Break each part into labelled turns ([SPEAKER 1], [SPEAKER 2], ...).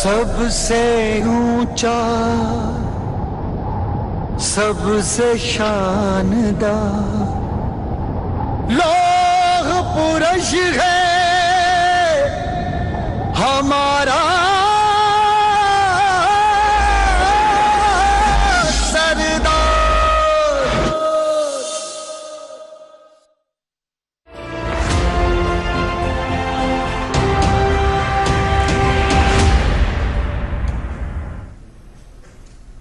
[SPEAKER 1] सबसे ऊंचा, सबसे शानदार लौह पुरुष है हमारा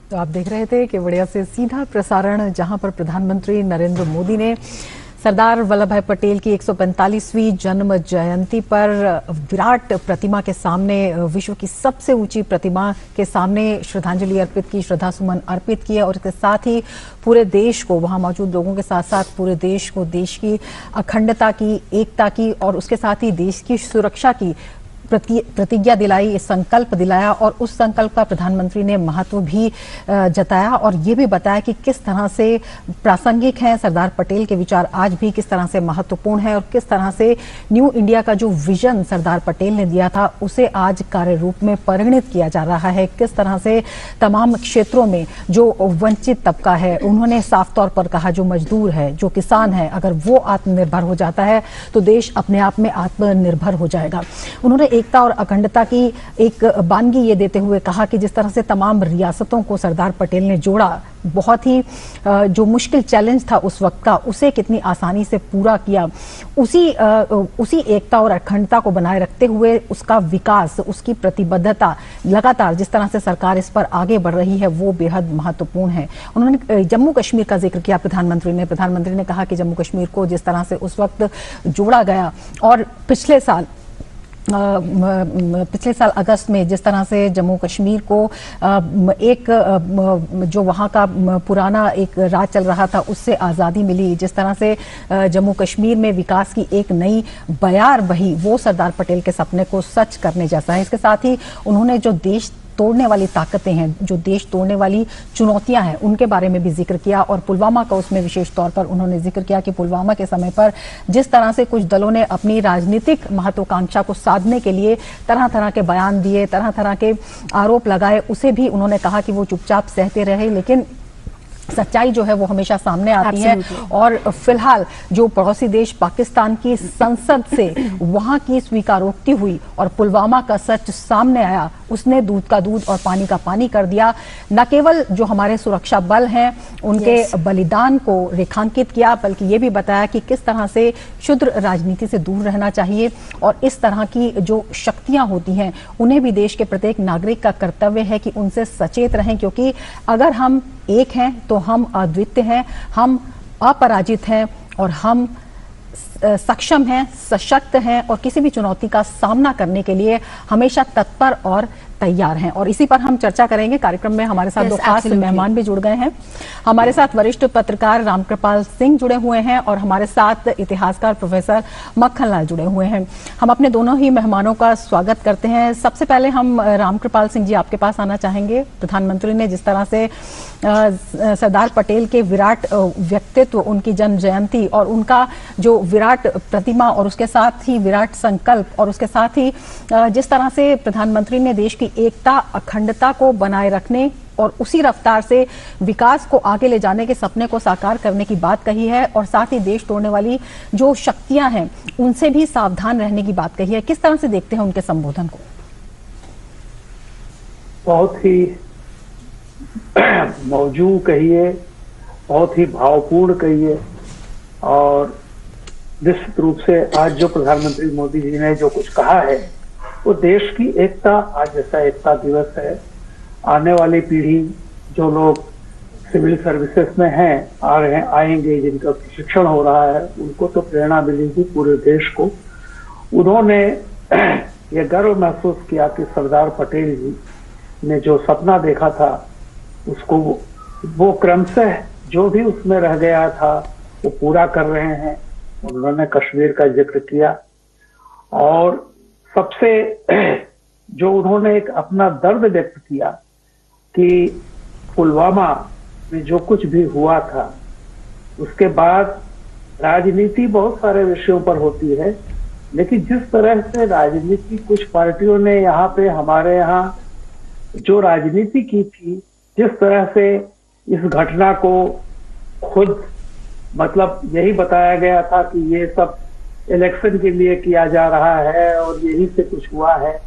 [SPEAKER 2] तो आप देख रहे थे कि बढ़िया से सीधा प्रसारण, जहां पर प्रधानमंत्री नरेंद्र मोदी ने सरदार वल्लभ भाई पटेल की 145वीं जन्म जयंती पर विराट प्रतिमा के सामने, विश्व की सबसे ऊंची प्रतिमा के सामने श्रद्धांजलि अर्पित की, श्रद्धासुमन अर्पित किए और इसके साथ ही पूरे देश को, वहां मौजूद लोगों के साथ साथ पूरे देश को देश की अखंडता की, एकता की और उसके साथ ही देश की सुरक्षा की प्रतिज्ञा दिलाई, संकल्प दिलाया और उस संकल्प का प्रधानमंत्री ने महत्व भी जताया और ये भी बताया कि किस तरह से प्रासंगिक है सरदार पटेल के विचार, आज भी किस तरह से महत्वपूर्ण है और किस तरह से न्यू इंडिया का जो विजन सरदार पटेल ने दिया था उसे आज कार्य रूप में परिणित किया जा रहा है। किस तरह से तमाम क्षेत्रों में जो वंचित तबका है, उन्होंने साफ तौर पर कहा जो मजदूर है, जो किसान है, अगर वो आत्मनिर्भर हो जाता है तो देश अपने आप में आत्मनिर्भर हो जाएगा। उन्होंने एकता और अखंडता की एक बानगी ये देते हुए कहा कि जिस तरह से तमाम रियासतों को सरदार पटेल ने जोड़ा, बहुत ही जो मुश्किल चैलेंज था उस वक्त का, उसे कितनी आसानी से पूरा किया, उसी एकता और अखंडता को बनाए रखते हुए उसका विकास, उसकी प्रतिबद्धता लगातार जिस तरह से सरकार इस पर आगे बढ़ रही है वो बेहद महत्वपूर्ण है। उन्होंने जम्मू कश्मीर का जिक्र किया प्रधानमंत्री ने कहा कि जम्मू कश्मीर को जिस तरह से उस वक्त जोड़ा गया और पिछले साल अगस्त में जिस तरह से जम्मू कश्मीर को एक जो वहाँ का पुराना एक राज चल रहा था उससे आज़ादी मिली, जिस तरह से जम्मू कश्मीर में विकास की एक नई बयार बही, वो सरदार पटेल के सपने को सच करने जैसा है। इसके साथ ही उन्होंने जो देश तोड़ने वाली ताकतें हैं, जो देश तोड़ने वाली चुनौतियां हैं, उनके बारे में भी जिक्र किया और पुलवामा का उसमें विशेष तौर पर उन्होंने जिक्र किया कि पुलवामा के समय पर जिस तरह से कुछ दलों ने अपनी राजनीतिक महत्वाकांक्षा को साधने के लिए तरह तरह के बयान दिए, तरह तरह के आरोप लगाए, उसे भी उन्होंने कहा कि वो चुपचाप सहते रहे, लेकिन सच्चाई जो है वो हमेशा सामने आती है। और फिलहाल जो पड़ोसी देश पाकिस्तान की संसद से वहां की स्वीकारोक्ति हुई और पुलवामा का सच सामने आया, उसने दूध का दूध और पानी का पानी कर दिया। न केवल जो हमारे सुरक्षा बल हैं उनके बलिदान को रेखांकित किया, बल्कि ये भी बताया कि किस तरह से क्षुद्र राजनीति से दूर रहना चाहिए और इस तरह की जो शक्तियां होती हैं उन्हें भी देश के प्रत्येक नागरिक का कर्तव्य है कि उनसे सचेत रहें, क्योंकि अगर हम एक हैं तो हम अद्वितीय हैं, हम अपराजित हैं और हम सक्षम हैं, सशक्त हैं और किसी भी चुनौती का सामना करने के लिए हमेशा तत्पर और तैयार हैं। और इसी पर हम चर्चा करेंगे। कार्यक्रम में हमारे साथ दो खास मेहमान भी जुड़ गए हैं। हमारे साथ वरिष्ठ पत्रकार रामकृपाल सिंह जुड़े हुए हैं और हमारे साथ इतिहासकार प्रोफेसर मक्खनलाल जुड़े हुए हैं। हम अपने दोनों ही मेहमानों का स्वागत करते हैं। सबसे पहले हम रामकृपाल सिंह जी आपके पास आना चाहेंगे। प्रधानमंत्री ने जिस तरह से सरदार पटेल के विराट व्यक्तित्व, उनकी जन्म जयंती और उनका जो विराट प्रतिमा और उसके साथ ही विराट संकल्प और उसके साथ ही जिस तरह से प्रधानमंत्री ने देश की एकता अखंडता को बनाए रखने और उसी रफ्तार से विकास को आगे ले जाने के सपने को साकार करने की बात कही है और साथ ही देश तोड़ने वाली जो शक्तियां हैं उनसे भी सावधान रहने की बात कही है, किस तरह से देखते हैं उनके संबोधन को?
[SPEAKER 3] बहुत ही मौजू कहिए, बहुत ही भावपूर्ण कहिए और निश्चित रूप से आज जो प्रधानमंत्री मोदी जी ने जो कुछ कहा है वो देश की एकता, आज जैसा एकता दिवस है, आने वाली पीढ़ी जो लोग सिविल सर्विसेज में हैं, आ रहे हैं, आएंगे, जिनका प्रशिक्षण हो रहा है, उनको तो प्रेरणा मिलेगी पूरे देश को। उन्होंने ये गर्व महसूस किया कि सरदार पटेल जी ने जो सपना देखा था उसको वो क्रमशः जो भी उसमें रह गया था वो पूरा कर रहे हैं। उन्होंने कश्मीर का जिक्र किया और सबसे जो उन्होंने एक अपना दर्द व्यक्त किया कि पुलवामा में जो कुछ भी हुआ था उसके बाद राजनीति बहुत सारे विषयों पर होती है, लेकिन जिस तरह से राजनीति कुछ पार्टियों ने यहाँ पे हमारे यहाँ जो राजनीति की थी, जिस तरह से इस घटना को खुद मतलब यही बताया गया था कि ये सब इलेक्शन के लिए किया जा रहा है और यही से कुछ हुआ है,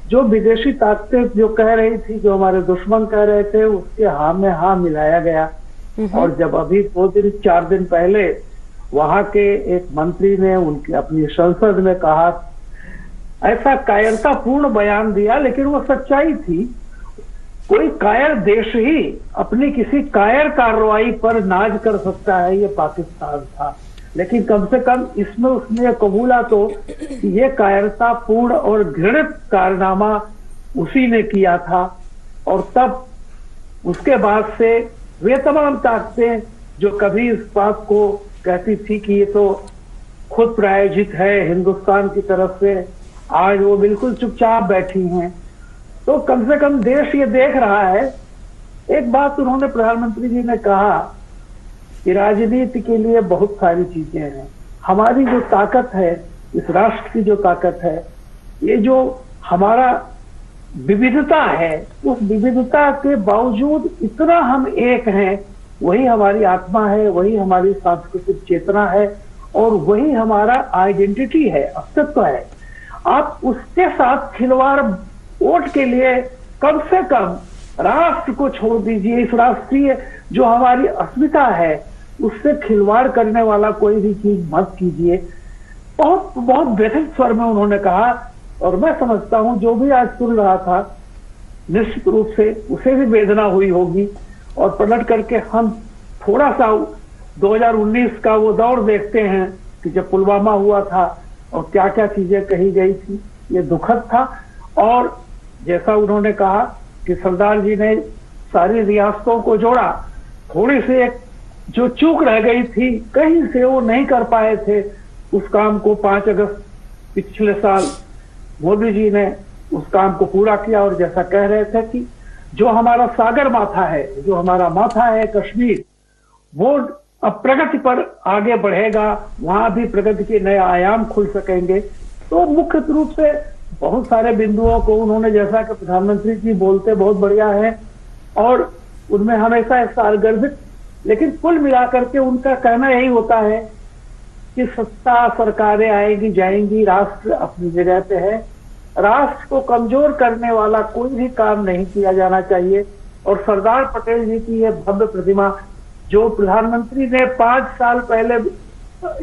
[SPEAKER 3] जो विदेशी ताकतें जो कह रही थी, जो हमारे दुश्मन कह रहे थे, उसके हाँ में हाँ मिलाया गया। और जब अभी 2-4 दिन पहले वहां के एक मंत्री ने उनकी अपनी संसद में कहा, ऐसा कायरतापूर्ण बयान दिया, लेकिन वो सच्चाई थी। कोई कायर देश ही अपनी किसी कायर कार्रवाई पर नाज कर सकता है, ये पाकिस्तान था। लेकिन कम से कम इसमें उसने कबूला तो कि ये कायरतापूर्ण और घृणित कारनामा उसी ने किया था। और तब उसके बाद से वे तमाम ताकतें जो कभी इस बात को कहती थी कि ये तो खुद प्रायोजित है हिंदुस्तान की तरफ से, आज वो बिल्कुल चुपचाप बैठी हैं। तो कम से कम देश ये देख रहा है। एक बात उन्होंने, प्रधानमंत्री जी ने कहा कि राजनीति के लिए बहुत सारी चीजें हैं। हमारी जो ताकत है, इस राष्ट्र की जो ताकत है, ये जो हमारा विविधता है, उस विविधता के बावजूद इतना हम एक हैं, वही हमारी आत्मा है, वही हमारी सांस्कृतिक चेतना है और वही हमारा आइडेंटिटी है, अस्तित्व है। आप उसके साथ खिलवाड़ वोट के लिए कम से कम राष्ट्र को छोड़ दीजिए, इस राष्ट्रीय जो हमारी अस्मिता है उससे खिलवाड़ करने वाला कोई भी चीज मत कीजिए। बहुत बहुत व्यथित स्वर में उन्होंने कहा। और मैं समझता हूं जो भी आज सुन रहा था, निश्चित रूप से उसे भी वेदना हुई होगी। और पलट करके हम थोड़ा सा 2019 का वो दौर देखते हैं कि जब पुलवामा हुआ था और क्या क्या चीजें कही गई थी, ये दुखद था। और जैसा उन्होंने कहा कि सरदार जी ने सारी रियासतों को जोड़ा, थोड़ी सी एक जो चूक रह गई थी, कहीं से वो नहीं कर पाए थे उस काम को। 5 अगस्त पिछले साल मोदी जी ने उस काम को पूरा किया। और जैसा कह रहे थे कि जो हमारा सागर माथा है, जो हमारा माथा है कश्मीर, वो अब प्रगति पर आगे बढ़ेगा, वहां भी प्रगति के नए आयाम खुल सकेंगे। तो मुख्य रूप से बहुत सारे बिंदुओं को उन्होंने, जैसा कि प्रधानमंत्री जी बोलते बहुत बढ़िया है और उनमें हमेशा एक सारगर्भित, लेकिन कुल मिलाकर के उनका कहना यही होता है कि सत्ता सरकारें आएगी जाएंगी, राष्ट्र अपनी जगह पे है। राष्ट्र को कमजोर करने वाला कोई भी काम नहीं किया जाना चाहिए। और सरदार पटेल जी की ये भव्य प्रतिमा जो प्रधानमंत्री ने 5 साल पहले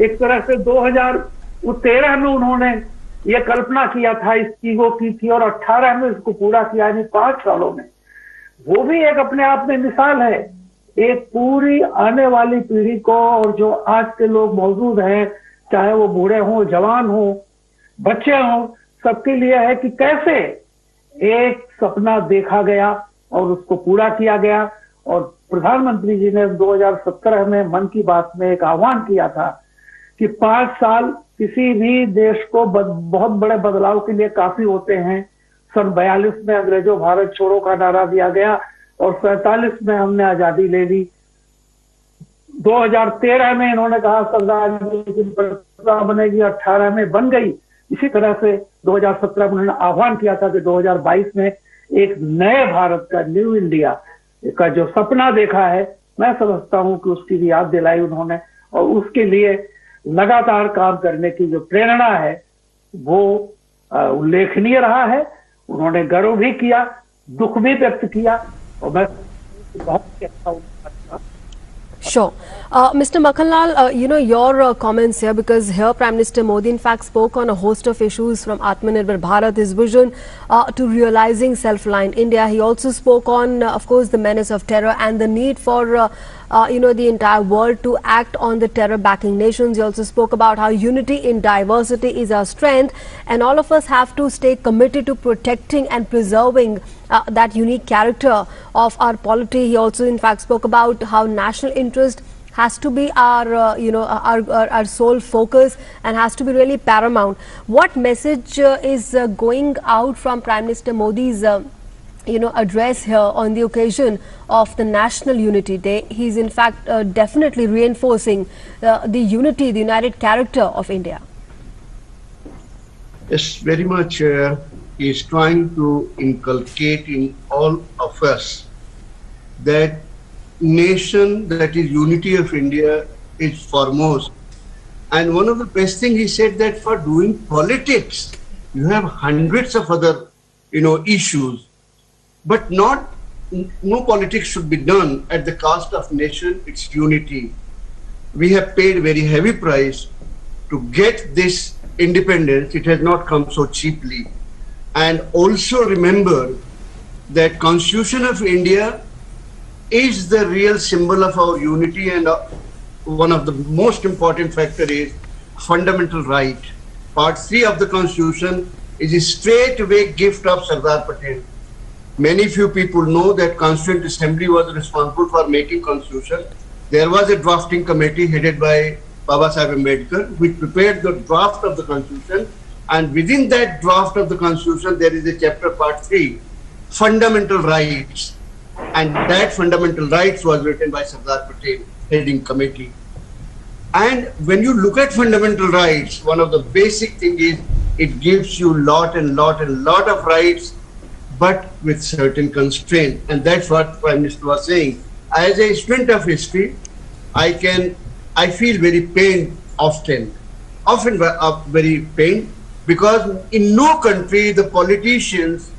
[SPEAKER 3] एक तरह से 2013 में उन्होंने ये कल्पना किया था, इसकी वो की थी और 18 में इसको पूरा किया, यानी 5 सालों में। वो भी एक अपने आप में मिसाल है एक पूरी आने वाली पीढ़ी को, और जो आज के लोग मौजूद हैं, चाहे वो बूढ़े हों, जवान हों, बच्चे हों, सबके लिए है कि कैसे एक सपना देखा गया और उसको पूरा किया गया। और प्रधानमंत्री जी ने 2017 में मन की बात में एक आह्वान किया था कि 5 साल किसी भी देश को बहुत बड़े बदलाव के लिए काफी होते हैं। सन 42 में अंग्रेजों भारत छोड़ो का नारा दिया गया और 47 में हमने आजादी ले ली। 2013 में इन्होंने कहा सरदार की प्रतिमा बनेगी, 18 में बन गई। इसी तरह से 2017 में उन्होंने आह्वान किया था कि 2022 में एक नए भारत का, न्यू इंडिया का जो सपना देखा है, मैं समझता हूं कि उसकी भी याद दिलाई उन्होंने। और उसके लिए लगातार काम करने की जो प्रेरणा है वो उल्लेखनीय रहा है। उन्होंने गर्व भी किया, दुख भी व्यक्त किया और मैं बहुत अच्छा हूं।
[SPEAKER 4] Sure. Mr. Makhanlal, your comments here, because here Prime Minister Modi in fact spoke on a host of issues from Atmanirbhar Bharat, his vision to realizing self-reliant India. He also spoke on, of course, the menace of terror and the need for, the entire world to act on the terror-backing nations. He also spoke about how unity in diversity is our strength and all of us have to stay committed to protecting and preserving that unique character of our polity. He also in fact spoke about how national interest has to be our sole focus and has to be really paramount. What message is going out from Prime Minister Modi's address here on the occasion of the National Unity Day? He's in fact definitely reinforcing the unity, the united character of India.
[SPEAKER 5] Yes, very much. Is trying to inculcate in all of us that nation, that is unity of India, is foremost. And one of the best things he said that for doing politics, you have hundreds of other, issues, but no politics should be done at the cost of nation, its unity. We have paid a very heavy price to get this independence. It has not come so cheaply. And also remember that Constitution of India is the real symbol of our unity, and one of the most important factor is fundamental right. Part 3 of the Constitution is a straightaway gift of Sardar Patel. Many few people know that Constituent Assembly was responsible for making Constitution. There was a drafting committee headed by Baba Saheb Ambedkar, which prepared the draft of the Constitution, and within that draft of the Constitution there is a chapter part 3, fundamental rights, and that fundamental rights was written by Sardar Patel, heading committee. And when you look at fundamental rights, one of the basic thing is it gives you lot of rights, but with certain constraint, and that's what Prime Minister was saying. As a student of history, I feel very pained often very pained, because in no country the politicians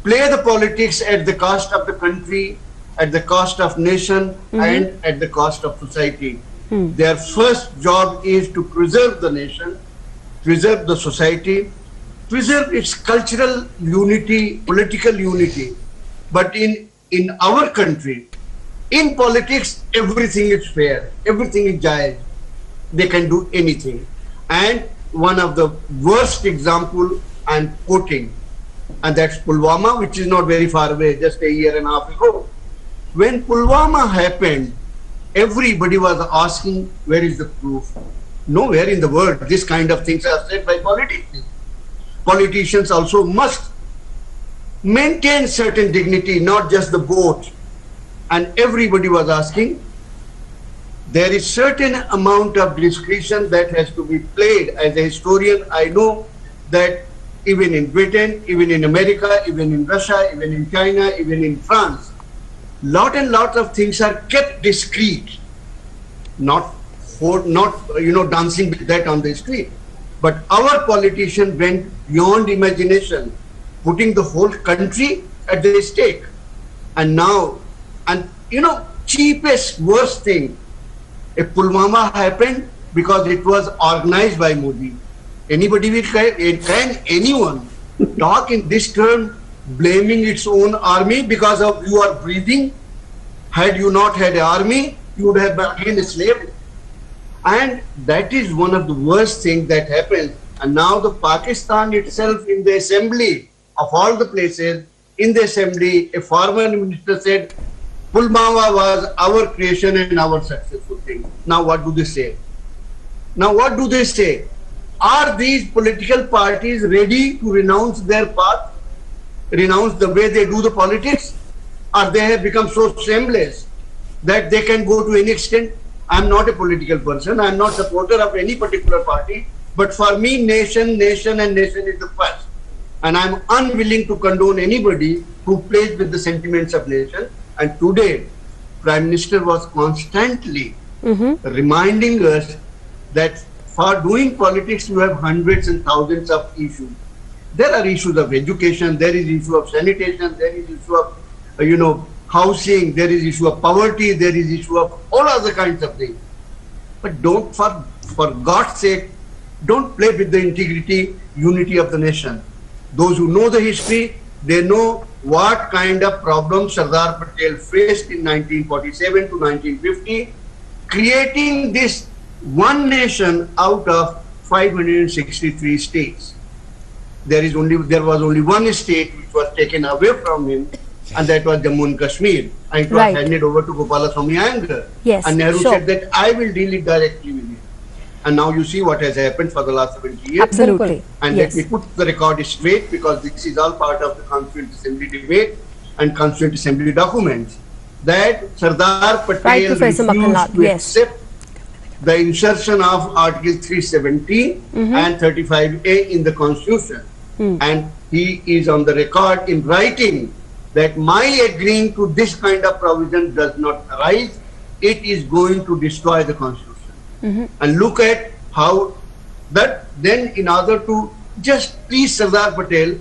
[SPEAKER 5] play the politics at the cost of the country, at the cost of nation, and at the cost of society. Their first job is to preserve the nation, preserve the society, preserve its cultural unity, political unity. But in our country, in politics, everything is fair, everything is jaiyaz. They can do anything. And one of the worst example I'm quoting, and that's Pulwama, which is not very far away, just a year and a half ago. When Pulwama happened, everybody was asking, where is the proof? Nowhere in the world this kind of things are said by politicians. Politicians also must maintain certain dignity, not just the vote. And everybody was asking, there is certain amount of discretion that has to be played. As a historian, I know that even in Britain, even in America, even in Russia, even in China, even in France, lot of things are kept discreet, not dancing with that on the street. But our politician went beyond imagination, putting the whole country at the stake. And now, cheapest, worst thing, a Pulwama happened because it was organized by Modi. Can anyone talk in this term, blaming its own army because of you are breathing? Had you not had an army, you would have been enslaved. And that is one of the worst things that happened. And now the Pakistan itself, in the assembly of all the places, in the assembly, a former minister said, Pulwama was our creation and our successful thing. Now what do they say? Are these political parties ready to renounce their path, renounce the way they do the politics? Or they have become so shameless that they can go to any extent? I'm not a political person. I'm not a supporter of any particular party. But for me, nation is the first. And I'm unwilling to condone anybody who plays with the sentiments of nation. And today, Prime Minister was constantly reminding us that for doing politics, you have hundreds and thousands of issues. There are issues of education, there is issue of sanitation, there is issue of, housing, there is issue of poverty, there is issue of all other kinds of things. But don't, for God's sake, don't play with the integrity, unity of the nation. Those who know the history, they know what kind of problems Sardar Patel faced in 1947 to 1950, creating this one nation out of 563 states. There was only one state which was taken away from him, and that was Jammu and Kashmir. And it was handed over to Gopalaswamy Iyengar.
[SPEAKER 4] Yes,
[SPEAKER 5] and Nehru said that I will deal it directly with you. And now you see what has happened for the last 70 years.
[SPEAKER 4] Absolutely.
[SPEAKER 5] And let me put the record straight, because this is all part of the Constituent Assembly debate and Constituent Assembly documents, that Sardar Patel refused to accept the insertion of Article 317 and 35A in the Constitution. And he is on the record in writing that my agreeing to this kind of provision does not arise. It is going to destroy the constitution. And look at how that then, in order to just please Sardar Patel,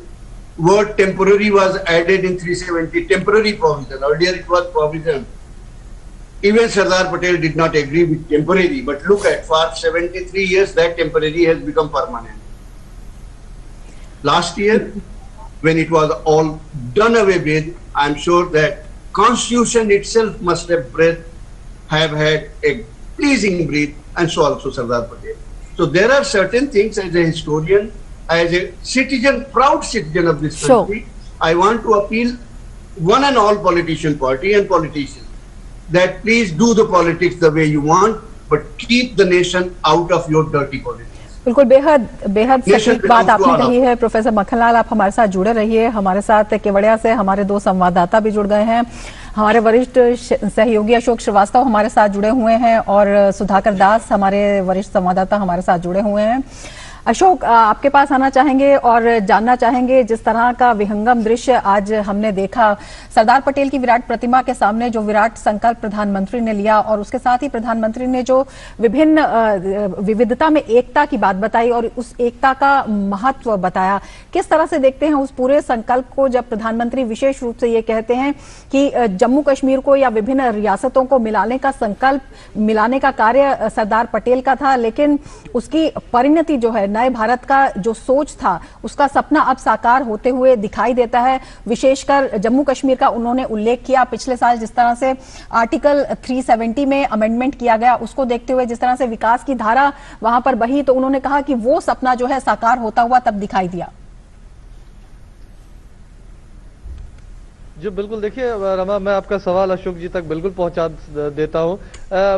[SPEAKER 5] word temporary was added in 370, temporary provision. Earlier it was provision. Even Sardar Patel did not agree with temporary, but look at, for 73 years that temporary has become permanent. Last year, when it was all done away with, I am sure that Constitution itself must have had a pleasing breath, and so also Sardar Patel. So there are certain things, as a historian, as a citizen, proud citizen of this country, I want to appeal one and all politician party and politicians that please do the politics the way you want, but keep the nation out of your dirty politics.
[SPEAKER 2] बिल्कुल बेहद सटीक बात आपने कही है professor Makhanlal. आप हमारे साथ जुड़े रहिए। हमारे साथ केवड़िया से हमारे दो संवाददाता भी जुड़ गए हैं। हमारे वरिष्ठ सहयोगी अशोक श्रीवास्तव हमारे साथ जुड़े हुए हैं और सुधाकर दास हमारे वरिष्ठ संवाददाता हमारे साथ जुड़े हुए हैं। अशोक, आपके पास आना चाहेंगे और जानना चाहेंगे, जिस तरह का विहंगम दृश्य आज हमने देखा सरदार पटेल की विराट प्रतिमा के सामने, जो विराट संकल्प प्रधानमंत्री ने लिया और उसके साथ ही प्रधानमंत्री ने जो विभिन्न विविधता में एकता की बात बताई और उस एकता का महत्व बताया, किस तरह से देखते हैं उस पूरे संकल्प को, जब प्रधानमंत्री विशेष रूप से ये कहते हैं कि जम्मू कश्मीर को या विभिन्न रियासतों को मिलाने का संकल्प, मिलाने का कार्य सरदार पटेल का था, लेकिन उसकी परिणति जो है, नए भारत का जो सोच था, उसका सपना अब साकार होते हुए दिखाई देता है। विशेषकर जम्मू कश्मीर का उन्होंने उल्लेख किया। पिछले साल जिस तरह से आर्टिकल 370 में अमेंडमेंट किया गया, उसको देखते हुए जिस तरह से विकास की धारा वहां पर बही, तो उन्होंने कहा कि वो सपना जो है साकार होता हुआ तब दिखाई दिया।
[SPEAKER 6] जी बिल्कुल, देखिए रमा, मैं आपका सवाल अशोक जी तक बिल्कुल पहुंचा देता हूं।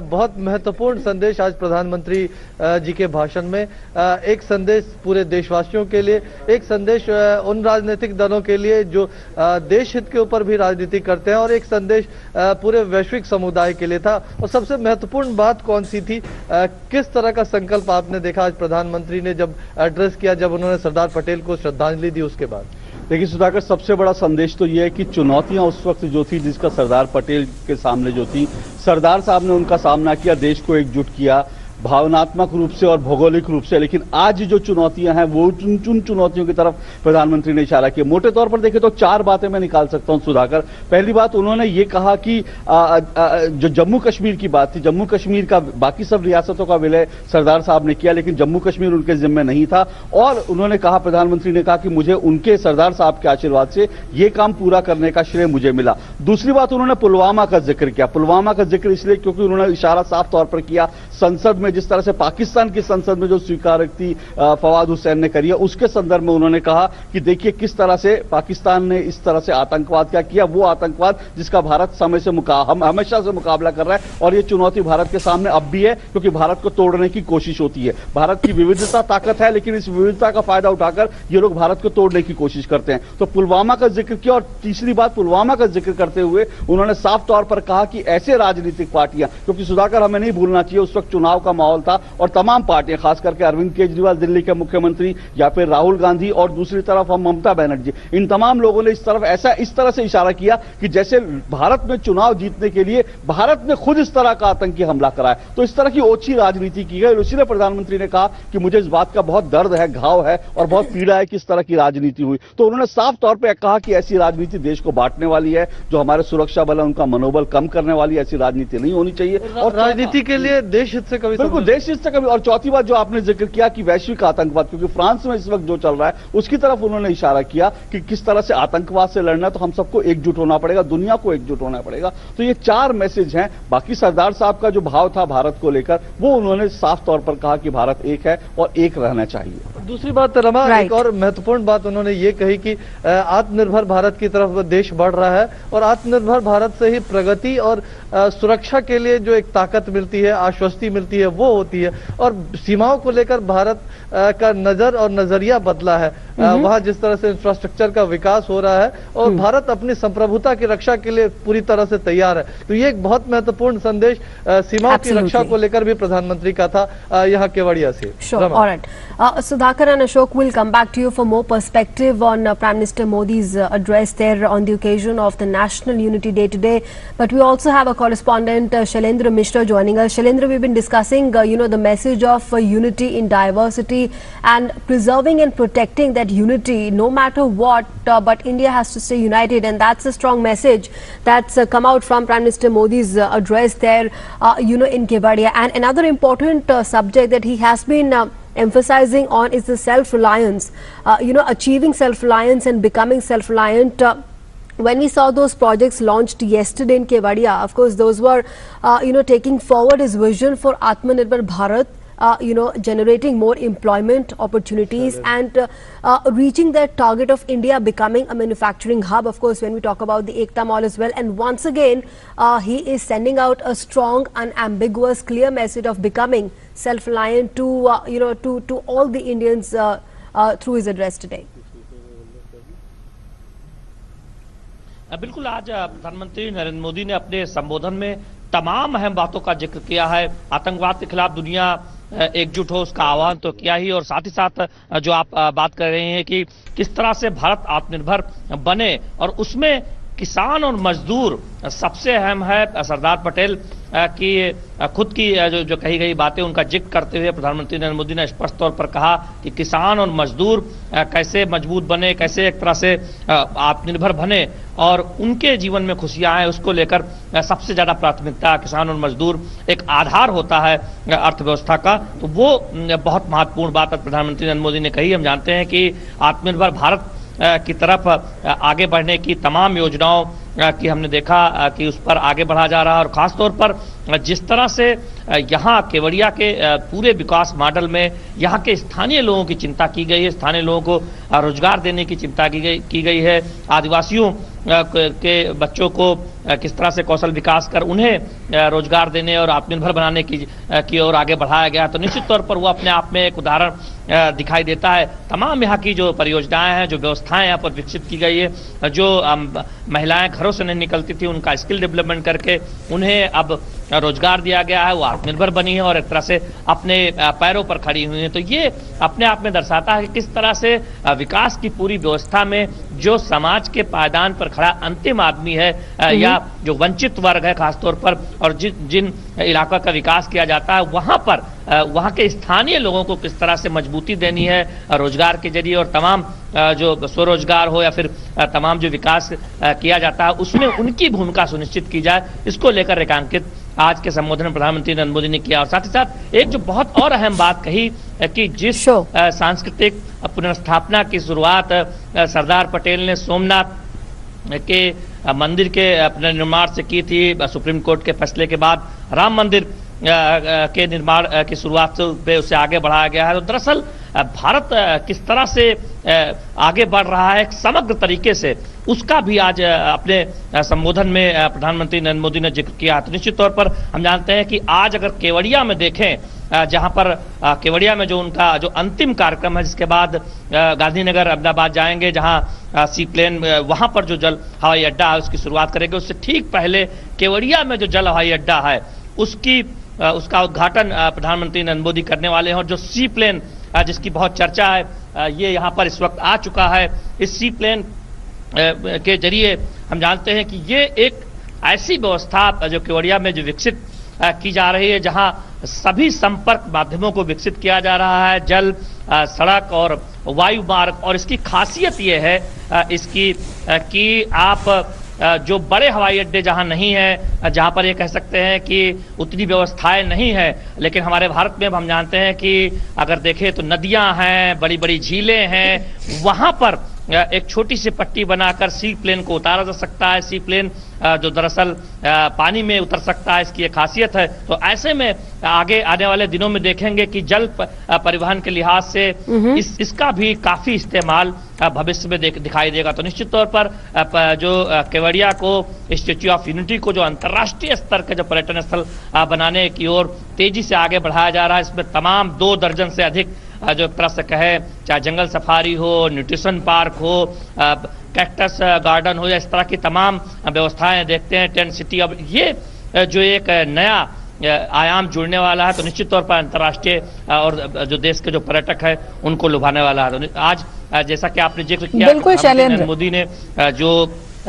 [SPEAKER 6] बहुत महत्वपूर्ण संदेश आज प्रधानमंत्री जी के भाषण में, एक संदेश पूरे देशवासियों के लिए, एक संदेश उन राजनीतिक दलों के लिए जो देश हित के ऊपर भी राजनीति करते हैं, और एक संदेश पूरे वैश्विक समुदाय के लिए था। और सबसे महत्वपूर्ण बात कौन सी थी, किस तरह का संकल्प आपने देखा आज प्रधानमंत्री ने जब एड्रेस किया, जब उन्होंने सरदार पटेल को श्रद्धांजलि दी उसके बाद?
[SPEAKER 7] देखिए सुधाकर, सबसे बड़ा संदेश तो यह है कि चुनौतियां उस वक्त जो थी, जिसका सरदार पटेल के सामने जो थी, सरदार साहब ने उनका सामना किया, देश को एकजुट किया भावनात्मक रूप से और भौगोलिक रूप से। लेकिन आज जो चुनौतियां हैं वो उन चुनौतियों की तरफ प्रधानमंत्री ने इशारा किया। मोटे तौर पर देखें तो चार बातें मैं निकाल सकता हूं सुधाकर। पहली बात, उन्होंने ये कहा कि जो जम्मू कश्मीर की बात थी, जम्मू कश्मीर का बाकी सब रियासतों का विलय सरदार साहब ने किया, लेकिन जम्मू कश्मीर उनके जिम्मे नहीं था। और उन्होंने कहा, प्रधानमंत्री ने कहा कि मुझे उनके सरदार साहब के आशीर्वाद से ये काम पूरा करने का श्रेय मुझे मिला। दूसरी बात, उन्होंने पुलवामा का जिक्र किया। पुलवामा का जिक्र इसलिए क्योंकि उन्होंने इशारा साफ तौर पर किया, संसद में जिस तरह से पाकिस्तान की संसद में जो स्वीकारोक्ति फवाद हुसैन ने करी है, उसके संदर्भ में उन्होंने कहा कि देखिए किस तरह से पाकिस्तान ने इस तरह से आतंकवाद क्या किया, वो आतंकवाद जिसका भारत समय से हमेशा से मुकाबला कर रहा है, और ये चुनौती भारत के सामने अब भी है, क्योंकि भारत को तोड़ने की कोशिश होती है। भारत की विविधता ताकत है, लेकिन इस विविधता का फायदा उठाकर ये लोग भारत को तोड़ने की कोशिश करते हैं। तो पुलवामा का जिक्र किया। और तीसरी बात, पुलवामा का जिक्र करते हुए उन्होंने साफ तौर पर कहा कि ऐसे राजनीतिक पार्टियां, क्योंकि सुधाकर हमें नहीं भूलना चाहिए उस वक्त चुनाव का माहौल था और तमाम पार्टियां, खास करके अरविंद केजरीवाल दिल्ली के मुख्यमंत्री या फिर राहुल गांधी और दूसरी तरफ हम ममता बनर्जी, इन तमाम लोगों ने इस तरह से इशारा किया कि जैसे भारत में चुनाव जीतने के लिए भारत ने खुद इस तरह का आतंकी हमला कराया। तो इस तरह की ओछी राजनीति की गई। इसीलिए प्रधानमंत्री ने कहा कि मुझे इस बात का बहुत दर्द है, घाव है और बहुत पीड़ा है कि इस तरह की राजनीति हुई। तो उन्होंने साफ तौर पर कहा कि ऐसी राजनीति देश को बांटने वाली है, जो हमारे सुरक्षा बल है उनका मनोबल कम करने वाली है, ऐसी राजनीति नहीं होनी चाहिए।
[SPEAKER 6] और राजनीति के लिए देश हित से कभी,
[SPEAKER 7] बिल्कुल देश हित से कभी। और चौथी बात जो आपने जिक्र किया कि वैश्विक आतंकवाद, क्योंकि फ्रांस में इस वक्त जो चल रहा है उसकी तरफ उन्होंने इशारा किया कि किस तरह से आतंकवाद से लड़ना, तो हम सबको एकजुट होना पड़ेगा, दुनिया को एकजुट होना पड़ेगा। तो ये चार मैसेज हैं। बाकी सरदार साहब का जो भाव था भारत को लेकर, वो उन्होंने साफ तौर पर कहा कि भारत एक है और एक रहना चाहिए।
[SPEAKER 6] दूसरी बात रमा, एक और महत्वपूर्ण बात उन्होंने ये कही कि आत्मनिर्भर भारत की तरफ देश बढ़ रहा है, और आत्मनिर्भर भारत से ही प्रगति और सुरक्षा के लिए जो एक ताकत मिलती है, आश्वस्ति गारंटी मिलती है वो होती है। और सीमाओं को लेकर भारत का नजर और नजरिया बदला है। वहां जिस तरह से इंफ्रास्ट्रक्चर का विकास हो रहा है और भारत अपनी संप्रभुता की रक्षा के लिए पूरी तरह से तैयार है। तो ये एक बहुत महत्वपूर्ण संदेश सीमाओं की रक्षा को लेकर भी प्रधानमंत्री का था यहाँ केवड़िया से।
[SPEAKER 4] Sure. All right. Sudhakar and Ashok will come back to you for more perspective on Prime Minister Modi's address there on the occasion of the National Unity Day today. But we also have a correspondent, Shailendra Mishra, joining us. Shailendra, we've been discussing, the message of unity in diversity and preserving and protecting that unity, no matter what. But India has to stay united, and that's a strong message that's come out from Prime Minister Modi's address there, in Kevadia. And another important subject that he has been emphasizing on is the self-reliance, achieving self-reliance and becoming self-reliant. When we saw those projects launched yesterday in Kevadia, of course, those were, taking forward his vision for Atmanirbhar Bharat, generating more employment opportunities and reaching that target of India becoming a manufacturing hub. Of course, when we talk about the Ekta Mall as well, and once again, he is sending out a strong, unambiguous, clear message of becoming self-reliant to all the Indians through his address today.
[SPEAKER 8] बिल्कुल, आज प्रधानमंत्री नरेंद्र मोदी ने अपने संबोधन में तमाम अहम बातों का जिक्र किया है। आतंकवाद के खिलाफ दुनिया एकजुट हो, उसका आह्वान तो किया ही, और साथ ही साथ जो आप बात कर रहे हैं कि किस तरह से भारत आत्मनिर्भर बने, और उसमें किसान और मजदूर सबसे अहम है। सरदार पटेल की खुद की जो कही गई बातें, उनका जिक्र करते हुए प्रधानमंत्री नरेंद्र मोदी ने स्पष्ट तौर पर कहा कि किसान और मजदूर कैसे मजबूत बने, कैसे एक तरह से आत्मनिर्भर बने और उनके जीवन में खुशियां आए, उसको लेकर सबसे ज्यादा प्राथमिकता किसान और मजदूर एक आधार होता है अर्थव्यवस्था का। तो वो बहुत महत्वपूर्ण बात प्रधानमंत्री नरेंद्र मोदी ने कही। हम जानते हैं कि आत्मनिर्भर भारत की तरफ आगे बढ़ने की तमाम योजनाओं कि हमने देखा कि उस पर आगे बढ़ा जा रहा है, और खासतौर पर जिस तरह से यहाँ केवड़िया के पूरे विकास मॉडल में यहाँ के स्थानीय लोगों की चिंता की गई है, स्थानीय लोगों को रोजगार देने की चिंता की गई है, आदिवासियों के बच्चों को किस तरह से कौशल विकास कर उन्हें रोजगार देने और आत्मनिर्भर बनाने की ओर आगे बढ़ाया गया, तो निश्चित तौर पर वो अपने आप में एक उदाहरण दिखाई देता है। तमाम यहाँ की जो परियोजनाएं हैं, जो व्यवस्थाएं यहाँ पर विकसित की गई है, जो महिलाएं घरों से नहीं निकलती थी, उनका स्किल डेवलपमेंट करके उन्हें अब रोजगार दिया गया है, वो आत्मनिर्भर बनी है और एक तरह से अपने पैरों पर खड़ी हुई है। तो ये अपने आप में दर्शाता है कि किस तरह से विकास की पूरी व्यवस्था में जो समाज के पायदान पर खड़ा अंतिम आदमी है या जो वंचित वर्ग है खासतौर पर, और जिन इलाका का विकास किया जाता है वहां पर वहां के स्थानीय लोगों को किस तरह से मजबूती देनी है रोजगार के जरिए, और तमाम जो स्वरोजगार हो या फिर तमाम जो विकास किया जाता है उसमें उनकी भूमिका सुनिश्चित की जाए, इसको लेकर रेखांकित आज के संबोधन में प्रधानमंत्री नरेंद्र मोदी ने किया। और साथ ही साथ एक जो बहुत और अहम बात कही कि जिस सांस्कृतिक पुनर्स्थापना की शुरुआत सरदार पटेल ने सोमनाथ के मंदिर के अपने निर्माण से की थी, सुप्रीम कोर्ट के फैसले के बाद राम मंदिर के निर्माण की शुरुआत पे उसे आगे बढ़ाया गया है। तो दरअसल भारत किस तरह से आगे बढ़ रहा है समग्र तरीके से, उसका भी आज अपने संबोधन में प्रधानमंत्री नरेंद्र मोदी ने जिक्र किया। तो निश्चित तौर पर हम जानते हैं कि आज अगर केवड़िया में देखें, जहां पर केवड़िया में जो उनका जो अंतिम कार्यक्रम है, जिसके बाद गांधीनगर अहमदाबाद जाएंगे, जहां सी प्लेन वहां पर जो जल हवाई अड्डा है उसकी शुरुआत करेंगे, उससे ठीक पहले केवड़िया में जो जल हवाई अड्डा है उसका उद्घाटन प्रधानमंत्री नरेंद्र मोदी करने वाले हैं। और जो सी प्लेन जिसकी बहुत चर्चा है, ये यहाँ पर इस वक्त आ चुका है। इस सी प्लेन के जरिए हम जानते हैं कि ये एक ऐसी व्यवस्था जो केवड़िया में जो विकसित की जा रही है, जहां सभी संपर्क माध्यमों को विकसित किया जा रहा है, जल, सड़क और वायु मार्ग। और इसकी खासियत ये है इसकी कि आप जो बड़े हवाई अड्डे जहां नहीं है, जहां पर ये कह सकते हैं कि उतनी व्यवस्थाएं नहीं है, लेकिन हमारे भारत में हम जानते हैं कि अगर देखें तो नदियां हैं, बड़ी बड़ी झीलें हैं, वहां पर एक छोटी सी पट्टी बनाकर सी प्लेन को उतारा जा सकता है। सी प्लेन जो दरअसल पानी में उतर सकता है, इसकी एक खासियत है। तो ऐसे में आगे आने वाले दिनों में देखेंगे कि जल परिवहन के लिहाज से इसका भी काफी इस्तेमाल भविष्य में दिखाई देगा। तो निश्चित तौर पर जो केवड़िया को, स्टैच्यू ऑफ यूनिटी को जो अंतर्राष्ट्रीय स्तर के जो पर्यटन स्थल बनाने की ओर तेजी से आगे बढ़ाया जा रहा है, इसमें तमाम 2 दर्जन से अधिक जो एक तरह से कहे, चाहे जंगल सफारी हो, न्यूट्रिशन पार्क हो, कैक्टस गार्डन हो, या इस तरह की तमाम व्यवस्थाएं देखते हैं। टेंट सिटी, अब ये जो एक नया आयाम जुड़ने वाला है, तो निश्चित तौर पर अंतर्राष्ट्रीय और जो देश के जो पर्यटक है उनको लुभाने वाला है। तो आज जैसा कि आपने जिक्र किया, नरेंद्र मोदी ने जो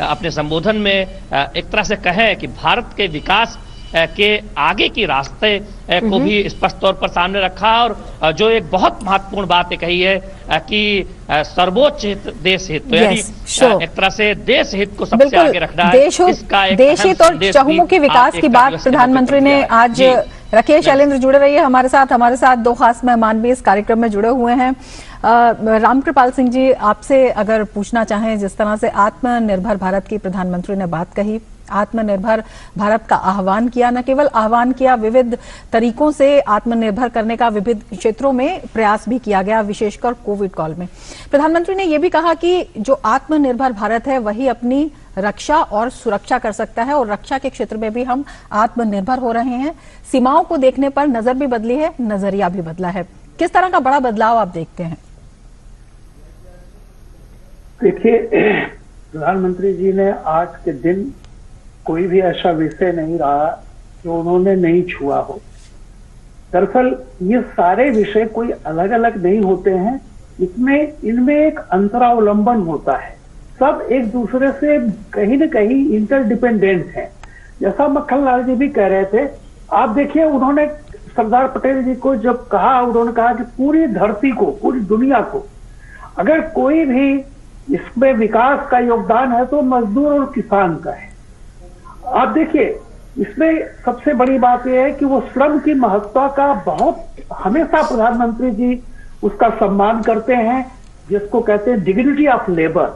[SPEAKER 8] अपने संबोधन में एक तरह से कहे कि भारत के विकास के आगे की रास्ते को भी स्पष्ट तौर पर सामने रखा, और जो एक बहुत महत्वपूर्ण बात कही है कि सर्वोच्च हित देश हित, तो यानी एक तरह से देश हित को सबसे आगे रखना है।
[SPEAKER 2] देश हित और चहुमुखी विकास की बात प्रधानमंत्री ने आज रखी है। शैलेंद्र जुड़े रहिए हमारे साथ 2 खास मेहमान भी इस कार्यक्रम में जुड़े हुए हैं। रामकृपाल सिंह जी, आपसे अगर पूछना चाहें, जिस तरह से आत्मनिर्भर भारत की प्रधानमंत्री ने बात कही, आत्मनिर्भर भारत का आह्वान किया, न केवल आह्वान किया, विविध तरीकों से आत्मनिर्भर करने का विविध क्षेत्रों में प्रयास भी किया गया, विशेषकर कोविड काल में। प्रधानमंत्री ने यह भी कहा कि जो आत्मनिर्भर भारत है वही अपनी रक्षा और सुरक्षा कर सकता है, और रक्षा के क्षेत्र में भी हम आत्मनिर्भर हो रहे हैं। सीमाओं को देखने पर नजर भी बदली है, नजरिया भी बदला है। किस तरह का बड़ा बदलाव आप देखते हैं?
[SPEAKER 3] देखिए, प्रधानमंत्री जी ने आज के दिन कोई भी ऐसा विषय नहीं रहा जो उन्होंने नहीं छुआ हो। दरअसल ये सारे विषय कोई अलग अलग नहीं होते हैं, इनमें एक अंतरावलंबन होता है। सब एक दूसरे से कहीं न कहीं इंटरडिपेंडेंट है। जैसा मक्खनलाल जी भी कह रहे थे, आप देखिए, उन्होंने सरदार पटेल जी को जब कहा, उन्होंने कहा कि पूरी धरती को, पूरी दुनिया को अगर कोई भी इसमें विकास का योगदान है तो मजदूर और किसान का है। आप देखिए, इसमें सबसे बड़ी बात यह है कि वो श्रम की महत्ता का बहुत हमेशा प्रधानमंत्री जी उसका सम्मान करते हैं, जिसको कहते हैं डिग्निटी ऑफ लेबर।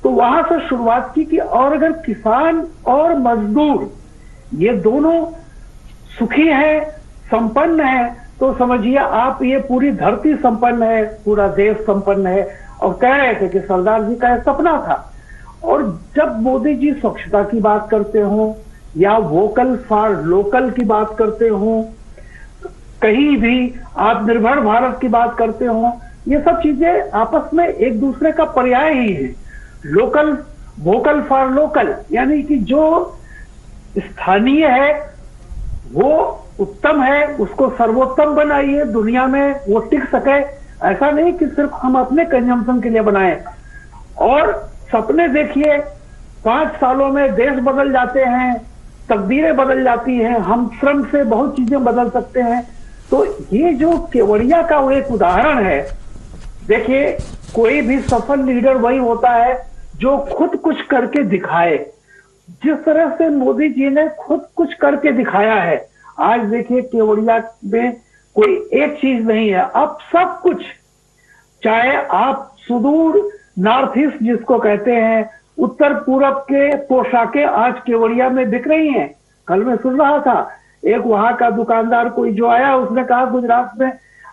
[SPEAKER 3] तो वहां से शुरुआत की कि और अगर किसान और मजदूर ये दोनों सुखी है, संपन्न है, तो समझिए आप ये पूरी धरती संपन्न है, पूरा देश संपन्न है। और कह रहे थे कि सरदार जी का सपना था। और जब मोदी जी स्वच्छता की बात करते हो या वोकल फॉर लोकल की बात करते हो, कहीं भी आत्मनिर्भर भारत की बात करते हो, ये सब चीजें आपस में एक दूसरे का पर्याय ही है। लोकल, वोकल फॉर लोकल, यानी कि जो स्थानीय है वो उत्तम है, उसको सर्वोत्तम बनाइए, दुनिया में वो टिक सके। ऐसा नहीं कि सिर्फ हम अपने कंजम्पशन के लिए बनाएं। और सपने देखिए, 5 सालों में देश बदल जाते हैं, तकदीरें बदल जाती हैं, हम श्रम से बहुत चीजें बदल सकते हैं। तो ये जो केवड़िया का वो एक उदाहरण है। देखिए, कोई भी सफल लीडर वही होता है जो खुद कुछ करके दिखाए। जिस तरह से मोदी जी ने खुद कुछ करके दिखाया है, आज देखिए केवड़िया में कोई एक चीज नहीं है, अब सब कुछ, चाहे आप सुदूर नॉर्थ ईस्ट जिसको कहते हैं, उत्तर पूरब के पोशाकें आज केवड़िया में बिक रही हैं। कल मैं सुन रहा था, एक वहां का दुकानदार कोई जो आया, उसने कहा गुजरात में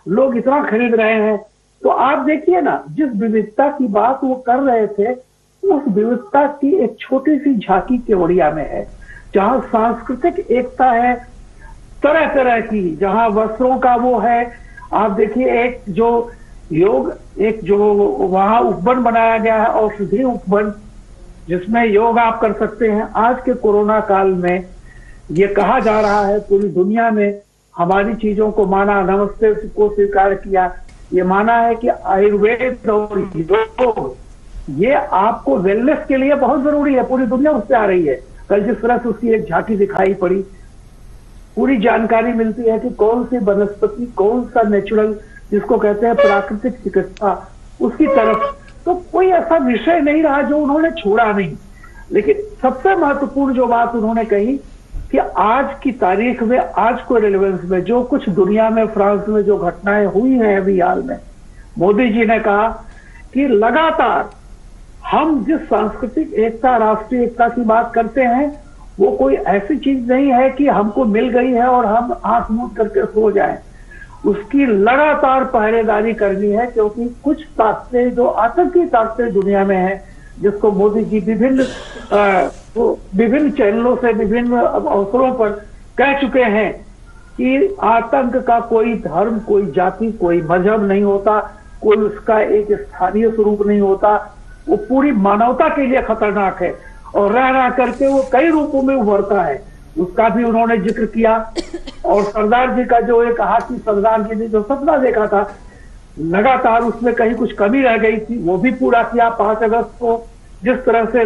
[SPEAKER 3] लोग इतना खरीद रहे हैं। तो आप देखिए ना, जिस विविधता की बात वो कर रहे थे, उस विविधता की एक छोटी सी झांकी केवड़िया में है, जहां सांस्कृतिक एकता है तरह तरह की, जहां वस्त्रों का वो है। आप देखिए, एक जो योग, एक जो वहां उपवन बनाया गया है, औषधि उपवन, जिसमें योग आप कर सकते हैं। आज के कोरोना काल में ये कहा जा रहा है, पूरी दुनिया में हमारी चीजों को माना, नमस्ते को स्वीकार किया, ये माना है कि आयुर्वेद और योग ये आपको वेलनेस के लिए बहुत जरूरी है। पूरी दुनिया उससे आ रही है। कल जिस तरह से उसकी एक झांकी दिखाई पड़ी, पूरी जानकारी मिलती है कि कौन सी वनस्पति, कौन सा नेचुरल, जिसको कहते हैं प्राकृतिक चिकित्सा, उसकी तरफ तो कोई ऐसा विषय नहीं रहा जो उन्होंने छोड़ा नहीं। लेकिन सबसे महत्वपूर्ण जो बात उन्होंने कही कि आज की तारीख में, आज को रेलेवेंस में, जो कुछ दुनिया में, फ्रांस में जो घटनाएं हुई हैं अभी हाल में, मोदी जी ने कहा कि लगातार हम जिस सांस्कृतिक एकता, राष्ट्रीय एकता की बात करते हैं, वो कोई ऐसी चीज नहीं है कि हमको मिल गई है और हम आंख मूंद करके सो जाएं। उसकी लगातार पहरेदारी करनी है, क्योंकि कुछ ताकतें, जो आतंकी ताकतें दुनिया में है, जिसको मोदी जी विभिन्न चैनलों से विभिन्न अवसरों पर कह चुके हैं कि आतंक का कोई धर्म, कोई जाति, कोई मजहब नहीं होता, कोई उसका एक स्थानीय स्वरूप नहीं होता, वो पूरी मानवता के लिए खतरनाक है और रह करके वो कई रूपों में उभरता है। उसका भी उन्होंने जिक्र किया। और सरदार जी का जो ये कहा कि सरदार जी ने जो सपना देखा था, लगातार उसमें कहीं कुछ कमी रह गई थी, वो भी पूरा किया। 5 अगस्त को जिस तरह से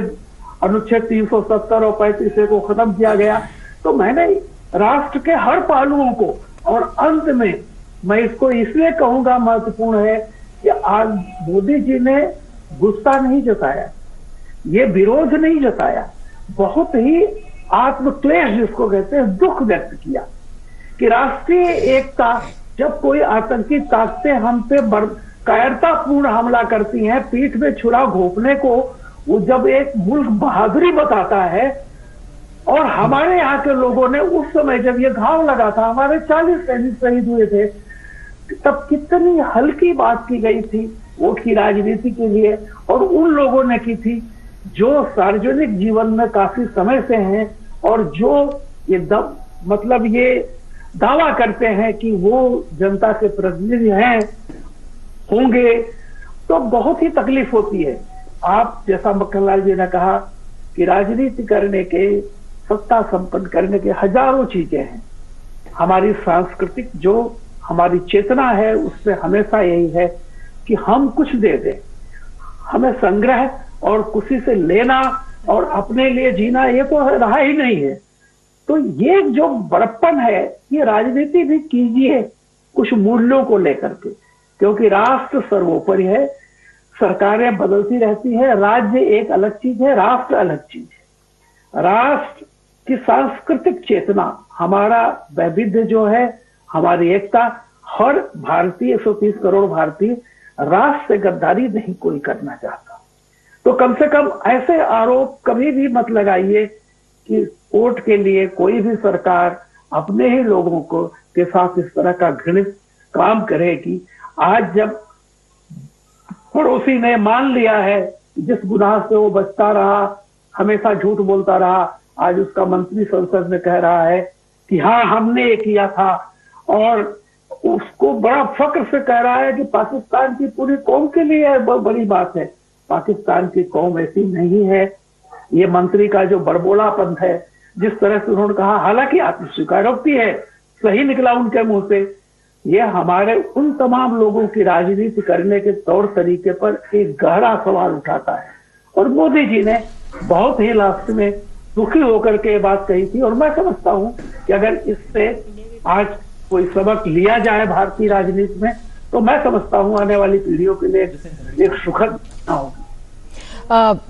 [SPEAKER 3] अनुच्छेद 370 और 35 को खत्म किया गया, तो मैंने राष्ट्र के हर पहलुओं को, और अंत में मैं इसको इसलिए कहूंगा महत्वपूर्ण है कि आज मोदी जी ने गुस्सा नहीं जताया, ये विरोध नहीं जताया, बहुत ही आत्मक्लेश जिसको कहते हैं, दुख व्यक्त किया कि राष्ट्रीय एकता, जब कोई आतंकी ताकतें हम पे कायरतापूर्ण हमला करती हैं, पीठ में छुरा घोंपने को वो जब एक मुल्क बहादुरी बताता है, और हमारे यहाँ के लोगों ने उस समय जब ये घाव लगा था, हमारे 40 सैनिक शहीद हुए थे, तब कितनी हल्की बात की गई थी वोट की राजनीति के लिए, और उन लोगों ने की थी जो सार्वजनिक जीवन में काफी समय से हैं और जो ये ये दावा करते हैं कि वो जनता के प्रतिनिधि हैं, होंगे, तो बहुत ही तकलीफ होती है। आप जैसा मक्खनलाल जी ने कहा कि राजनीति करने के, सत्ता संपन्न करने के हजारों चीजें हैं। हमारी सांस्कृतिक जो हमारी चेतना है, उसमें हमेशा यही है कि हम कुछ दे दें, हमें संग्रह और किसी से लेना और अपने लिए जीना ये तो रहा ही नहीं है। तो ये जो बड़प्पन है, ये राजनीति भी कीजिए कुछ मूल्यों को लेकर के, क्योंकि राष्ट्र सर्वोपरि है। सरकारें बदलती रहती है, राज्य एक अलग चीज है, राष्ट्र अलग चीज है। राष्ट्र की सांस्कृतिक चेतना, हमारा वैविध्य जो है, हमारी एकता, हर भारतीय 130 करोड़ भारतीय राष्ट्र से गद्दारी नहीं कोई करना चाहता। तो कम से कम ऐसे आरोप कभी भी मत लगाइए कि वोट के लिए कोई भी सरकार अपने ही लोगों को के साथ इस तरह का घृणित काम करेगी। आज जब पड़ोसी ने मान लिया है, जिस गुनाह से वो बचता रहा, हमेशा झूठ बोलता रहा, आज उसका मंत्री संसद में कह रहा है कि हाँ हमने ये किया था, और उसको बड़ा फक्र से कह रहा है कि पाकिस्तान की पूरी कौम के लिए बड़ी बात है। पाकिस्तान की कौम ऐसी नहीं है। ये मंत्री का जो बड़बोलापन है, जिस तरह से उन्होंने कहा, हालांकि आत्मस्वीकारोक्ति है, सही निकला उनके मुंह से, ये हमारे उन तमाम लोगों की राजनीति करने के तौर तरीके पर एक गहरा सवाल उठाता है। और मोदी जी ने बहुत ही लास्ट में दुखी होकर के ये बात कही थी, और मैं समझता हूं कि अगर इससे आज कोई सबक लिया जाए भारतीय राजनीति में, तो मैं समझता हूं आने वाली पीढ़ियों के लिए एक सुखद घटना होगी।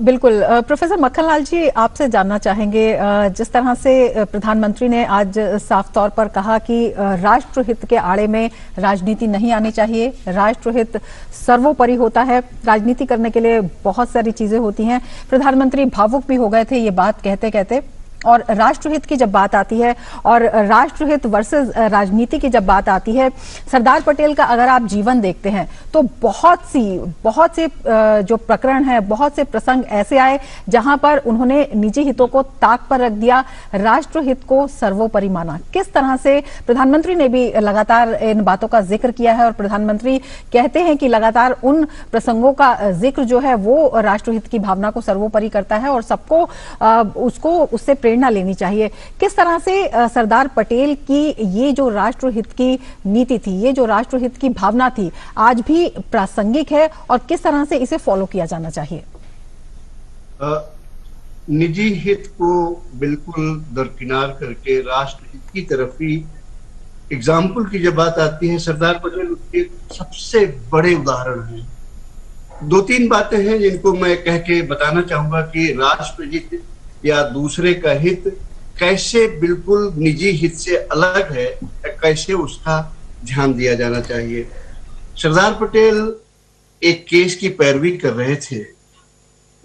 [SPEAKER 2] बिल्कुल। प्रोफेसर मक्खनलाल जी, आपसे जानना चाहेंगे, जिस तरह से प्रधानमंत्री ने आज साफ तौर पर कहा कि राष्ट्रहित के आड़े में राजनीति नहीं आनी चाहिए, राष्ट्रहित सर्वोपरि होता है, राजनीति करने के लिए बहुत सारी चीजें होती हैं। प्रधानमंत्री भावुक भी हो गए थे ये बात कहते कहते, और राष्ट्रहित की जब बात आती है और राष्ट्रहित वर्सेस राजनीति की जब बात आती है, सरदार पटेल का अगर आप जीवन देखते हैं तो बहुत से जो प्रकरण है, बहुत से प्रसंग ऐसे आए जहां पर उन्होंने निजी हितों को ताक पर रख दिया, राष्ट्रहित को सर्वोपरि माना। किस तरह से प्रधानमंत्री ने भी लगातार इन बातों का जिक्र किया है, और प्रधानमंत्री कहते हैं कि लगातार उन प्रसंगों का जिक्र जो है वो राष्ट्रहित की भावना को सर्वोपरि करता है और सबको उससे प्रेरणा लेनी चाहिए। किस तरह से सरदार पटेल की ये जो राष्ट्रहित की नीति थी, ये जो राष्ट्रहित की भावना थी, आज भी प्रासंगिक है और किस तरह से इसे फॉलो किया जाना चाहिए?
[SPEAKER 5] निजी हित को बिल्कुल दरकिनार करके राष्ट्रहित की तरफ ही एग्जाम्पल की जब बात आती है, सरदार पटेल उसके सबसे बड़े उदाहरण हैं। 2-3 बातें हैं जिनको मैं कह के बताना चाहूंगा कि राष्ट्रहित या दूसरे का हित कैसे बिल्कुल निजी हित से अलग है, कैसे उसका ध्यान दिया जाना चाहिए। सरदार पटेल एक केस की पैरवी कर रहे थे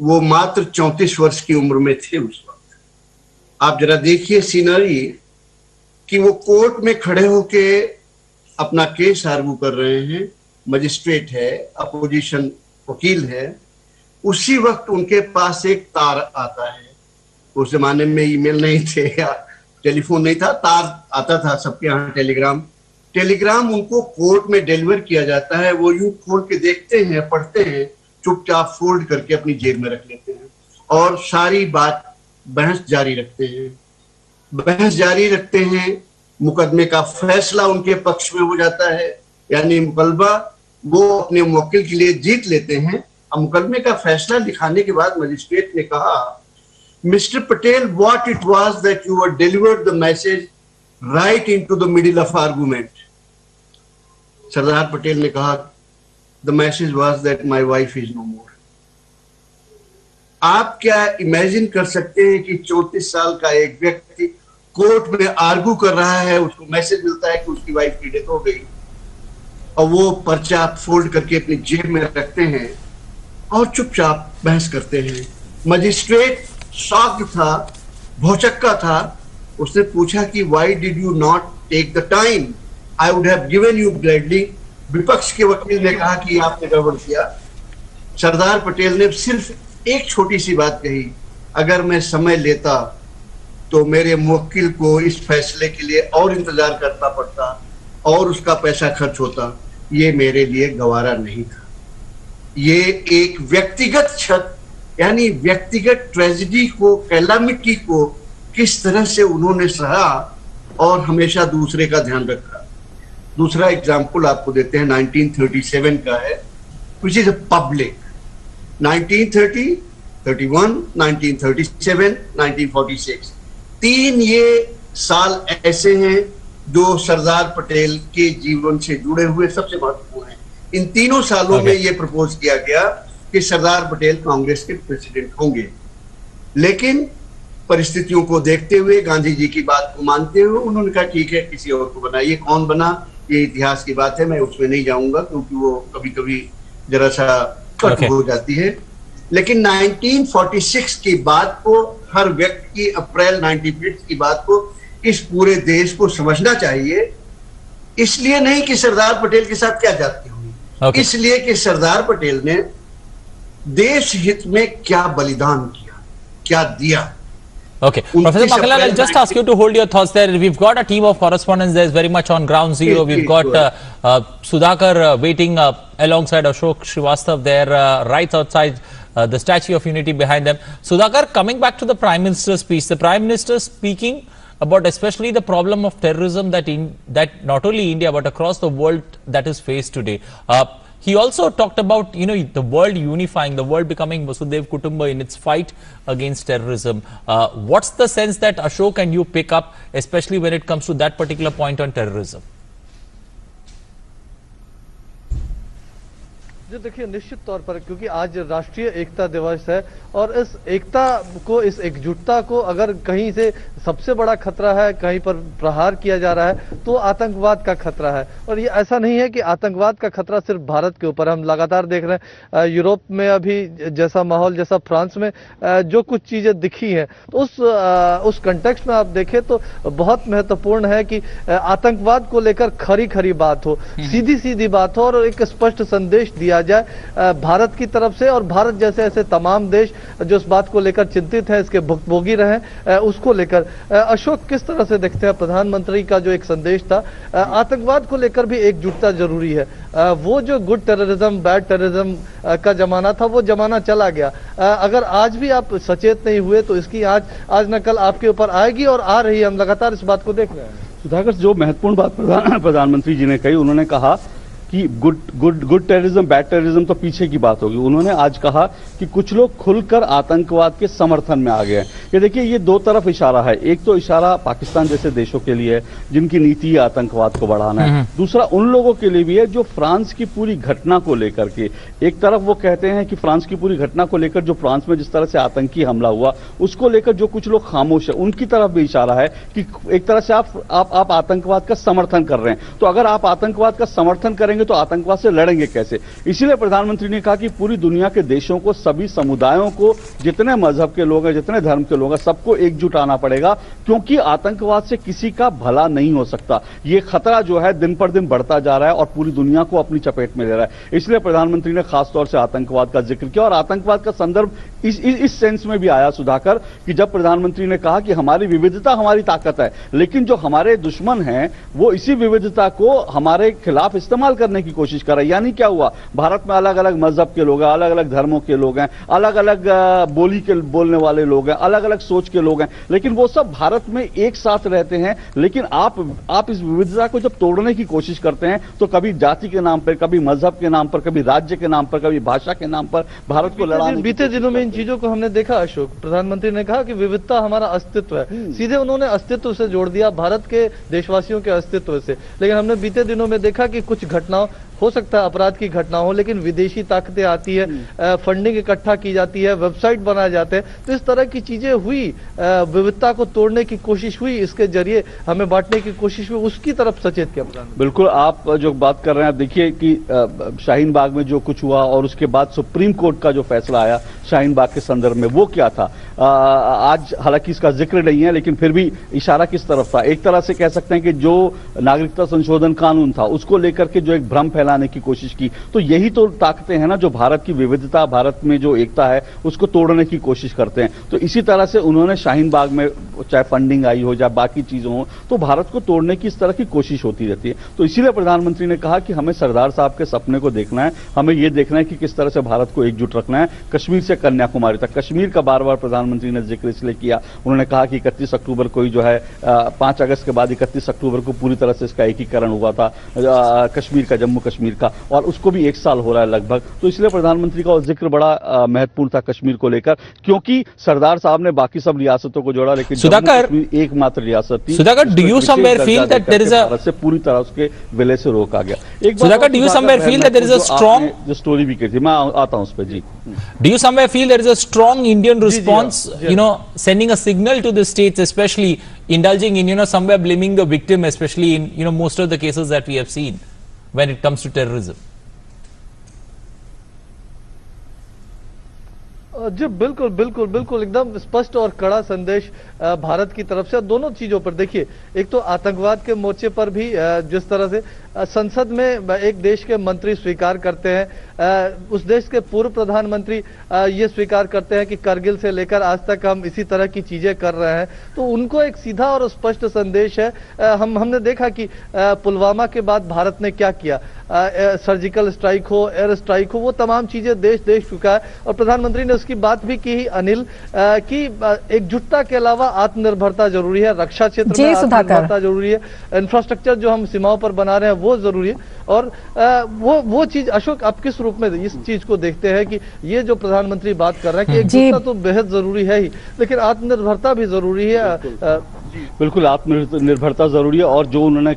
[SPEAKER 5] वो मात्र 34 वर्ष की उम्र में थे उस वक्त। आप जरा देखिए सीनरी कि वो कोर्ट में खड़े होके अपना केस आर्गू कर रहे हैं, मजिस्ट्रेट है, अपोजिशन वकील है। उसी वक्त उनके पास एक तार आता है। उस जमाने में ईमेल नहीं थे या टेलीफोन नहीं था, तार आता था सबके यहाँ, टेलीग्राम उनको कोर्ट में डिलीवर किया जाता है। वो यूं खोल के देखते हैं, पढ़ते हैं, चुपचाप फोल्ड करके अपनी जेब में रख लेते हैं और सारी बात बहस जारी रखते हैं। मुकदमे का फैसला उनके पक्ष में हो जाता है, यानी मुकदमा वो अपने मुवक्किल के लिए जीत लेते हैं। अब मुकदमे का फैसला लिखाने के बाद मजिस्ट्रेट ने कहा, mister Patel, what it was that you were delivered the message right into the middle of argument. Sardar Patel ने कहा, the message was that my wife is no more. आप क्या इमेजिन कर सकते हैं कि 34 साल का एक व्यक्ति कोर्ट में आर्गू कर रहा है, उसको मैसेज मिलता है कि उसकी वाइफ की डेथ हो गई, और वो पर्चा फोल्ड करके अपनी जेब में रखते हैं और चुपचाप बहस करते हैं। मजिस्ट्रेट शॉक्ड था, भौचक्का था। उसने पूछा कि why did you not take the time, I would have given you gladly. विपक्ष के वकील ने कहा कि आपने गड़बड़ किया। सरदार पटेल ने सिर्फ एक छोटी सी बात कही, अगर मैं समय लेता तो मेरे मुवक्किल को इस फैसले के लिए और इंतजार करना पड़ता और उसका पैसा खर्च होता। ये मेरे लिए गवारा नहीं था। ये एक व्यक्तिगत क्षत, यानी व्यक्तिगत ट्रेजेडी को, कैलामिटी को किस तरह से उन्होंने सहा और हमेशा दूसरे का ध्यान रखा। दूसरा एग्जाम्पल आपको देते हैं, 1937 का है, विच इज अ पब्लिक। 1930, 31, 1937, 1946, 3 ये साल ऐसे हैं जो सरदार पटेल के जीवन से जुड़े हुए सबसे महत्वपूर्ण हैं। इन तीनों सालों में ये प्रपोज किया गया कि सरदार पटेल कांग्रेस के प्रेसिडेंट होंगे, लेकिन परिस्थितियों को देखते हुए, गांधी जी की बात को मानते हुए, उन्होंने कहा ठीक है, किसी और को बनाइए। कौन बना, ये इतिहास की बात है, मैं उसमें नहीं जाऊंगा क्योंकि वो कभी कभी जरा सा कट हो जाती है। लेकिन 1946 की बात को, हर व्यक्ति की, अप्रैल 1996 की बात को इस पूरे देश को समझना चाहिए। इसलिए नहीं कि सरदार पटेल के साथ क्या जाती हुई, इसलिए कि सरदार पटेल ने देश हित में क्या बलिदान किया, क्या दिया।
[SPEAKER 9] Okay, Professor Makhanlal, I'll just ask you to hold your thoughts there. We've got a team of correspondents there, is very much on ground zero. We've got Sudhakar waiting alongside Ashok Srivastav there, right outside the Statue of Unity behind them. Sudhakar, coming back to the Prime Minister's speech, the Prime Minister speaking about especially the problem of terrorism that not only India but across the world that is faced today. He also talked about, the world unifying, the world becoming Vasudhaiva Kutumba in its fight against terrorism. What's the sense that Ashok and you pick up, especially when it comes to that particular point on terrorism?
[SPEAKER 6] जी देखिए, निश्चित तौर पर क्योंकि आज राष्ट्रीय एकता दिवस है और इस एकता को, इस एकजुटता को अगर कहीं से सबसे बड़ा खतरा है, कहीं पर प्रहार किया जा रहा है तो आतंकवाद का खतरा है। और ये ऐसा नहीं है कि आतंकवाद का खतरा सिर्फ भारत के ऊपर, हम लगातार देख रहे हैं यूरोप में अभी जैसा माहौल, जैसा फ्रांस में जो कुछ चीजें दिखी हैं, तो उस कंटेक्स्ट में आप देखें तो बहुत महत्वपूर्ण है कि आतंकवाद को लेकर खरी खरी बात हो, सीधी सीधी बात हो और एक स्पष्ट संदेश दिया जाए भारत की तरफ से। और भारत जैसे ऐसे तमाम देश जो इस बात को लेकर चिंतित है, इसके भुक्तभोगी रहे, उसको लेकर अशोक किस तरह से देखते हैं प्रधानमंत्री का जो एक संदेश था, आतंकवाद को लेकर भी एकजुटता जरूरी है। वो जो गुड टेररिज्म, बैड टेररिज्म का जमाना था, वो जमाना चला गया। अगर आज भी आप सचेत नहीं हुए तो इसकी आज न कल आपके ऊपर आएगी और आ रही है, हम लगातार इस बात को देख रहे हैं।
[SPEAKER 7] सुधाकर, जो महत्वपूर्ण बात प्रधानमंत्री जी ने कही, उन्होंने कहा कि गुड टेररिज्म, बैड टेररिज्म तो पीछे की बात होगी। उन्होंने आज कहा कि कुछ लोग खुलकर आतंकवाद के समर्थन में आ गए हैं। ये देखिए, ये दो तरफ इशारा है। एक तो इशारा पाकिस्तान जैसे देशों के लिए है जिनकी नीति है आतंकवाद को बढ़ाना है, दूसरा उन लोगों के लिए भी है जो फ्रांस की पूरी घटना को लेकर के, एक तरफ वो कहते हैं कि फ्रांस की पूरी घटना को लेकर जो फ्रांस में जिस तरह से आतंकी हमला हुआ उसको लेकर जो कुछ लोग खामोश है, उनकी तरफ भी इशारा है कि एक तरह से आप आतंकवाद का समर्थन कर रहे हैं। तो अगर आप आतंकवाद का समर्थन करेंगे करेंगे तो आतंकवाद से लड़ेंगे कैसे। इसीलिए प्रधानमंत्री ने कहा कि पूरी दुनिया के देशों को, सभी समुदायों को, जितने मजहब के लोग हैं, जितने धर्म के लोग हैं, सबको एकजुट आना पड़ेगा, क्योंकि आतंकवाद से किसी का भला नहीं हो सकता। ये खतरा जो है दिन पर दिन बढ़ता जा रहा है और पूरी दुनिया को अपनी चपेट में ले रहा है। इसलिए प्रधानमंत्री ने खासतौर से आतंकवाद का जिक्र किया और आतंकवाद का संदर्भ इस सेंस में भी आया सुधाकर कि जब प्रधानमंत्री ने कहा कि हमारी विविधता हमारी ताकत है, लेकिन जो हमारे दुश्मन हैं वो इसी विविधता को हमारे खिलाफ इस्तेमाल करने की कोशिश कर रहे हैं। यानी क्या हुआ, भारत में अलग अलग मजहब के लोग हैं, अलग अलग धर्मों के लोग हैं, अलग अलग बोली के बोलने वाले लोग हैं, अलग अलग सोच के लोग हैं, लेकिन वो सब भारत में एक साथ रहते हैं। लेकिन आप इस विविधता को जब तोड़ने की कोशिश करते हैं तो कभी जाति के नाम पर, कभी मजहब के नाम पर, कभी राज्य के नाम पर, कभी भाषा के नाम पर भारत को लड़ाने।
[SPEAKER 6] बीते दिनों में इन चीजों को हमने देखा अशोक, प्रधानमंत्री ने कहा कि विविधता हमारा अस्तित्व है, सीधे उन्होंने अस्तित्व से जोड़ दिया, भारत के देशवासियों के अस्तित्व से। लेकिन हमने बीते दिनों में देखा कि कुछ घटनाओं, हो सकता है अपराध की घटना हो, लेकिन विदेशी ताकतें आती है, फंडिंग इकट्ठा की जाती है, वेबसाइट बनाए जाते हैं, तो इस तरह की चीजें हुई, विविधता को तोड़ने की कोशिश हुई, इसके जरिए हमें बांटने की कोशिश हुई, उसकी तरफ सचेत किया प्रधानमंत्री।
[SPEAKER 7] बिल्कुल, आप जो बात कर रहे हैं, आप देखिए कि शाहीन बाग में जो कुछ हुआ और उसके बाद सुप्रीम कोर्ट का जो फैसला आया शाहीन बाग के संदर्भ में, वो क्या था। आज हालांकि इसका जिक्र नहीं है, लेकिन फिर भी इशारा किस तरफ था। एक तरह से कह सकते हैं कि जो नागरिकता संशोधन कानून था उसको लेकर के जो एक भ्रम फैलाने की कोशिश की, तो यही तो ताकतें हैं ना जो भारत की विविधता, भारत में जो एकता है उसको तोड़ने की कोशिश करते हैं। तो इसी तरह से उन्होंने शाहीन बाग में चाहे फंडिंग आई हो या बाकी चीजों हो, तो भारत को तोड़ने की इस तरह की कोशिश होती रहती है। तो इसीलिए प्रधानमंत्री ने कहा कि हमें सरदार साहब के सपने को देखना है, हमें यह देखना है कि किस तरह से भारत को एकजुट रखना है। कश्मीर से कन्याकुमारी तक, कश्मीर का बार बार प्रधानमंत्री ने जिक्र इसलिए किया, उन्होंने कहा कि 31 अक्टूबर को ही जो है 5 अगस्त के बाद 31 अक्टूबर को पूरी तरह से इसका एकीकरण हुआ था कश्मीर का, जम्मू कश्मीर का, और उसको भी 1 साल हो रहा है लगभग। तो इसलिए प्रधानमंत्री का जिक्र बड़ा महत्वपूर्ण था कश्मीर को लेकर, क्योंकि सरदार साहब ने बाकी सब रियासतों को जोड़ा, लेकिन
[SPEAKER 9] सुधाकर,
[SPEAKER 7] एकमात्र रियासत थी।
[SPEAKER 9] Sudhakar, do you somewhere feel that there is a,
[SPEAKER 7] से पूरी तरह उसके विलय से रोका गया। एक
[SPEAKER 9] Sudhakar, do you somewhere feel that there is a strong,
[SPEAKER 7] जो स्टोरी भी की थी, मैं आता हूं उस पर जी।
[SPEAKER 9] Do you somewhere feel there is a strong Indian response, sending a signal to the states, especially indulging in, somewhere blaming the victim, especially in, most of the cases that we have seen when it comes to terrorism?
[SPEAKER 6] जी बिल्कुल बिल्कुल बिल्कुल, एकदम स्पष्ट और कड़ा संदेश भारत की तरफ से दोनों चीजों पर। देखिए, एक तो आतंकवाद के मोर्चे पर भी जिस तरह से संसद में एक देश के मंत्री स्वीकार करते हैं, उस देश के पूर्व प्रधानमंत्री ये स्वीकार करते हैं कि करगिल से लेकर आज तक हम इसी तरह की चीजें कर रहे हैं, तो उनको एक सीधा और स्पष्ट संदेश है। हमने देखा कि पुलवामा के बाद भारत ने क्या किया, सर्जिकल स्ट्राइक हो, एयर स्ट्राइक हो, वो तमाम चीजें देश देख चुका है। और प्रधानमंत्री ने उसकी बात भी की अनिल कि एकजुटता के अलावा आत्मनिर्भरता जरूरी है, रक्षा क्षेत्र में आत्मनिर्भरता जरूरी है, इंफ्रास्ट्रक्चर जो हम सीमाओं पर बना रहे हैं वो जरूरी है। और वो चीज अशोक आप किस रूप में इस चीज को देखते हैं कि ये जो प्रधानमंत्री बात कर रहे हैं कि एकजुटता तो बेहद जरूरी है ही, लेकिन आत्मनिर्भरता भी जरूरी है।
[SPEAKER 7] बिल्कुल, आत्मनिर्भरता जरूरी है। और जो उन्होंने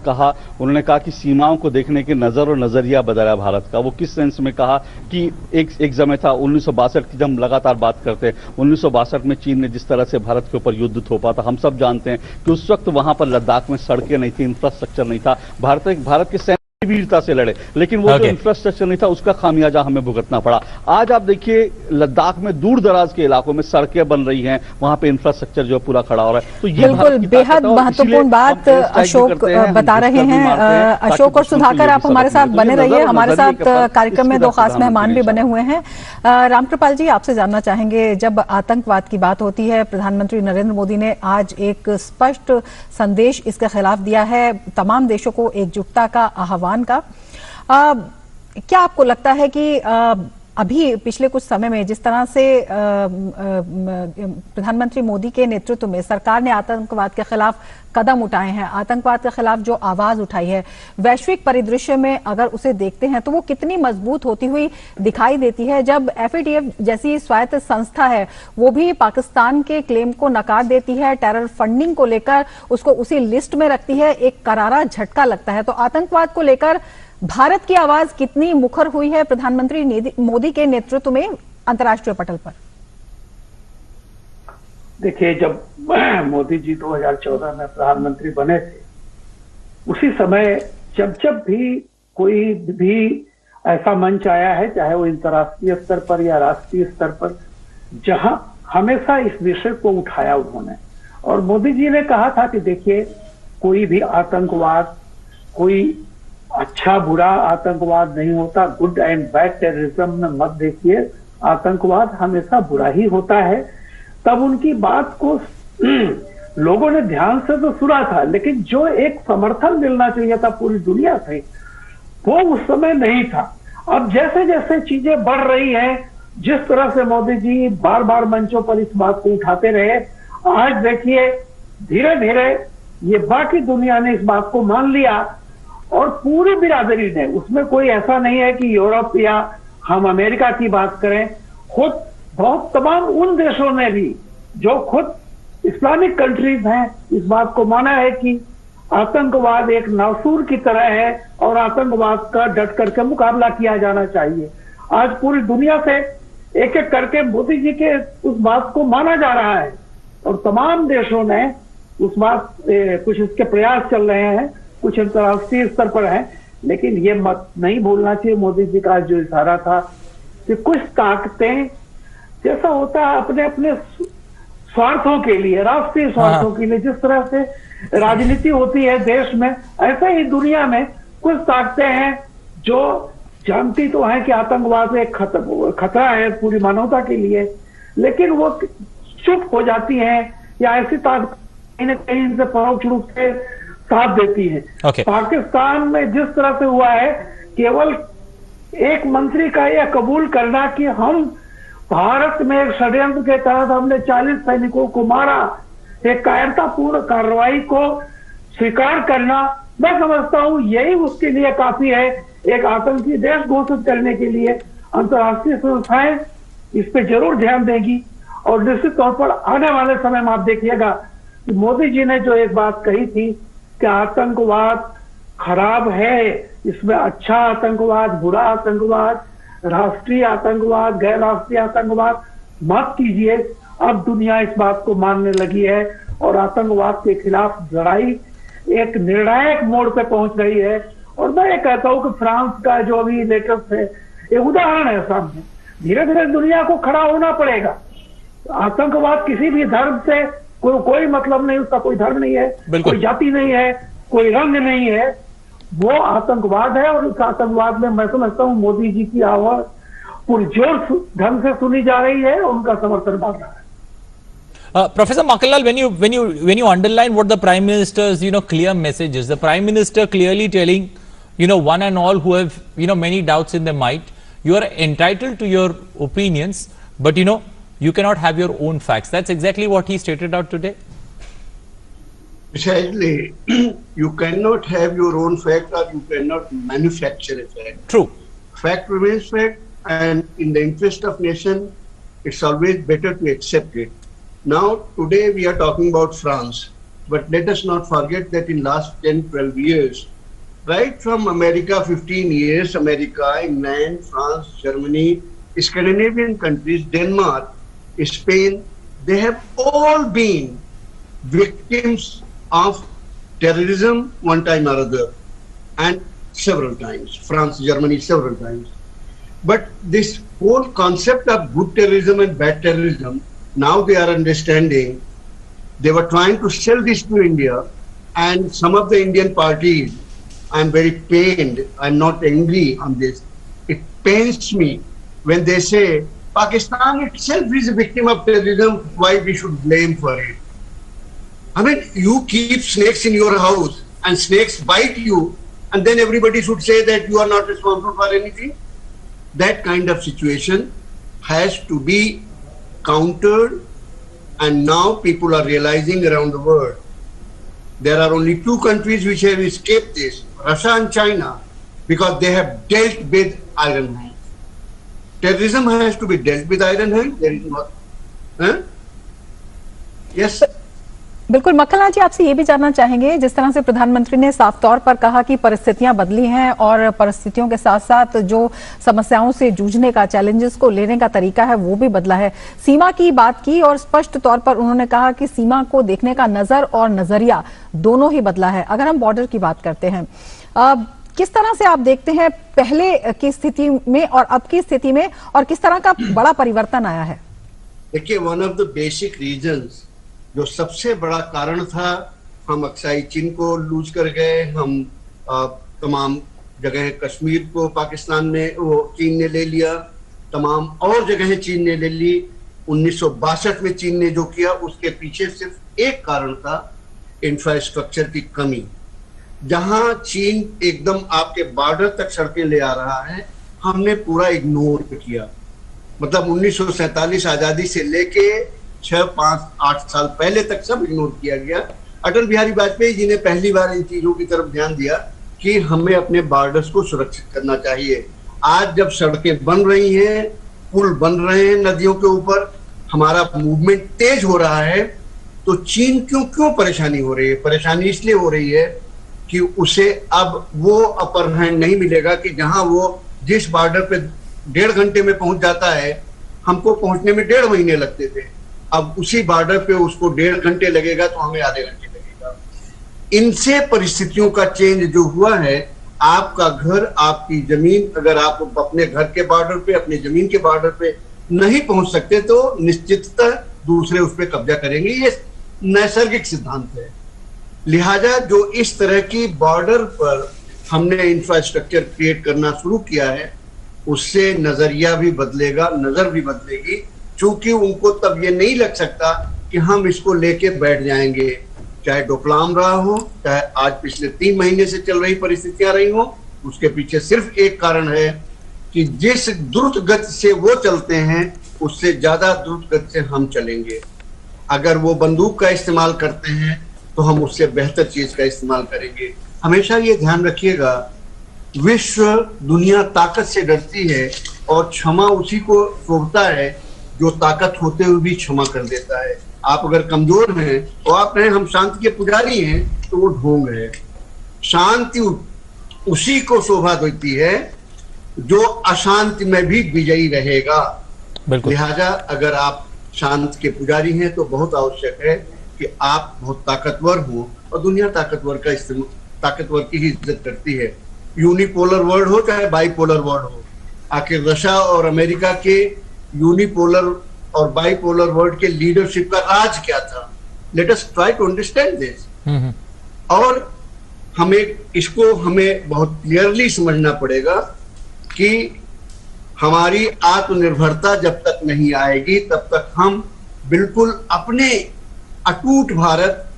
[SPEAKER 7] कहा कि सीमाओं को देखने के नजर और नजरिया बदला भारत का। वो किस सेंस में कहा कि एक समय था 1962 की, हम लगातार बात करते हैं, 1962 में चीन ने जिस तरह से भारत के ऊपर युद्ध थोपा था, हम सब जानते हैं कि उस वक्त वहां पर लद्दाख में सड़कें नहीं थी, इंफ्रास्ट्रक्चर नहीं था, भारत के वीरता से लड़े, लेकिन वो जो इंफ्रास्ट्रक्चर नहीं था उसका खामियाजा हमें भुगतना पड़ा। आज आप देखिए लद्दाख में दूर दराज के इलाकों में सड़कें बन रही हैं, वहां पे इंफ्रास्ट्रक्चर जो पूरा खड़ा हो रहा है। तो ये
[SPEAKER 2] बिल्कुल बेहद महत्वपूर्ण बात अशोक बता रहे हैं। अशोक और सुधाकर, आप हमारे साथ बने रहिए, हमारे साथ कार्यक्रम में 2 खास मेहमान भी बने हुए हैं। रामकृपाल जी, आपसे जानना चाहेंगे, जब आतंकवाद की बात होती है, प्रधानमंत्री नरेंद्र मोदी ने आज एक स्पष्ट संदेश इसके खिलाफ दिया है, तमाम देशों को एकजुटता का आह्वान का। क्या आपको लगता है कि अभी पिछले कुछ समय में जिस तरह से प्रधानमंत्री मोदी के नेतृत्व में सरकार ने आतंकवाद के खिलाफ कदम उठाए हैं, आतंकवाद के खिलाफ जो आवाज उठाई है, वैश्विक परिदृश्य में अगर उसे देखते हैं तो वो कितनी मजबूत होती हुई दिखाई देती है, जब FATF जैसी स्वायत्त संस्था है वो भी पाकिस्तान के क्लेम को नकार देती है, टेरर फंडिंग को लेकर उसको उसी लिस्ट में रखती है, एक करारा झटका लगता है। तो आतंकवाद को लेकर भारत की आवाज कितनी मुखर हुई है प्रधानमंत्री मोदी के नेतृत्व में अंतर्राष्ट्रीय पटल पर?
[SPEAKER 3] देखिए, जब मोदी जी 2014 में प्रधानमंत्री बने थे, उसी समय जब भी कोई भी ऐसा मंच आया है, चाहे वो अंतर्राष्ट्रीय स्तर पर या राष्ट्रीय स्तर पर, जहां हमेशा इस विषय को उठाया उन्होंने। और मोदी जी ने कहा था कि देखिए, कोई भी आतंकवाद, कोई अच्छा बुरा आतंकवाद नहीं होता, गुड एंड बैड टेररिज्म में मत देखिए, आतंकवाद हमेशा बुरा ही होता है। तब उनकी बात को लोगों ने ध्यान से तो सुना था, लेकिन जो एक समर्थन मिलना चाहिए था पूरी दुनिया से, वो उस समय नहीं था। अब जैसे जैसे चीजें बढ़ रही हैं, जिस तरह से मोदी जी बार बार मंचों पर इस बात को उठाते रहे, आज देखिए धीरे धीरे ये बाकी दुनिया ने इस बात को मान लिया और पूरी बिरादरी ने, उसमें कोई ऐसा नहीं है कि यूरोप या हम अमेरिका की बात करें, खुद बहुत तमाम उन देशों ने भी जो खुद इस्लामिक कंट्रीज हैं, इस बात को माना है कि आतंकवाद एक नासूर की तरह है और आतंकवाद का डट करके मुकाबला किया जाना चाहिए। आज पूरी दुनिया से एक एक करके मोदी जी के उस बात को माना जा रहा है और तमाम देशों ने उस बात कुछ इसके प्रयास चल रहे हैं, कुछ अंतर्राष्ट्रीय स्तर पर है। लेकिन ये मत नहीं भूलना चाहिए, मोदी जी का जो इशारा था कि कुछ ताकतें, जैसा होता है अपने अपने स्वार्थों के लिए, राष्ट्रीय स्वार्थों के लिए जिस तरह से राजनीति होती है देश में, ऐसे ही दुनिया में कुछ ताकतें हैं जो जानती तो है कि आतंकवाद एक खतरा है पूरी मानवता के लिए, लेकिन वो चुप हो जाती हैं या ऐसी ताकत कहीं न कहीं इनसे परोक्ष रूप से साथ देती है। पाकिस्तान में जिस तरह से हुआ है, केवल एक मंत्री का यह कबूल करना कि हम भारत में एक षड्यंत्र के तहत हमने 40 सैनिकों को मारा, एक कायरतापूर्ण कार्रवाई को स्वीकार करना, मैं समझता हूं यही उसके लिए काफी है। एक आतंकी देश घोषित करने के लिए अंतर्राष्ट्रीय संस्थाएं इस पे जरूर ध्यान देगी और निश्चित तौर पर आने वाले समय में आप देखिएगा कि मोदी जी ने जो एक बात कही थी कि आतंकवाद खराब है, इसमें अच्छा आतंकवाद, बुरा आतंकवाद, राष्ट्रीय आतंकवाद, गैर राष्ट्रीय आतंकवाद मत कीजिए। अब दुनिया इस बात को मानने लगी है और आतंकवाद के खिलाफ लड़ाई एक निर्णायक मोड़ पे पहुंच रही है। और मैं ये कहता हूं कि फ्रांस का जो अभी लेटेस्ट है, एक उदाहरण है सामने। धीरे धीरे दुनिया को खड़ा होना पड़ेगा। आतंकवाद किसी भी धर्म से कोई मतलब नहीं, उसका कोई धर्म नहीं है, कोई जाति नहीं है, कोई रंग नहीं है, वो आतंकवाद है। और उस आतंकवाद में मैं समझता हूँ मोदी जी की आवाज पूरी जोर ढंग से सुनी जा रही है, उनका समर्थन बढ़ रहा है।
[SPEAKER 9] Professor Makhanlal, when you underline what the Prime Minister's clear message is, the Prime Minister clearly telling one and all who have many doubts in their mind, you are entitled to your opinions, but you cannot have your own facts. That's exactly what he stated out today.
[SPEAKER 5] Precisely, you cannot have your own fact or you cannot manufacture a fact.
[SPEAKER 9] True.
[SPEAKER 5] Fact remains fact, and in the interest of nation, it's always better to accept it. Now, today we are talking about France, but let us not forget that in last 10-12 years, right from America, 15 years, America, England, France, Germany, Scandinavian countries, Denmark, Spain, they have all been victims of terrorism one time or other, and several times, France, Germany, several times. But this whole concept of good terrorism and bad terrorism, now they are understanding. They were trying to sell this to India, and some of the Indian parties, I'm very pained, I'm not angry on this. It pains me when they say Pakistan itself is a victim of terrorism, why we should blame for it. I mean, you keep snakes in your house and snakes bite you, and then everybody should say that you are not responsible for anything. That kind of situation has to be countered, and now people are realizing around the world. There are only two countries which have escaped this, Russia and China, because they have dealt with iron hand. Terrorism has to be dealt with iron hand. There is not. Yes.
[SPEAKER 2] बिल्कुल मक्खनलाल जी, आपसे ये भी जानना चाहेंगे, जिस तरह से प्रधानमंत्री ने साफ तौर पर कहा कि परिस्थितियां बदली हैं और परिस्थितियों के साथ साथ जो समस्याओं से जूझने का, चैलेंजेस को लेने का तरीका है वो भी बदला है। सीमा की बात की और स्पष्ट तौर पर उन्होंने कहा कि सीमा को देखने का नजर और नजरिया दोनों ही बदला है। अगर हम बॉर्डर की बात करते हैं, किस तरह से आप देखते हैं पहले की स्थिति में और अब की स्थिति में, और किस तरह का बड़ा परिवर्तन आया है?
[SPEAKER 5] देखिए, one of the basic reasons, जो सबसे बड़ा कारण था, हम अक्साई चीन को लूज कर गए, हम तमाम जगह कश्मीर को पाकिस्तान ने चीन ने ले लिया, तमाम और जगहें चीन ने ले ली। 1962 में चीन ने जो किया उसके पीछे सिर्फ एक कारण था, इंफ्रास्ट्रक्चर की कमी। जहां चीन एकदम आपके बॉर्डर तक सड़कें ले आ रहा है, हमने पूरा इग्नोर किया। मतलब 1947 आजादी से लेके 6, 5, 8 साल पहले तक सब इग्नोर किया गया। अटल बिहारी वाजपेयी जी ने पहली बार इन चीजों की तरफ ध्यान दिया कि हमें अपने बॉर्डर्स को सुरक्षित करना चाहिए। आज जब सड़कें बन रही हैं, पुल बन रहे हैं नदियों के ऊपर, हमारा मूवमेंट तेज हो रहा है, तो चीन क्यों परेशानी हो रही है? परेशानी इसलिए हो रही है कि उसे अब वो अपर हैंड नहीं मिलेगा कि जहां वो जिस बॉर्डर पे 1.5 घंटे में पहुंच जाता है, हमको पहुंचने में 1.5 महीने लगते थे, अब उसी बॉर्डर पे उसको 1.5 घंटे लगेगा तो हमें आधे घंटे लगेगा। इनसे परिस्थितियों का चेंज जो हुआ है, आपका घर, आपकी जमीन, अगर आप अपने घर के बॉर्डर पे, अपनी जमीन के बॉर्डर पे नहीं पहुंच सकते तो निश्चिततः दूसरे उस पर कब्जा करेंगे। ये नैसर्गिक सिद्धांत है। लिहाजा जो इस तरह की बॉर्डर पर हमने इंफ्रास्ट्रक्चर क्रिएट करना शुरू किया है, उससे नजरिया भी बदलेगा, नजर भी बदलेगी, क्योंकि उनको तब ये नहीं लग सकता कि हम इसको लेके बैठ जाएंगे। चाहे डोकलाम रहा हो, चाहे आज पिछले 3 महीने से चल रही परिस्थितियां रही हो, उसके पीछे सिर्फ एक कारण है कि जिस द्रुत गति से वो चलते हैं, उससे ज्यादा द्रुत गति से हम चलेंगे। अगर वो बंदूक का इस्तेमाल करते हैं तो हम उससे बेहतर चीज का इस्तेमाल करेंगे। हमेशा ये ध्यान रखिएगा, विश्व दुनिया ताकत से डरती है और क्षमा उसी को शोभता है जो ताकत होते हुए भी क्षमा कर देता है। आप अगर कमजोर हैं और आप कहें हम शांति के पुजारी हैं, तो वो ढोंग है। शांति उसी को शोभा देती है जो अशांति में भी विजयी रहेगा। लिहाजा अगर आप शांति के पुजारी हैं तो बहुत आवश्यक है कि आप बहुत ताकतवर हो, और दुनिया ताकतवर की ही इज्जत करती है। यूनिपोलर वर्ल्ड हो चाहे बाइपोलर वर्ल्ड हो, आखिर रशिया और अमेरिका के यूनिपोलर और बाइपोलर वर्ल्ड के लीडरशिप का राज क्या था? Let us try to understand this. और हमें बहुत क्लियरली समझना पड़ेगा कि हमारी आत्मनिर्भरता जब तक नहीं आएगी, तब तक हम बिल्कुल अपने अटूट भारत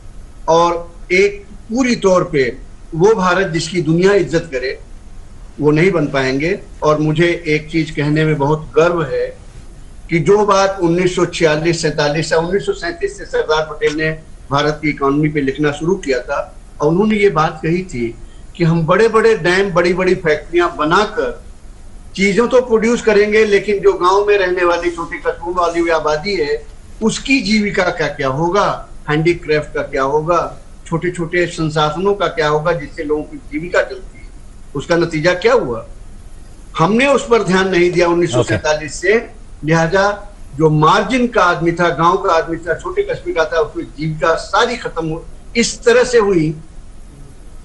[SPEAKER 5] और एक पूरी तौर पे वो भारत जिसकी दुनिया इज्जत करे, वो नहीं बन पाएंगे। और मुझे एक चीज कहने में बहुत गर्व है कि जो बात 1946-47 या 1937 से सरदार पटेल ने भारत की इकोनॉमी पे लिखना शुरू किया था, और उन्होंने ये बात कही थी कि हम बड़े बड़े डैम, बड़ी बड़ी फैक्ट्रियां बनाकर चीजों तो प्रोड्यूस करेंगे, लेकिन जो गांव में रहने वाली छोटी कस्बों वाली आबादी है, उसकी जीविका का क्या होगा, हैंडीक्राफ्ट का क्या होगा, छोटे छोटे संसाधनों का क्या होगा जिससे लोगों की जीविका चलती है। उसका नतीजा क्या हुआ? हमने उस पर ध्यान नहीं दिया 1947 से। लिहाजा जो मार्जिन का आदमी था, गांव का आदमी था, छोटे कस्बे का था, उसकी जीविका सारी खत्म हो इस तरह से हुई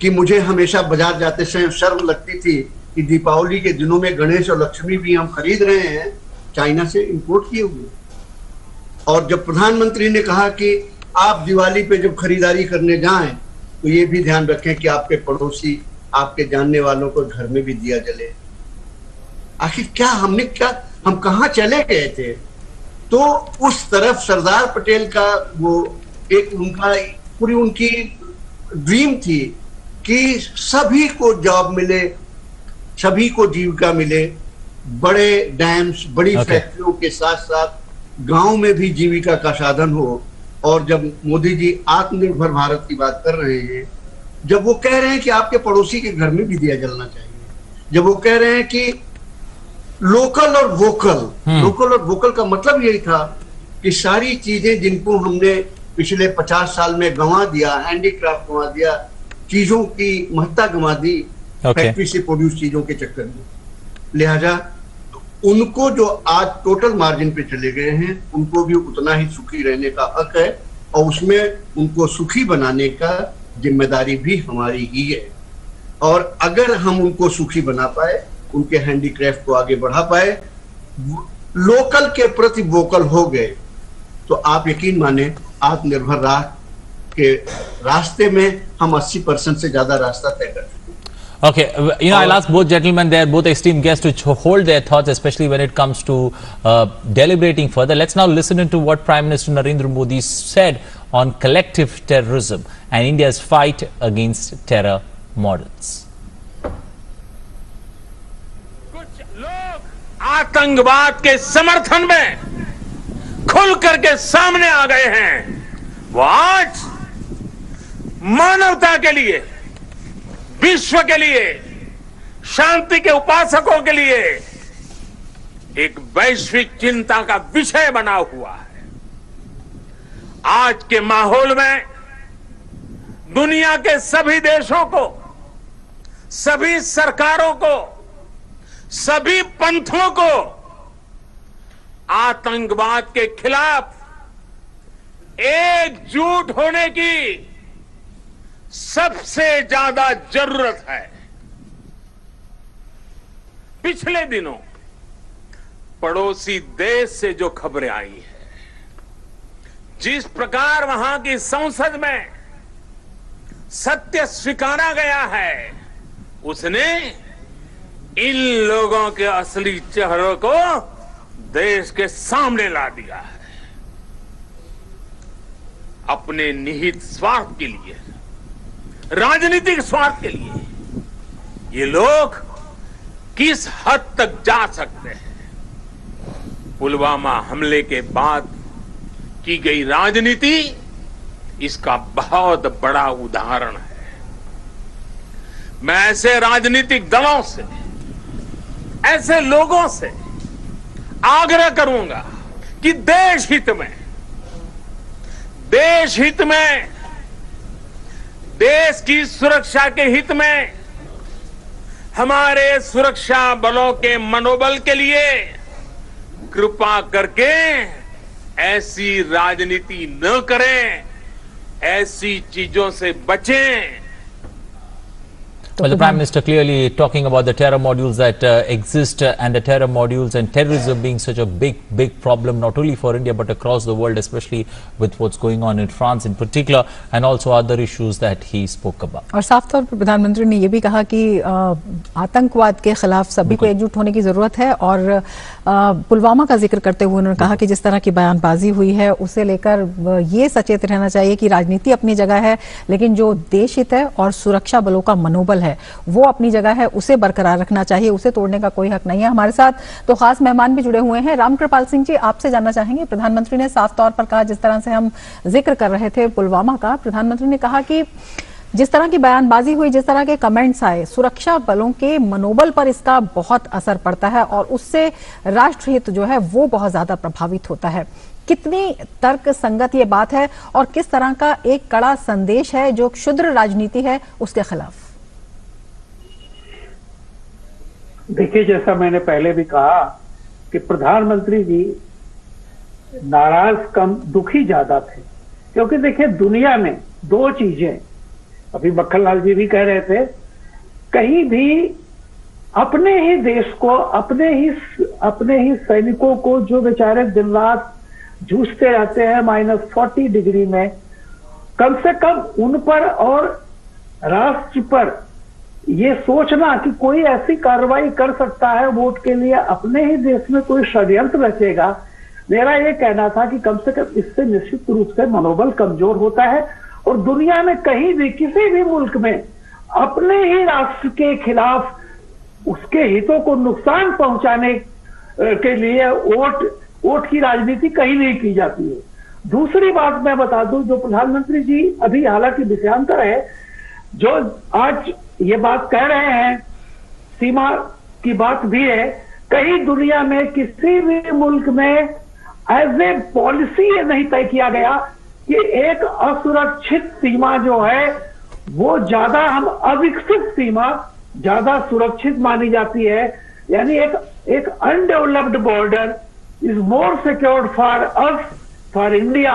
[SPEAKER 5] कि मुझे हमेशा बाजार जाते समय शर्म लगती थी कि दीपावली के दिनों में गणेश और लक्ष्मी भी हम खरीद रहे हैं चाइना से इंपोर्ट किए हुए। और जब प्रधानमंत्री ने कहा कि आप दिवाली पे जब खरीदारी करने जाएं तो ये भी ध्यान रखें कि आपके पड़ोसी, आपके जानने वालों को घर में भी दिया जले। आखिर हम कहाँ चले गए थे? तो उस तरफ सरदार पटेल का वो एक पूरी उनकी ड्रीम थी कि सभी को जॉब मिले, सभी को जीविका मिले, बड़े डैम्स, बड़ी फैक्ट्रियों के साथ साथ गांव में भी जीविका का साधन हो। और जब मोदी जी आत्मनिर्भर भारत की बात कर रहे हैं, जब वो कह रहे हैं कि आपके पड़ोसी के घर में भी दिया जलना चाहिए, जब वो कह रहे हैं कि लोकल और वोकल का मतलब यही था कि सारी चीजें जिनको हमने पिछले 50 साल में गंवा दिया, हैंडीक्राफ्ट गंवा दिया, चीजों की महत्ता गंवा दी फैक्ट्री से प्रोड्यूस चीजों के चक्कर में। लिहाजा उनको जो आज टोटल मार्जिन पे चले गए हैं, उनको भी उतना ही सुखी रहने का हक है, और उसमें उनको सुखी बनाने का जिम्मेदारी भी हमारी ही है। और अगर हम उनको सुखी बना पाए, उनके हैंडीक्राफ्ट को आगे बढ़ा पाए, लोकल के प्रति वोकल हो गए, तो आप यकीन माने आत्मनिर्भर के रास्ते में हम 80% से ज्यादा रास्ता तय कर चुके हैं।
[SPEAKER 9] Okay, I'll ask both gentlemen there, both esteemed guests, to hold their thoughts, especially when it comes to deliberating further. Let's now listen into what Prime Minister Narendra Modi said on collective terrorism and India's fight against terror models.
[SPEAKER 10] कुछ लोग आतंकवाद के समर्थन में खुल करके सामने आ गए हैं। वो आज मानवता के लिए, विश्व के लिए, शांति के उपासकों के लिए एक वैश्विक चिंता का विषय बना हुआ है। आज के माहौल में दुनिया के सभी देशों को, सभी सरकारों को, सभी पंथों को आतंकवाद के खिलाफ एकजुट होने की सबसे ज्यादा जरूरत है। पिछले दिनों पड़ोसी देश से जो खबरें आई है, जिस प्रकार वहां की संसद में सत्य स्वीकारा गया है, उसने इन लोगों के असली चेहरों को देश के सामने ला दिया है। अपने निहित स्वार्थ के लिए, राजनीतिक स्वार्थ के लिए ये लोग किस हद तक जा सकते हैं? पुलवामा हमले के बाद की गई राजनीति इसका बहुत बड़ा उदाहरण है। मैं ऐसे राजनीतिक दलों से, ऐसे लोगों से आग्रह करूंगा कि देश हित में, देश की सुरक्षा के हित में, हमारे सुरक्षा बलों के मनोबल के लिए कृपा करके ऐसी राजनीति न करें, ऐसी चीजों से बचें।
[SPEAKER 9] Well, the Prime Minister clearly talking about the terror modules that exist and the terror modules and terrorism being such a big problem, not only for India but across the world, especially with what's going on in France in particular and also other issues that he spoke about.
[SPEAKER 2] और साफ तौर पर प्रधानमंत्री ने ये भी कहा कि आतंकवाद के खिलाफ सभी को एकजुट होने की जरूरत है और पुलवामा का जिक्र करते हुए उन्होंने कहा कि जिस तरह की बयानबाजी हुई है उसे लेकर ये सचेत रहना चाहिए कि राजनीति अपनी जगह है, लेकिन जो देश हित है और सुरक्षा बलों का मनोबल है वो अपनी जगह है, उसे बरकरार रखना चाहिए, उसे तोड़ने का कोई हक नहीं है। हमारे साथ तो खास मेहमान भी जुड़े हुए हैं। रामकृपाल सिंह जी, आपसे जानना चाहेंगे, प्रधानमंत्री ने साफ तौर पर कहा, जिस तरह से हम जिक्र कर रहे थे पुलवामा का, प्रधानमंत्री ने कहा कि जिस तरह की बयानबाजी हुई, जिस तरह के कमेंट्स आए, सुरक्षा बलों के मनोबल पर इसका बहुत असर पड़ता है और उससे राष्ट्रहित जो है वो बहुत ज्यादा प्रभावित होता है। कितनी तर्क संगत ये बात है और किस तरह का एक कड़ा संदेश है जो क्षुद्र राजनीति है उसके खिलाफ?
[SPEAKER 3] देखिए, जैसा मैंने पहले भी कहा कि प्रधानमंत्री जी नाराज कम दुखी ज्यादा थे, क्योंकि देखिए दुनिया में दो चीजें, अभी मक्खनलाल जी भी कह रहे थे, कहीं भी अपने ही देश को, अपने ही सैनिकों को जो बेचारे दिन रात जूझते रहते हैं -40 डिग्री में, कम से कम उन पर और राष्ट्र पर ये सोचना कि कोई ऐसी कार्रवाई कर सकता है वोट के लिए, अपने ही देश में कोई षड्यंत्र रचेगा, मेरा ये कहना था कि कम से कम इससे निश्चित रूप से मनोबल कमजोर होता है और दुनिया में कहीं भी किसी भी मुल्क में अपने ही राष्ट्र के खिलाफ उसके हितों को नुकसान पहुंचाने के लिए वोट की राजनीति कहीं नहीं की जाती है। दूसरी बात मैं बता दूं, जो प्रधानमंत्री जी अभी हालांकि विषयांतर है, जो आज ये बात कह रहे हैं, सीमा की बात भी है, कहीं दुनिया में किसी भी मुल्क में एज ए पॉलिसी ये नहीं तय किया गया कि एक असुरक्षित सीमा जो है वो ज्यादा, हम अविकसित सीमा ज्यादा सुरक्षित मानी जाती है, यानी एक undeveloped border is more secured for us, for India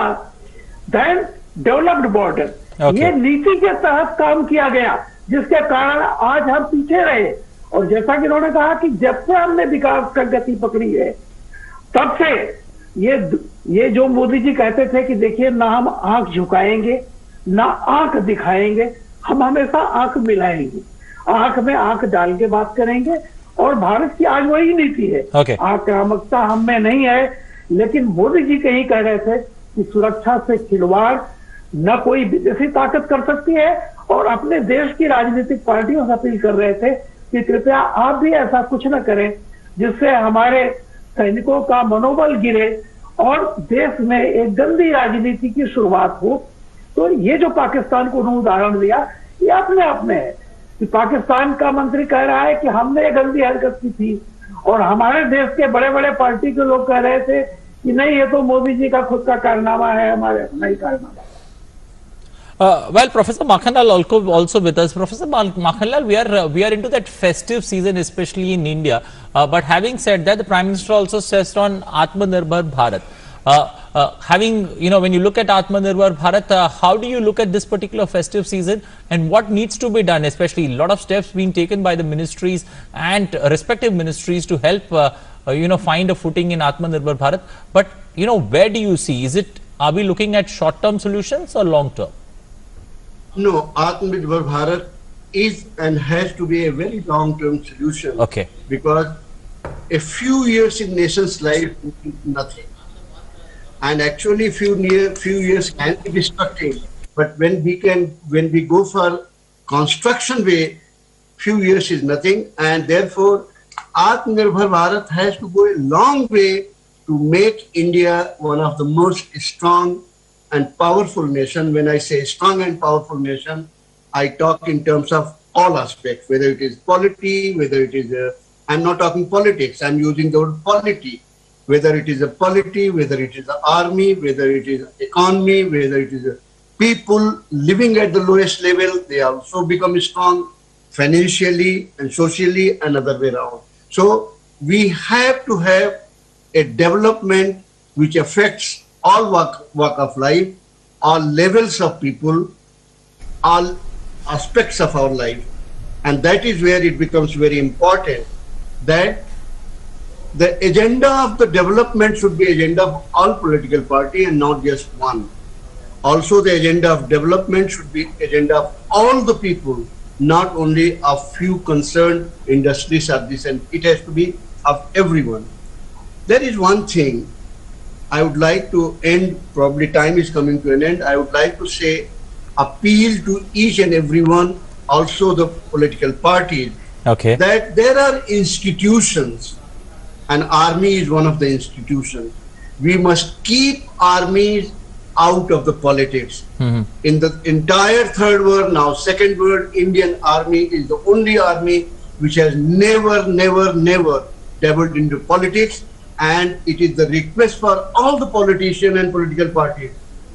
[SPEAKER 3] than developed border. ये नीति के तहत काम किया गया, जिसके कारण आज हम पीछे रहे। और जैसा कि उन्होंने कहा कि जब से हमने विकास का गति पकड़ी है, तब से ये जो मोदी जी कहते थे कि देखिए ना हम आंख झुकाएंगे ना आंख दिखाएंगे, हम हमेशा आंख मिलाएंगे, आंख में आंख डाल के बात करेंगे। और भारत की आज वही नीति है। आक्रामकता हम में नहीं है, लेकिन मोदी जी कहीं कह रहे थे कि सुरक्षा से खिलवाड़ न कोई विदेशी ताकत कर सकती है, और अपने देश की राजनीतिक पार्टियों से अपील कर रहे थे कि कृपया आप भी ऐसा कुछ न करें जिससे हमारे सैनिकों का मनोबल गिरे और देश में एक गंदी राजनीति की शुरुआत हो। तो ये जो पाकिस्तान को उन्होंने उदाहरण दिया, ये अपने आप में है कि पाकिस्तान का मंत्री कह रहा है कि हमने गंदी हरकत की थी, और हमारे देश के बड़े बड़े पार्टी के लोग कह रहे थे कि नहीं ये तो मोदी जी का खुद का कारनामा है, हमारे अपना ही कारनामा।
[SPEAKER 9] Well, Professor Makhanlal also with us. Professor Makhanlal, we are into that festive season, especially in India. But having said that, the Prime Minister also stressed on Atmanirbhar Bharat. When you look at Atmanirbhar Bharat, how do you look at this particular festive season, and what needs to be done? Especially a lot of steps being taken by the ministries and respective ministries to help find a footing in Atmanirbhar Bharat. But where do you see? Are we looking at short-term solutions or long-term?
[SPEAKER 5] No, Atmanirbhar Bharat is and has to be a very long-term solution.
[SPEAKER 9] Okay.
[SPEAKER 5] Because a few years in nation's life is nothing, and actually few years can be destructive. But when we go for construction way, few years is nothing, and therefore Atmanirbhar Bharat has to go a long way to make India one of the most strong and powerful nation. When I say strong and powerful nation, I talk in terms of all aspects, whether it is polity, whether it is I'm not talking politics, I'm using the word polity, whether it is a polity, whether it is the army, whether it is economy, whether it is people living at the lowest level, they also become strong financially and socially and other way around. So we have to have a development which affects all walk of life, all levels of people, all aspects of our life. And that is where it becomes very important that the agenda of the development should be agenda of all political party and not just one. Also the agenda of development should be agenda of all the people, not only of few concerned industries of this, and it has to be of everyone. There is one thing I would like to end, probably time is coming to an end. I would like to say, appeal to each and everyone, also the political parties, that there are institutions, and army is one of the institutions. We must keep armies out of the politics. In the entire third world, now second world, Indian army is the only army which has never dabbled into politics. And it is the request for all the politicians and political parties,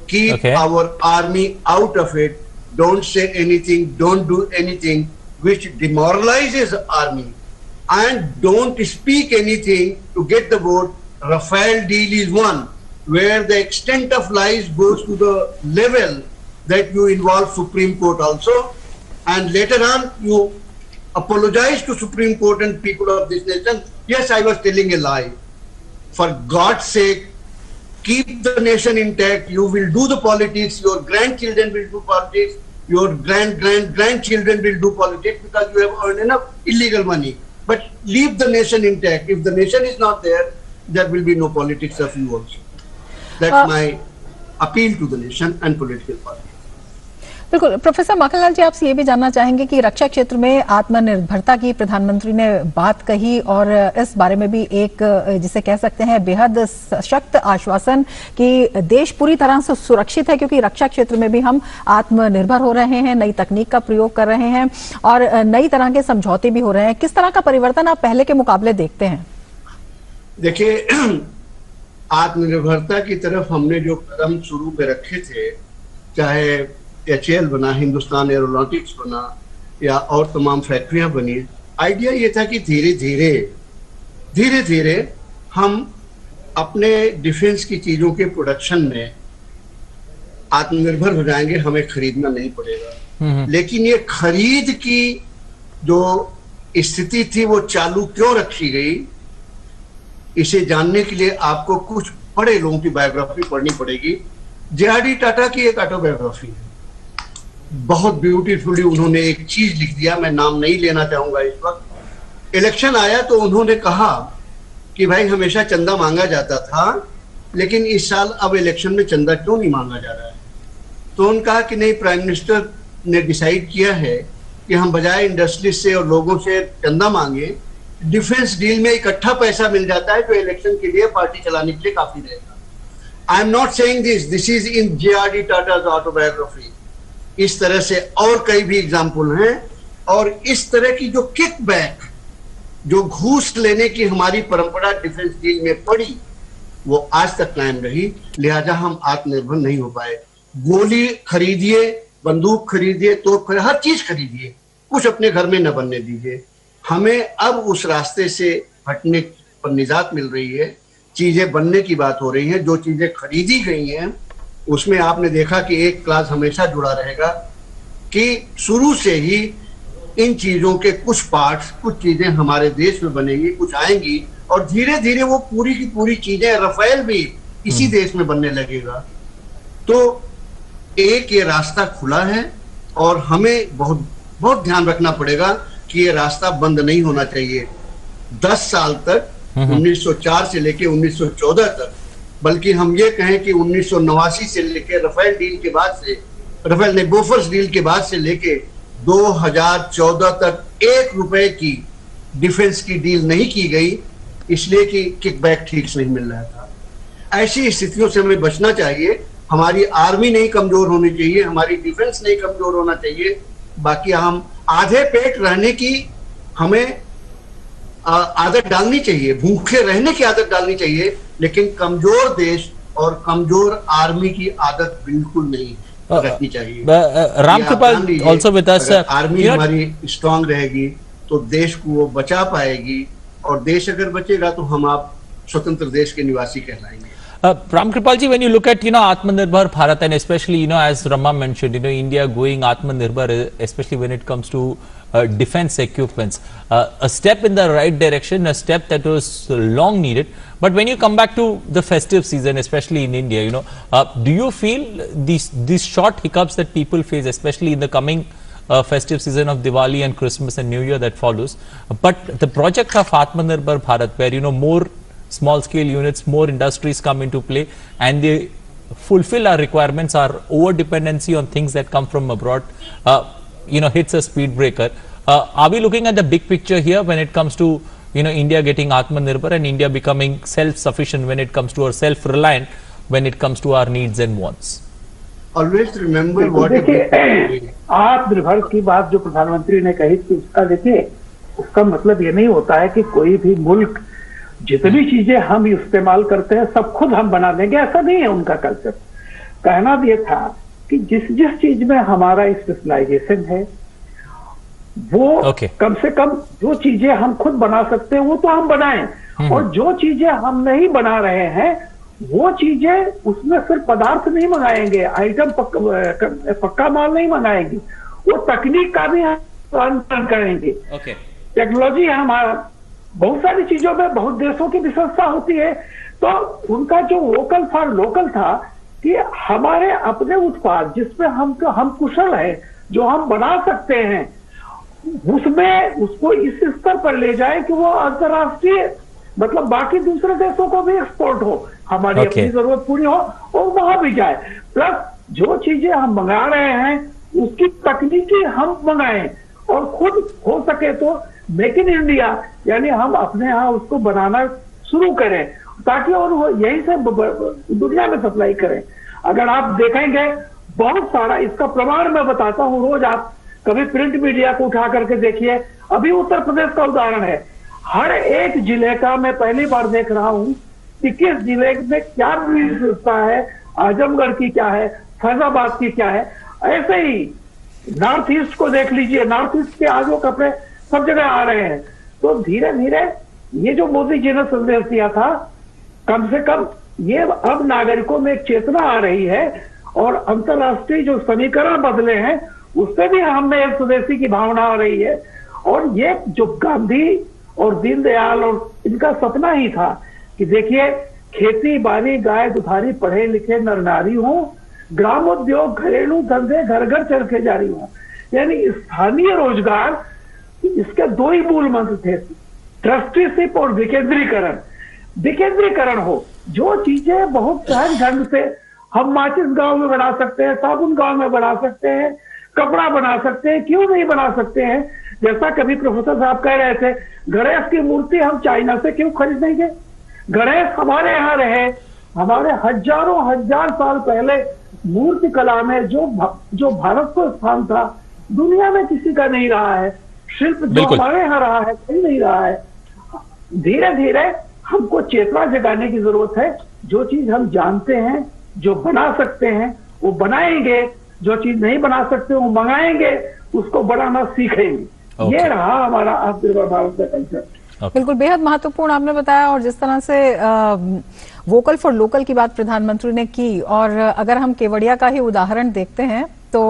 [SPEAKER 5] keep our army out of it. Don't say anything, don't do anything which demoralizes the army, and don't speak anything to get the vote. Rafale deal is one where the extent of lies goes to the level that you involve Supreme Court also, and later on you apologize to Supreme Court and people of this nation. Yes, I was telling a lie. For God's sake, keep the nation intact. You will do the politics, your grandchildren will do politics, your grandchildren will do politics, because you have earned enough illegal money. But leave the nation intact. If the nation is not there, there will be no politics of you also. That's my appeal to the nation and political parties.
[SPEAKER 2] बिल्कुल। Professor Makhanlal जी, आपसे ये भी जानना चाहेंगे कि रक्षा क्षेत्र में आत्मनिर्भरता की प्रधानमंत्री ने बात कही, और इस बारे में भी एक जिसे कह सकते हैं बेहद सशक्त आश्वासन कि देश पूरी तरह से सुरक्षित है, क्योंकि रक्षा क्षेत्र में भी हम आत्मनिर्भर हो रहे हैं, नई तकनीक का प्रयोग कर रहे हैं और नई तरह के समझौते भी हो रहे हैं। किस तरह का परिवर्तन आप पहले के मुकाबले देखते हैं?
[SPEAKER 5] देखिए, आत्मनिर्भरता की तरफ हमने जो कदम शुरू में रखे थे, चाहे HAL बना, हिंदुस्तान एरोनॉटिक्स बना, या और तमाम फैक्ट्रियां बनी, आइडिया ये था कि धीरे धीरे हम अपने डिफेंस की चीजों के प्रोडक्शन में आत्मनिर्भर हो जाएंगे, हमें खरीदना नहीं पड़ेगा। लेकिन ये खरीद की जो स्थिति थी वो चालू क्यों रखी गई, इसे जानने के लिए आपको कुछ बड़े लोगों की बायोग्राफी पढ़नी पड़ेगी। जे.आर.डी. टाटा की एक ऑटोबायोग्राफी है, बहुत ब्यूटीफुली उन्होंने एक चीज लिख दिया, मैं नाम नहीं लेना चाहूंगा इस वक्त। इलेक्शन आया तो उन्होंने कहा कि भाई हमेशा चंदा मांगा जाता था, लेकिन इस साल अब इलेक्शन में चंदा क्यों नहीं मांगा जा रहा है। तो उन्होंने कहा कि नहीं, प्राइम मिनिस्टर ने डिसाइड किया है कि हम बजाय इंडस्ट्री से और लोगों से चंदा मांगे, डिफेंस डील में इकट्ठा पैसा मिल जाता है जो इलेक्शन के लिए पार्टी चलाने के लिए काफी रहेगा। I am not saying this is in JRD. Tata's autobiography. इस तरह से और कई भी एग्जाम्पल हैं, और इस तरह की जो किकबैक, जो घूस लेने की हमारी परंपरा डिफेंस डील में पड़ी, वो आज तक कायम रही, लिहाजा हम आत्मनिर्भर नहीं हो पाए। गोली खरीदिए, बंदूक खरीदिए, तोप हर चीज खरीदिए, कुछ अपने घर में न बनने दीजिए। हमें अब उस रास्ते से हटने पर निजात मिल रही है, चीजें बनने की बात हो रही है। जो चीजें खरीदी गई हैं उसमें आपने देखा कि एक क्लास हमेशा जुड़ा रहेगा कि शुरू से ही इन चीजों के कुछ पार्ट्स, कुछ चीजें हमारे देश में बनेंगी, कुछ आएंगी, और धीरे धीरे वो पूरी की पूरी चीजें, रफेल भी इसी देश में बनने लगेगा। तो एक ये रास्ता खुला है और हमें बहुत बहुत ध्यान रखना पड़ेगा कि ये रास्ता बंद नहीं होना चाहिए। 10 साल तक 1904 से लेके 1914 तक, बल्कि हम ये कहें कि 1989 से लेके रफेल डील के बाद से, रफेल ने बोफर्स डील के बाद से लेके 2014 तक 1 रुपए की डिफेंस की डील नहीं की गई, इसलिए कि किकबैक ठीक से नहीं मिल रहा था। ऐसी स्थितियों से हमें बचना चाहिए। हमारी आर्मी नहीं कमजोर होनी चाहिए, हमारी डिफेंस नहीं कमजोर होना चाहिए। बाकी हम आधे पेट रहने की हमें आदत डालनी चाहिए, भूखे रहने की आदत डालनी चाहिए, लेकिन कमजोर देश और कमजोर आर्मी की आदत बिल्कुल नहीं रखनी चाहिए।
[SPEAKER 9] Ramkripal also with us,
[SPEAKER 5] army हमारी स्ट्रांग रहेगी तो देश को वो बचा पाएगी, और देश अगर बचेगा तो हम आप स्वतंत्र देश के निवासी कहलाएंगे।
[SPEAKER 9] Ramkripal ji, when you look at, Atmanirbhar Bharat, and especially, as Rama mentioned, India going Atmanirbhar, especially when it comes to defense equipments, a step in the right direction, a step that was long needed. But when you come back to the festive season, especially in India, do you feel these short hiccups that people face, especially in the coming festive season of Diwali and Christmas and New Year that follows, but the project of Atmanirbhar Bharat, where, more small scale units, more industries come into play, and they fulfill our requirements, our over dependency on things that come from abroad, hits a speed breaker. Are we looking at the big picture here when it comes to, India getting Atmanirbhar and India becoming self-sufficient when it comes to, or self-reliant when it comes to our needs and wants?
[SPEAKER 5] Always remember what
[SPEAKER 3] आत्मनिर्भर की बात जो प्रधानमंत्री ने कही थी, उसका देखिए, उसका मतलब ये नहीं होता है कि कोई भी मुल्क जितनी चीजें हम इस्तेमाल करते हैं सब खुद हम बना देंगे, ऐसा नहीं है उनका कल्चर। कहना ये था कि जिस जिस चीज में हमारा स्पेशलाइजेशन है वो कम से कम जो चीजें हम खुद बना सकते हैं वो तो हम बनाएं, और जो चीजें हम नहीं बना रहे हैं वो चीजें, उसमें सिर्फ पदार्थ नहीं मंगाएंगे, आइटम पक्का माल नहीं मंगाएंगे, वो तकनीक का भी हम करेंगे। टेक्नोलॉजी हमारा बहुत सारी चीजों में बहुत देशों की विशेषता होती है, तो उनका जो वोकल फॉर लोकल था कि हमारे अपने उत्पाद जिसमें हम कुशल हैं, जो हम बना सकते हैं, उसमें उसको इस स्तर पर ले जाए कि वो अंतर्राष्ट्रीय, मतलब बाकी दूसरे देशों को भी एक्सपोर्ट हो, हमारी अपनी जरूरत पूरी हो और वहां भी जाए। प्लस जो चीजें हम मंगा रहे हैं उसकी तकनीकी हम मंगाएं, और खुद हो सके तो मेक इन इंडिया, यानी हम अपने यहाँ उसको बनाना शुरू करें, ताकि और वो यहीं से दुनिया में सप्लाई करें। अगर आप देखेंगे बहुत सारा, इसका प्रमाण मैं बताता हूँ, रोज आप कभी प्रिंट मीडिया को उठा करके देखिए। अभी उत्तर प्रदेश का उदाहरण है, हर एक जिले का मैं पहली बार देख रहा हूँ कि किस जिले में क्या विशेषता है, आजमगढ़ की क्या है, फैजाबाद की क्या है। ऐसे ही नॉर्थ ईस्ट को देख लीजिए, नॉर्थ ईस्ट के आजो कपड़े सब जगह आ रहे हैं। तो धीरे धीरे ये जो मोदी जी ने संदेश दिया था, कम से कम ये अब नागरिकों में एक चेतना आ रही है, और अंतर्राष्ट्रीय जो समीकरण बदले हैं उससे भी हम में एक स्वदेशी की भावना आ रही है। और ये जो गांधी और दीनदयाल और इनका सपना ही था कि देखिए, खेती बाड़ी, गाय दुधारी, पढ़े लिखे नर नारी हो, ग्रामोद्योग, घरेलू धंधे घर घर चरखे जारी हो, यानी स्थानीय रोजगार, इसके दो ही मूल मंत्र थे, ट्रस्टीशिप और विकेंद्रीकरण। विकेंद्रीकरण हो, जो चीजें बहुत सहज ढंग से हम माचिस गांव में बना सकते हैं, साबुन गांव में बना सकते हैं, कपड़ा बना सकते हैं, क्यों नहीं बना सकते हैं? जैसा कभी प्रोफेसर साहब कह रहे थे, गणेश की मूर्ति हम चाइना से क्यों खरीदेंगे? गणेश हमारे यहाँ रहे, हमारे हजारों हजार साल पहले मूर्ति कला में जो भारत को स्थान था, दुनिया में किसी का नहीं रहा है। शिल्प जो हमारे यहाँ रहा है, कहीं नहीं रहा है। धीरे धीरे हमको चेतना जगाने की जरूरत है। जो चीज हम जानते हैं, जो बना सकते हैं, वो बनाएंगे। जो चीज नहीं बना सकते, वो मंगाएंगे, उसको बनाना सीखेंगे। ये रहा हमारा आत्मनिर्भर भारत का कंसेप्ट।
[SPEAKER 2] बिल्कुल, बेहद महत्वपूर्ण आपने बताया। और जिस तरह से वोकल फॉर लोकल की बात प्रधानमंत्री ने की, और अगर हम केवड़िया का ही उदाहरण देखते हैं तो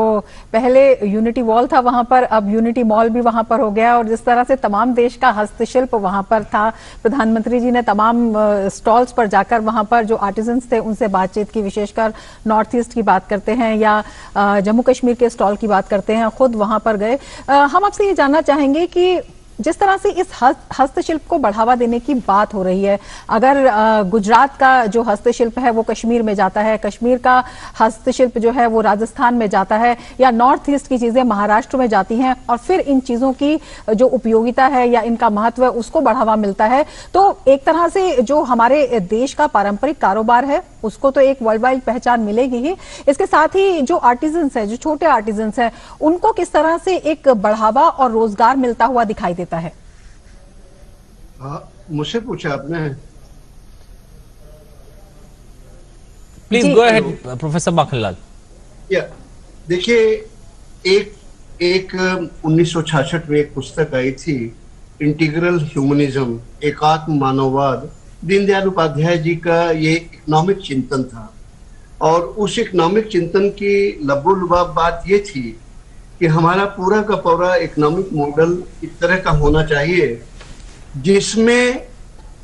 [SPEAKER 2] पहले यूनिटी वॉल था वहां पर, अब यूनिटी मॉल भी वहां पर हो गया। और जिस तरह से तमाम देश का हस्तशिल्प वहां पर था, प्रधानमंत्री जी ने तमाम स्टॉल्स पर जाकर वहां पर जो आर्टिजन्स थे उनसे बातचीत की, विशेषकर नॉर्थ ईस्ट की बात करते हैं या जम्मू कश्मीर के स्टॉल की बात करते हैं, खुद वहां पर गए। हम आपसे ये जानना चाहेंगे कि जिस तरह से इस हस्तशिल्प को बढ़ावा देने की बात हो रही है, अगर गुजरात का जो हस्तशिल्प है वो कश्मीर में जाता है, कश्मीर का हस्तशिल्प जो है वो राजस्थान में जाता है, या नॉर्थ ईस्ट की चीजें महाराष्ट्र में जाती हैं, और फिर इन चीजों की जो उपयोगिता है या इनका महत्व है उसको बढ़ावा मिलता है, तो एक तरह से जो हमारे देश का पारंपरिक कारोबार है उसको तो एक वर्ल्ड वाइड पहचान मिलेगी ही। इसके साथ ही जो आर्टिजन्स है, जो छोटे आर्टिजन्स हैं, उनको किस तरह से एक बढ़ावा और रोजगार मिलता हुआ दिखाई देता है?
[SPEAKER 5] मुझसे पूछा आपने।
[SPEAKER 9] Please go ahead professor Makhanlal.
[SPEAKER 5] देखिए, एक 1966 में एक पुस्तक आई थी, इंटीग्रल ह्यूमनिज्म, एकात्म मानववाद। दीनदयाल उपाध्याय जी का ये इकोनॉमिक चिंतन था, और उस इकोनॉमिक चिंतन की लबोलुबाब बात ये थी कि हमारा पूरा का पूरा इकोनॉमिक मॉडल इस तरह का होना चाहिए जिसमें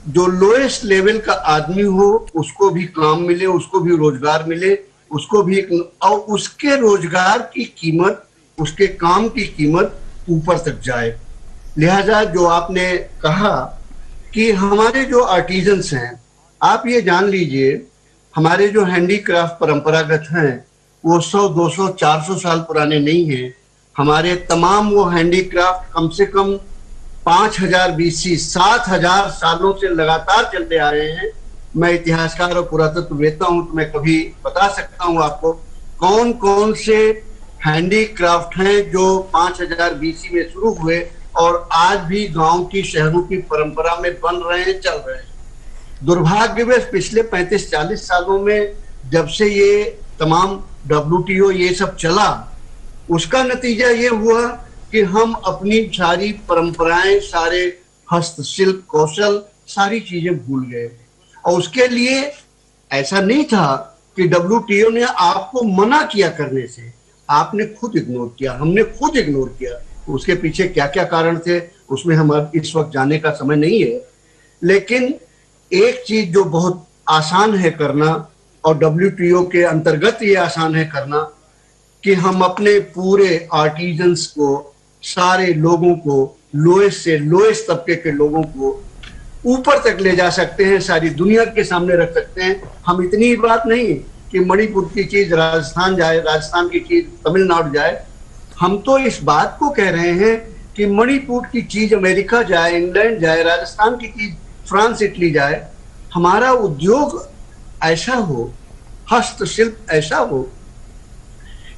[SPEAKER 5] जो लोएस्ट लेवल का आदमी हो उसको भी काम मिले, उसको भी रोजगार मिले, उसको भी, और उसके रोजगार की कीमत, उसके काम की कीमत ऊपर तक जाए। लिहाजा जो आपने कहा कि हमारे जो आर्टिजन्स हैं, आप ये जान लीजिए, हमारे जो हैंडीक्राफ्ट परंपरागत हैं वो 100, 200, 400 साल पुराने नहीं हैं। हमारे तमाम वो हैंडीक्राफ्ट कम से कम 5000 BC, 7000 सालों से लगातार चलते आ रहे हैं। मैं इतिहासकार और पुरातत्ववेत्ता हूं, तो मैं कभी बता सकता हूं आपको कौन कौन से हैंडीक्राफ्ट हैं जो 5000 BC में शुरू हुए और आज भी गांव की, शहरों की परंपरा में बन रहे हैं, चल रहे हैं। दुर्भाग्यवश पिछले 35-40 सालों में जब से ये तमाम WTO ये सब चला, उसका नतीजा ये हुआ कि हम अपनी सारी परंपराएं, सारे हस्तशिल्प, कौशल, सारी चीजें भूल गए। और उसके लिए ऐसा नहीं था कि WTO ने आपको मना किया करने से, आपने खुद इग्नोर किया, हमने खुद इग्नोर किया। उसके पीछे क्या क्या कारण थे उसमें हम इस वक्त जाने का समय नहीं है। लेकिन एक चीज जो बहुत आसान है करना, और WTO के अंतर्गत ये आसान है करना, कि हम अपने पूरे आर्टिजन्स को, सारे लोगों को, लोएस्ट से लोएस्ट तबके के लोगों को ऊपर तक ले जा सकते हैं, सारी दुनिया के सामने रख सकते हैं। हम इतनी बात नहीं कि मणिपुर की चीज राजस्थान जाए, राजस्थान की चीज तमिलनाडु जाए। हम तो इस बात को कह रहे हैं कि मणिपुर की चीज अमेरिका जाए, इंग्लैंड जाए, राजस्थान की चीज फ्रांस, इटली जाए। हमारा उद्योग ऐसा हो, हस्तशिल्प ऐसा हो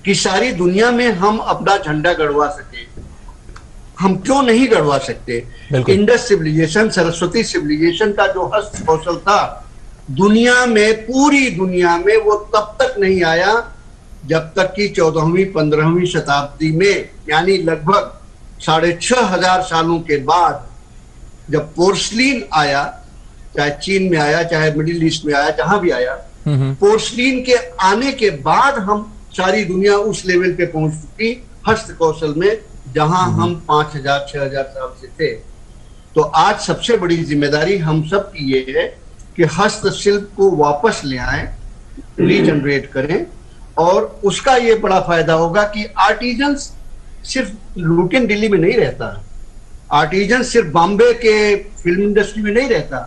[SPEAKER 5] कि सारी दुनिया में हम अपना झंडा गड़वा सके। हम क्यों नहीं गड़वा सकते? इंडस सिविलाइजेशन, सरस्वती सिविलाइजेशन का जो हस्त कौशल था, दुनिया में, पूरी दुनिया में वो तब तक नहीं आया जब तक कि 14वीं 15वीं शताब्दी में, यानी लगभग 6500 सालों के बाद जब पोर्सलिन आया, चाहे चीन में आया, चाहे मिडिल ईस्ट में आया, जहां भी आया, पोर्सलिन के आने के बाद हम सारी दुनिया उस लेवल पे पहुंच चुकी हस्त कौशल में, जहां हम 5000 6000 साल से थे। तो आज सबसे बड़ी जिम्मेदारी हम सब की ये है कि हस्तशिल्प को वापस ले आए, रीजनरेट करें, और उसका ये बड़ा फायदा होगा कि आर्टिजन्स सिर्फ लुटियन दिल्ली में नहीं रहता, आर्टिजन सिर्फ बॉम्बे के फिल्म इंडस्ट्री में नहीं रहता।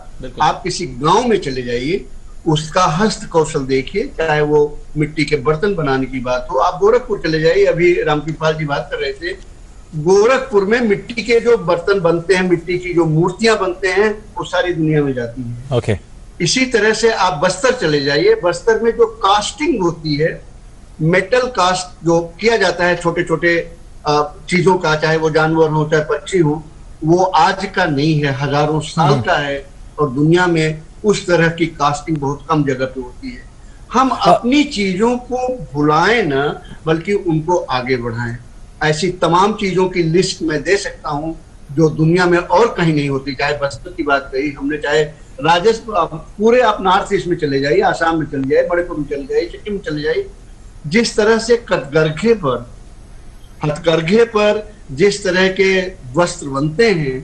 [SPEAKER 5] आप किसी गांव में चले जाइए, उसका हस्त कौशल देखिए, चाहे वो मिट्टी के बर्तन बनाने की बात हो। आप गोरखपुर चले जाइए, अभी रामकृपाल जी बात कर रहे थे, गोरखपुर में मिट्टी के जो बर्तन बनते हैं, मिट्टी की जो मूर्तियां बनते हैं, वो सारी दुनिया में जाती हैं।
[SPEAKER 9] ओके।
[SPEAKER 5] इसी तरह से आप बस्तर चले जाइए, बस्तर में जो कास्टिंग होती है, मेटल कास्ट जो किया जाता है छोटे छोटे चीजों का, चाहे वो जानवर हो चाहे पक्षी हो, वो आज का नहीं है, हजारों साल का है, और दुनिया में उस तरह की कास्टिंग बहुत कम जगह पे होती है। हम अपनी चीजों को भुलाएं ना, बल्कि उनको आगे बढ़ाएं। ऐसी तमाम चीजों की लिस्ट मैं दे सकता हूं जो दुनिया में और कहीं नहीं होती। चाहे बस्तर की बात कही हमने, चाहे राजस्थान, पूरे आप नॉर्थ ईस्ट में चले जाइए, आसाम में चले जाइए, मणिपुर में चले जाइए, सिक्किम में चले जाइए, जिस तरह से हथकरघे पर जिस तरह के वस्त्र बनते हैं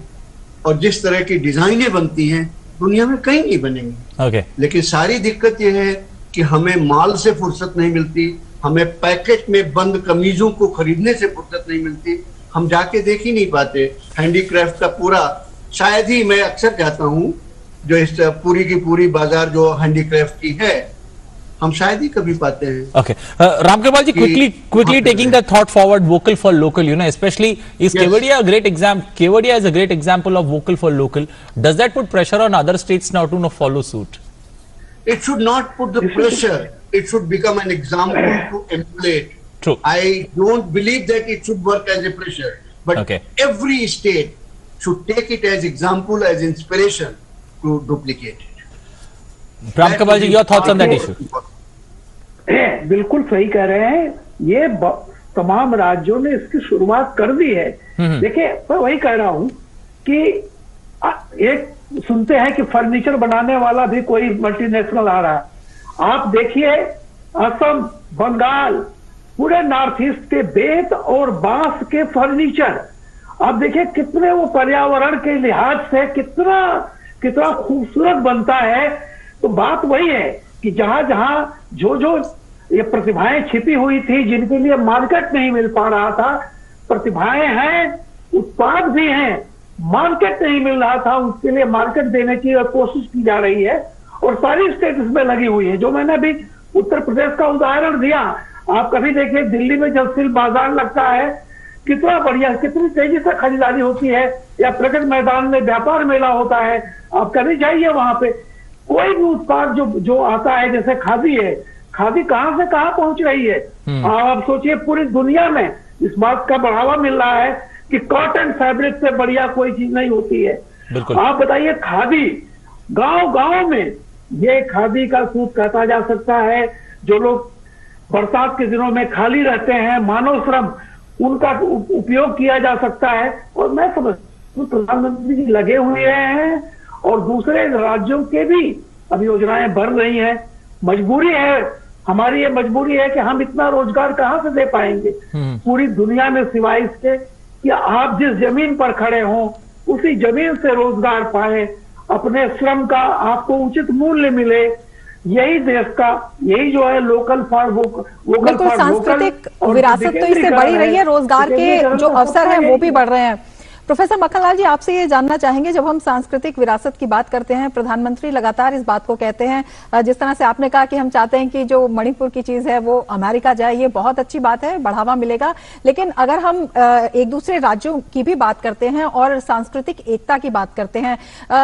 [SPEAKER 5] और जिस तरह की डिजाइनें बनती हैं, दुनिया में कहीं नहीं बनेंगी। लेकिन सारी दिक्कत यह है कि हमें माल से फुर्सत नहीं मिलती, हमें पैकेट में बंद कमीजों को खरीदने से फुर्सत नहीं मिलती, हम जाके देख ही नहीं पाते हैंडीक्राफ्ट का पूरा। शायद ही मैं अक्सर जाता हूँ, जो इस पूरी की पूरी बाजार जो हैंडीक्राफ्ट की है, हम शायद ही कभी पाते हैं।
[SPEAKER 9] Okay, Ramkripal ji, quickly taking the thought forward, vocal for local, especially is Kevadia a great example? Kevadia is a great example of vocal for local. Does that put pressure on other states now to follow suit?
[SPEAKER 5] It should not put the pressure. It should become an example to emulate.
[SPEAKER 9] True.
[SPEAKER 5] I don't believe that it should work as a pressure, but every state should take it as example, as inspiration to duplicate it.
[SPEAKER 9] Ramkripal ji, your thoughts on that issue?
[SPEAKER 3] बिल्कुल सही कह रहे हैं। ये तमाम राज्यों ने इसकी शुरुआत कर दी है। देखिए, मैं वही कह रहा हूं कि एक सुनते हैं कि फर्नीचर बनाने वाला भी कोई मल्टीनेशनल आ रहा है। आप देखिए, असम, बंगाल, पूरे नॉर्थ ईस्ट के बेत और बांस के फर्नीचर, आप देखिए कितने वो पर्यावरण के लिहाज से कितना खूबसूरत बनता है। तो बात वही है कि जहां जहां जो ये प्रतिभाएं छिपी हुई थी, जिनके लिए मार्केट नहीं मिल पा रहा था, प्रतिभाएं हैं, उत्पाद भी हैं, मार्केट नहीं मिल रहा था, उसके लिए मार्केट देने की कोशिश की जा रही है, और सारी स्टेट इसमें लगी हुई है। जो मैंने अभी उत्तर प्रदेश का उदाहरण दिया, आप कभी देखिए दिल्ली में जब सिल्क बाजार लगता है, कितना बढ़िया, कितनी तेजी से खरीदारी होती है, या प्रगति मैदान में व्यापार मेला होता है, आप कभी जाइए वहां पे, कोई भी उत्पाद जो आता है, जैसे खादी है, खादी कहां से कहां पहुंच रही है। आप सोचिए, पूरी दुनिया में इस बात का बढ़ावा मिल रहा है कि कॉटन फैब्रिक से बढ़िया कोई चीज नहीं होती है। आप बताइए, खादी गांव गांव में ये खादी का सूत काटा जा सकता है। जो लोग बरसात के दिनों में खाली रहते हैं, मानव श्रम, उनका उपयोग किया जा सकता है। और मैं समझता हूं प्रधानमंत्री जी लगे हुए हैं, और दूसरे राज्यों के भी अब योजनाएं बढ़ रही हैं। मजबूरी है, हमारी ये मजबूरी है कि हम इतना रोजगार कहां से दे पाएंगे पूरी दुनिया में, सिवाय इसके कि आप जिस जमीन पर खड़े हों, उसी जमीन से रोजगार पाए, अपने श्रम का आपको उचित मूल्य मिले। यही देश का, यही जो है लोकल फॉर वोकल।
[SPEAKER 2] सांस्कृतिक विरासत तो इससे बढ़ी रही है, रोजगार के जो अवसर हैं वो भी बढ़ रहे हैं। प्रोफेसर मक्खनलाल जी, आपसे ये जानना चाहेंगे, जब हम सांस्कृतिक विरासत की बात करते हैं, प्रधानमंत्री लगातार इस बात को कहते हैं, जिस तरह से आपने कहा कि हम चाहते हैं कि जो मणिपुर की चीज है वो अमेरिका जाए, ये बहुत अच्छी बात है, बढ़ावा मिलेगा। लेकिन अगर हम एक दूसरे राज्यों की भी बात करते हैं और सांस्कृतिक एकता की बात करते हैं,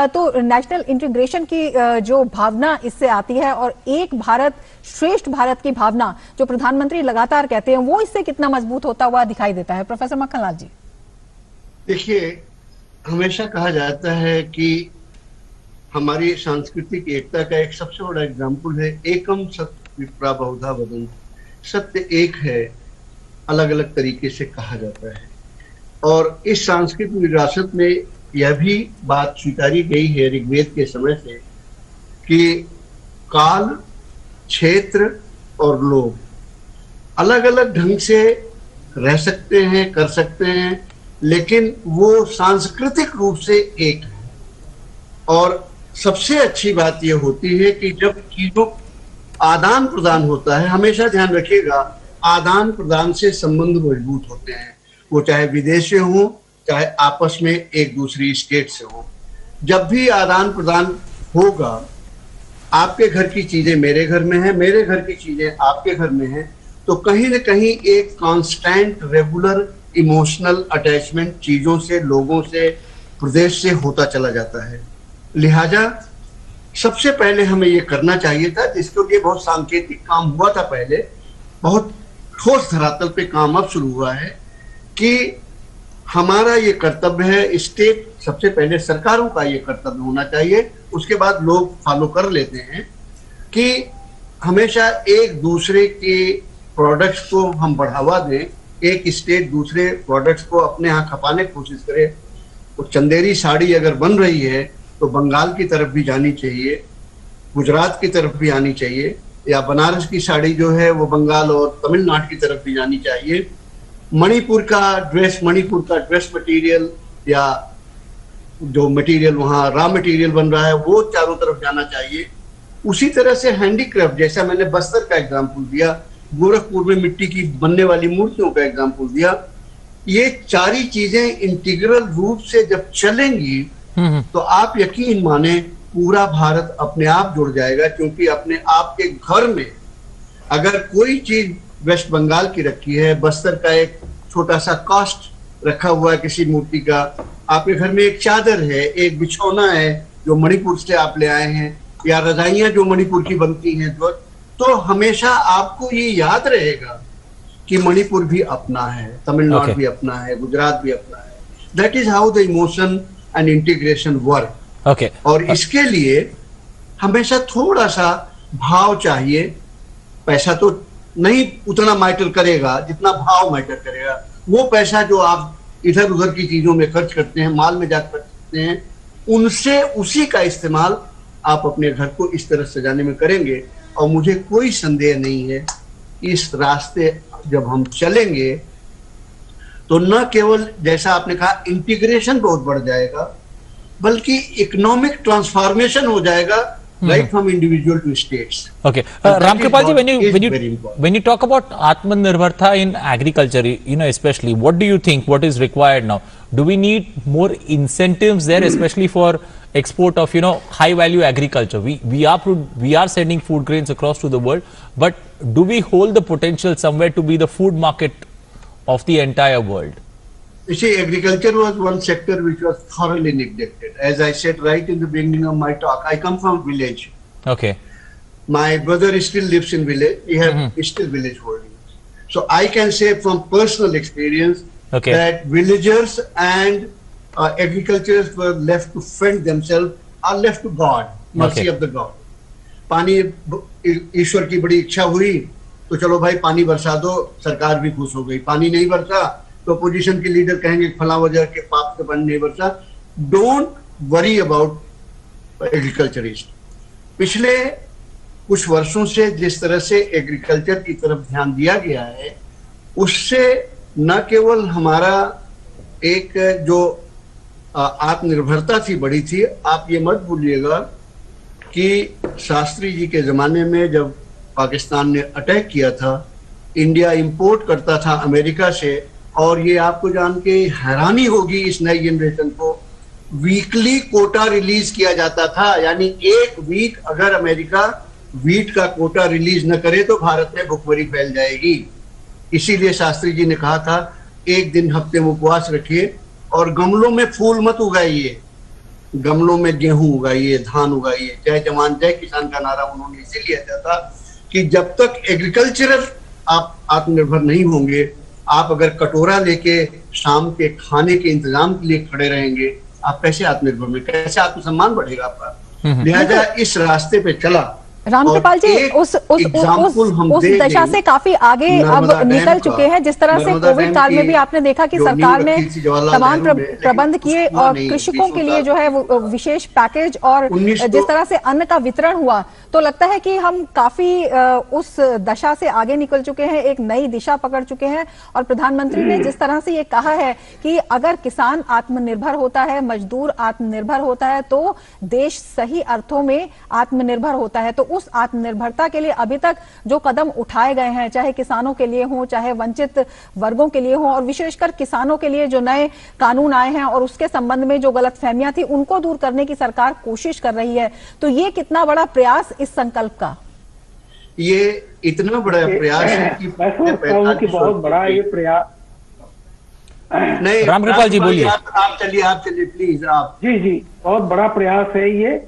[SPEAKER 2] तो नेशनल इंटीग्रेशन की जो भावना इससे आती है, और एक भारत श्रेष्ठ भारत की भावना जो प्रधानमंत्री लगातार कहते हैं, वो इससे कितना मजबूत होता हुआ दिखाई देता है? प्रोफेसर मक्खनलाल जी।
[SPEAKER 5] देखिए, हमेशा कहा जाता है कि हमारी सांस्कृतिक एकता का एक सबसे बड़ा एग्जाम्पल है एकम सत्य विप्रा बहुधा वदन्ति। सत्य एक है, अलग अलग तरीके से कहा जाता है। और इस सांस्कृतिक विरासत में यह भी बात स्वीकारी गई है ऋग्वेद के समय से कि काल, क्षेत्र और लोग अलग अलग ढंग से रह सकते हैं, कर सकते हैं, लेकिन वो सांस्कृतिक रूप से एक है। और सबसे अच्छी बात यह होती है कि जब चीजों आदान प्रदान होता है, हमेशा ध्यान रखिएगा, आदान प्रदान से संबंध मजबूत होते हैं, वो चाहे विदेश से हो, चाहे आपस में एक दूसरी स्टेट से हो। जब भी आदान प्रदान होगा, आपके घर की चीजें मेरे घर में है, मेरे घर की चीजें आपके घर में है, तो कहीं न कहीं एक कांस्टेंट रेगुलर इमोशनल अटैचमेंट चीजों से, लोगों से, प्रदेश से होता चला जाता है। लिहाजा सबसे पहले हमें ये करना चाहिए था, जिसके लिए बहुत सांकेतिक काम हुआ था पहले, बहुत ठोस धरातल पे काम अब शुरू हुआ है कि हमारा ये कर्तव्य है, स्टेट सबसे पहले सरकारों का ये कर्तव्य होना चाहिए, उसके बाद लोग फॉलो कर लेते हैं कि हमेशा एक दूसरे के प्रोडक्ट्स को हम बढ़ावा दें, एक स्टेट दूसरे प्रोडक्ट्स को अपने यहाँ खपाने की कोशिश करे। तो चंदेरी साड़ी अगर बन रही है तो बंगाल की तरफ भी जानी चाहिए, गुजरात की तरफ भी आनी चाहिए, या बनारस की साड़ी जो है वो बंगाल और तमिलनाडु की तरफ भी जानी चाहिए। मणिपुर का ड्रेस मटेरियल या जो मटेरियल वहाँ रॉ मटेरियल बन रहा है वो चारों तरफ जाना चाहिए। उसी तरह से हैंडीक्राफ्ट, जैसा मैंने बस्तर का एग्जाम्पल दिया, गोरखपुर में मिट्टी की बनने वाली मूर्तियों का एग्जाम्पल दिया, ये सारी चीजें इंटीग्रल रूप से जब चलेंगी तो आप यकीन माने पूरा भारत अपने आप जुड़ जाएगा। क्योंकि अपने आप के घर में अगर कोई चीज वेस्ट बंगाल की रखी है, बस्तर का एक छोटा सा कास्ट रखा हुआ है किसी मूर्ति का, आपके घर में एक चादर है, एक बिछौना है जो मणिपुर से आप ले आए हैं, या रजाइयां जो मणिपुर की बनती हैं, तो हमेशा आपको ये याद रहेगा कि मणिपुर भी अपना है, तमिलनाडु भी अपना है, गुजरात भी अपना है। That is how the emotion and integration work. और इसके लिए हमेशा थोड़ा सा भाव चाहिए। पैसा तो नहीं उतना मैटर करेगा जितना भाव मैटर करेगा। वो पैसा जो आप इधर उधर की चीजों में खर्च करते हैं, माल में जाकर करते हैं, उनसे उसी का इस्तेमाल आप अपने घर को इस तरह सजाने में करेंगे। और मुझे कोई संदेह नहीं है, इस रास्ते जब हम चलेंगे तो न केवल जैसा आपने कहा इंटीग्रेशन बहुत बढ़ जाएगा, बल्कि इकोनॉमिक ट्रांसफॉर्मेशन हो जाएगा, right from individual to states.
[SPEAKER 9] Okay, Ramkripal ji, when you talk about Atmanirbharta in agriculture, especially, what do you think? What is required now? Do we need more incentives there, especially for export of high value agriculture? We are sending food grains across to the world, but do we hold the potential somewhere to be the food market of the entire world?
[SPEAKER 5] You see, agriculture was one sector which was thoroughly neglected. As I said right in the beginning of my talk, I come from village.
[SPEAKER 9] Okay.
[SPEAKER 5] My brother still lives in village. We have still village holdings. So I can say from personal experience that villagers and agriculturists were left to fend themselves, are left to God, mercy of the God. पानी ईश्वर की बड़ी इच्छा हुई तो चलो भाई पानी बरसा दो, सरकार भी खुश हो गई। पानी नहीं बरसा तो अपोजिशन के लीडर कहेंगे फला वजह के पाप से पानी नहीं बरसा। Don't worry about agriculturist. पिछले कुछ वर्षों से जिस तरह से एग्रीकल्चर की तरफ ध्यान दिया गया है, उससे न केवल हमारा एक जो आत्मनिर्भरता थी बढ़ी थी। आप ये मत भूलिएगा कि शास्त्री जी के जमाने में जब पाकिस्तान ने अटैक किया था, इंडिया इंपोर्ट करता था अमेरिका से, और ये आपको जान के हैरानी होगी इस नई जनरेशन को, वीकली कोटा रिलीज किया जाता था। यानी एक वीक अगर अमेरिका वीट का कोटा रिलीज न करे तो भारत में भुखमरी फैल जाएगी। इसीलिए शास्त्री जी ने कहा था एक दिन हफ्ते में उपवास रखिए और गमलों में फूल मत उगाइए, गमलों में गेहूं उगाइए, धान उगाइए। जय जवान जय किसान का नारा उन्होंने इसीलिए दिया था कि जब तक एग्रीकल्चरल आप आत्मनिर्भर नहीं होंगे, आप अगर कटोरा लेके शाम के खाने के इंतजाम के लिए खड़े रहेंगे, आप कैसे आत्मनिर्भर में, कैसे आत्मसम्मान बढ़ेगा आपका। लिहाजा इस रास्ते पे चला
[SPEAKER 2] रामकृपाल जी उस दशा से काफी आगे अब निकल चुके हैं। जिस तरह से कोविड काल में भी आपने देखा कि सरकार ने तमाम प्रबंध किए और कृषकों के लिए जो है वो विशेष पैकेज और जिस तरह से अन्न का वितरण हुआ, तो लगता है कि हम काफी उस दशा से आगे निकल चुके हैं, एक नई दिशा पकड़ चुके हैं। और प्रधानमंत्री ने जिस तरह से ये कहा है कि अगर किसान आत्मनिर्भर होता है, मजदूर आत्मनिर्भर होता है, तो देश सही अर्थों में आत्मनिर्भर होता है। तो उस आत्मनिर्भरता के लिए अभी तक जो कदम उठाए गए हैं, चाहे किसानों के लिए हो, चाहे वंचित वर्गों के लिए हो, और विशेषकर किसानों के लिए जो नए कानून आए हैं और उसके संबंध में जो गलतफहमियां थी उनको दूर करने की सरकार कोशिश कर रही है, तो ये कितना बड़ा प्रयास इस संकल्प का?
[SPEAKER 5] ये इतना बड़ा प्रयास है कि
[SPEAKER 3] बहुत बड़ा ये प्रयास
[SPEAKER 5] नहीं।
[SPEAKER 9] रामकृपाल जी बोलिए।
[SPEAKER 5] आप चलिए प्लीज आप।
[SPEAKER 3] जी बहुत बड़ा प्रयास है ये।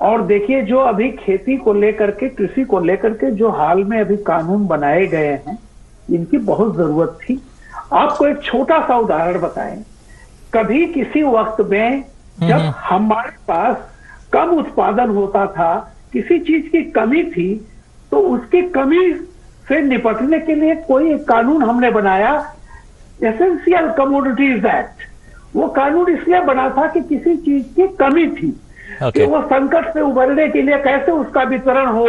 [SPEAKER 3] और देखिए, जो अभी खेती को लेकर के, कृषि को लेकर के जो हाल में अभी कानून बनाए गए हैं, इनकी बहुत जरूरत थी। आपको एक छोटा सा उदाहरण बताएं। कभी किसी वक्त में जब हमारे पास कम उत्पादन होता था, किसी चीज की कमी थी, तो उसकी कमी से निपटने के लिए कोई कानून हमने बनाया, एसेंशियल कमोडिटीज एक्ट। वो कानून इसलिए बना था कि किसी चीज की कमी थी, कि वो संकट से उबरने के लिए कैसे उसका वितरण हो।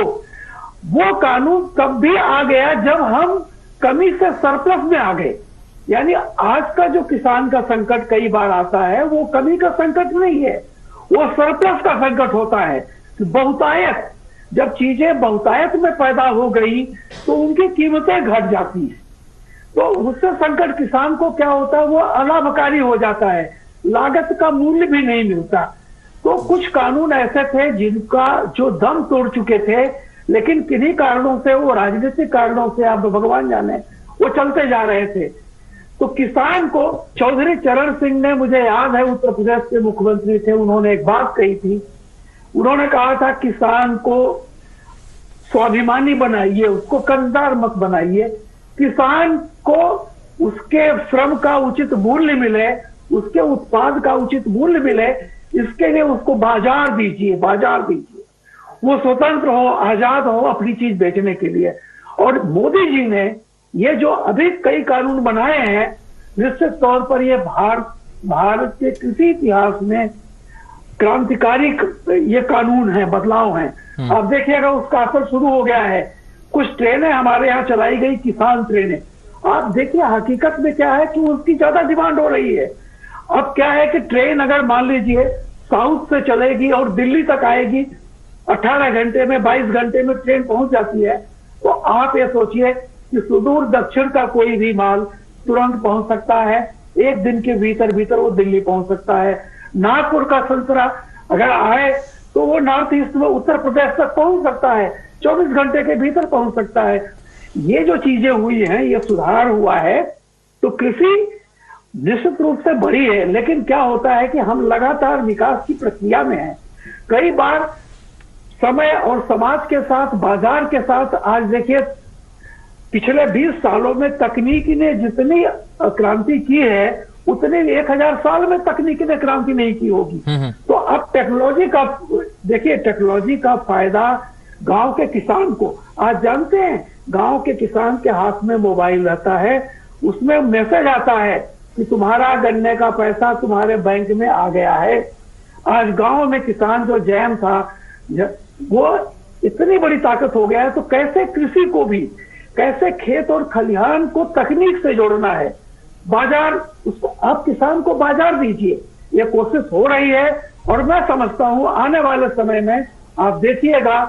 [SPEAKER 3] वो कानून तब भी आ गया जब हम कमी से सरप्लस में आ गए। यानी आज का जो किसान का संकट कई बार आता है, वो कमी का संकट नहीं है, वो सरप्लस का संकट होता है। बहुतायत, जब चीजें बहुतायत में पैदा हो गई तो उनकी कीमतें घट जाती है, तो उससे संकट किसान को क्या होता है, वो अलाभकारी हो जाता है, लागत का मूल्य भी नहीं मिलता। तो कुछ कानून ऐसे थे जिनका जो दम तोड़ चुके थे, लेकिन किन्हीं कारणों से, वो राजनीतिक कारणों से, आप भगवान जाने, वो चलते जा रहे थे। तो किसान को चौधरी चरण सिंह ने, मुझे याद है उत्तर प्रदेश के मुख्यमंत्री थे, उन्होंने एक बात कही थी। उन्होंने कहा था किसान को स्वाभिमानी बनाइए, उसको कर्जदार मत बनाइए, किसान को उसके श्रम का उचित मूल्य मिले, उसके उत्पाद का उचित मूल्य मिले, इसके लिए उसको बाजार दीजिए, वो स्वतंत्र हो, आजाद हो अपनी चीज बेचने के लिए। और मोदी जी ने ये जो अभी कई कानून बनाए हैं, निश्चित तौर पर ये भारत के कृषि इतिहास में क्रांतिकारी ये कानून है, बदलाव हैं। आप देखिएगा उसका असर शुरू हो गया है। कुछ ट्रेनें हमारे यहाँ चलाई गई, किसान ट्रेनें। आप देखिए हकीकत में क्या है कि उसकी ज्यादा डिमांड हो रही है। अब क्या है कि ट्रेन अगर मान लीजिए साउथ से चलेगी और दिल्ली तक आएगी, 18 घंटे में, 22 घंटे में ट्रेन पहुंच जाती है, तो आप ये सोचिए कि सुदूर दक्षिण का कोई भी माल तुरंत पहुंच सकता है, एक दिन के भीतर वो दिल्ली पहुंच सकता है। नागपुर का संतरा अगर आए तो वो नॉर्थ ईस्ट में उत्तर प्रदेश तक पहुंच सकता है, 24 घंटे के भीतर पहुंच सकता है। ये जो चीजें हुई हैं, ये सुधार हुआ है, तो कृषि निश्चित रूप से बढ़ी है। लेकिन क्या होता है कि हम लगातार विकास की प्रक्रिया में हैं। कई बार समय और समाज के साथ, बाजार के साथ, आज देखिए पिछले 20 सालों में तकनीकी ने जितनी क्रांति की है, उतने 1000 साल में तकनीकी ने क्रांति नहीं की होगी। तो अब टेक्नोलॉजी का देखिए, टेक्नोलॉजी का फायदा गांव के किसान को, आज जानते हैं गांव के किसान के हाथ में मोबाइल रहता है, उसमें मैसेज आता है कि तुम्हारा गन्ने का पैसा तुम्हारे बैंक में आ गया है। आज गांव में किसान जो जैम था, वो इतनी बड़ी ताकत हो गया है। तो कैसे कृषि को भी, कैसे खेत और खलिहान को तकनीक से जोड़ना है, बाजार, उसको आप किसान को बाजार दीजिए, ये कोशिश हो रही है। और मैं समझता हूं आने वाले समय में आप देखिएगा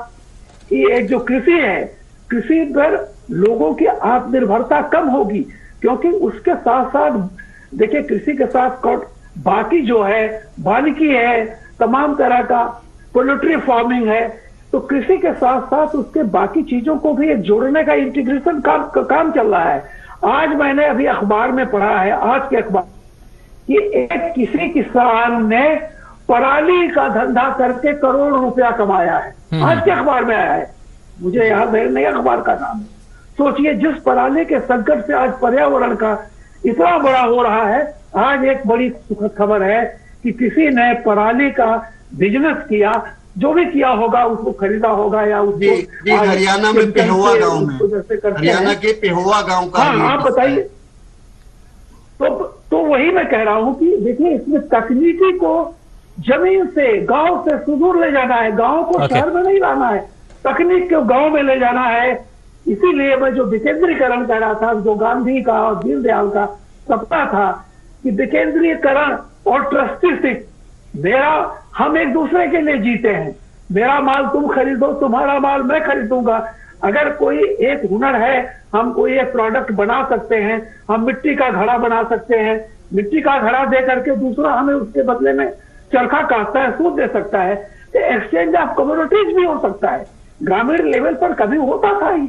[SPEAKER 3] कि एक जो कृषि है, कृषि पर लोगों की आत्मनिर्भरता कम होगी, क्योंकि उसके साथ साथ देखिए कृषि के साथ बाकी जो है वानिकी है, तमाम तरह का पोल्ट्री फार्मिंग है, तो कृषि के साथ साथ उसके बाकी चीजों को भी एक जोड़ने का इंटीग्रेशन काम चल रहा है। आज मैंने अभी अखबार में पढ़ा है, आज के अखबार, कि एक किसी किसान ने पराली का धंधा करके करोड़ रुपया कमाया है। आज के अखबार में आया है, मुझे याद है नहीं अखबार का नाम। सोचिए जिस पराली के संकट से आज पर्यावरण का इतना बड़ा हो रहा है, आज एक बड़ी सुखद खबर है कि किसी ने पराली का बिजनेस किया, जो भी किया होगा उसको खरीदा होगा या उसको
[SPEAKER 5] जी हरियाणा में पेहोवा गांव में, हरियाणा के पेहोवा गांव का।
[SPEAKER 3] हाँ आप बताइए। तो वही मैं कह रहा हूं कि देखिए इसमें तकनीकी को जमीन से गांव से सुदूर ले जाना है, गांव को शहर में नहीं लाना है, तकनीक को गांव में ले जाना है। इसीलिए मैं जो विकेंद्रीकरण कह रहा था, जो गांधी का और दीनदयाल का सपना था कि विकेंद्रीकरण और ट्रस्टीशिप, हम एक दूसरे के लिए जीते हैं, मेरा माल तुम खरीदो, तुम्हारा माल मैं खरीदूंगा। अगर कोई एक हुनर है, हम कोई एक प्रोडक्ट बना सकते हैं, हम मिट्टी का घड़ा बना सकते हैं, मिट्टी का घड़ा दे करके दूसरा हमें उसके बदले में चरखा काटता है, सूत दे सकता है, तो एक्सचेंज ऑफ कम्युनिटीज भी हो सकता है। ग्रामीण लेवल पर कभी होता था ही।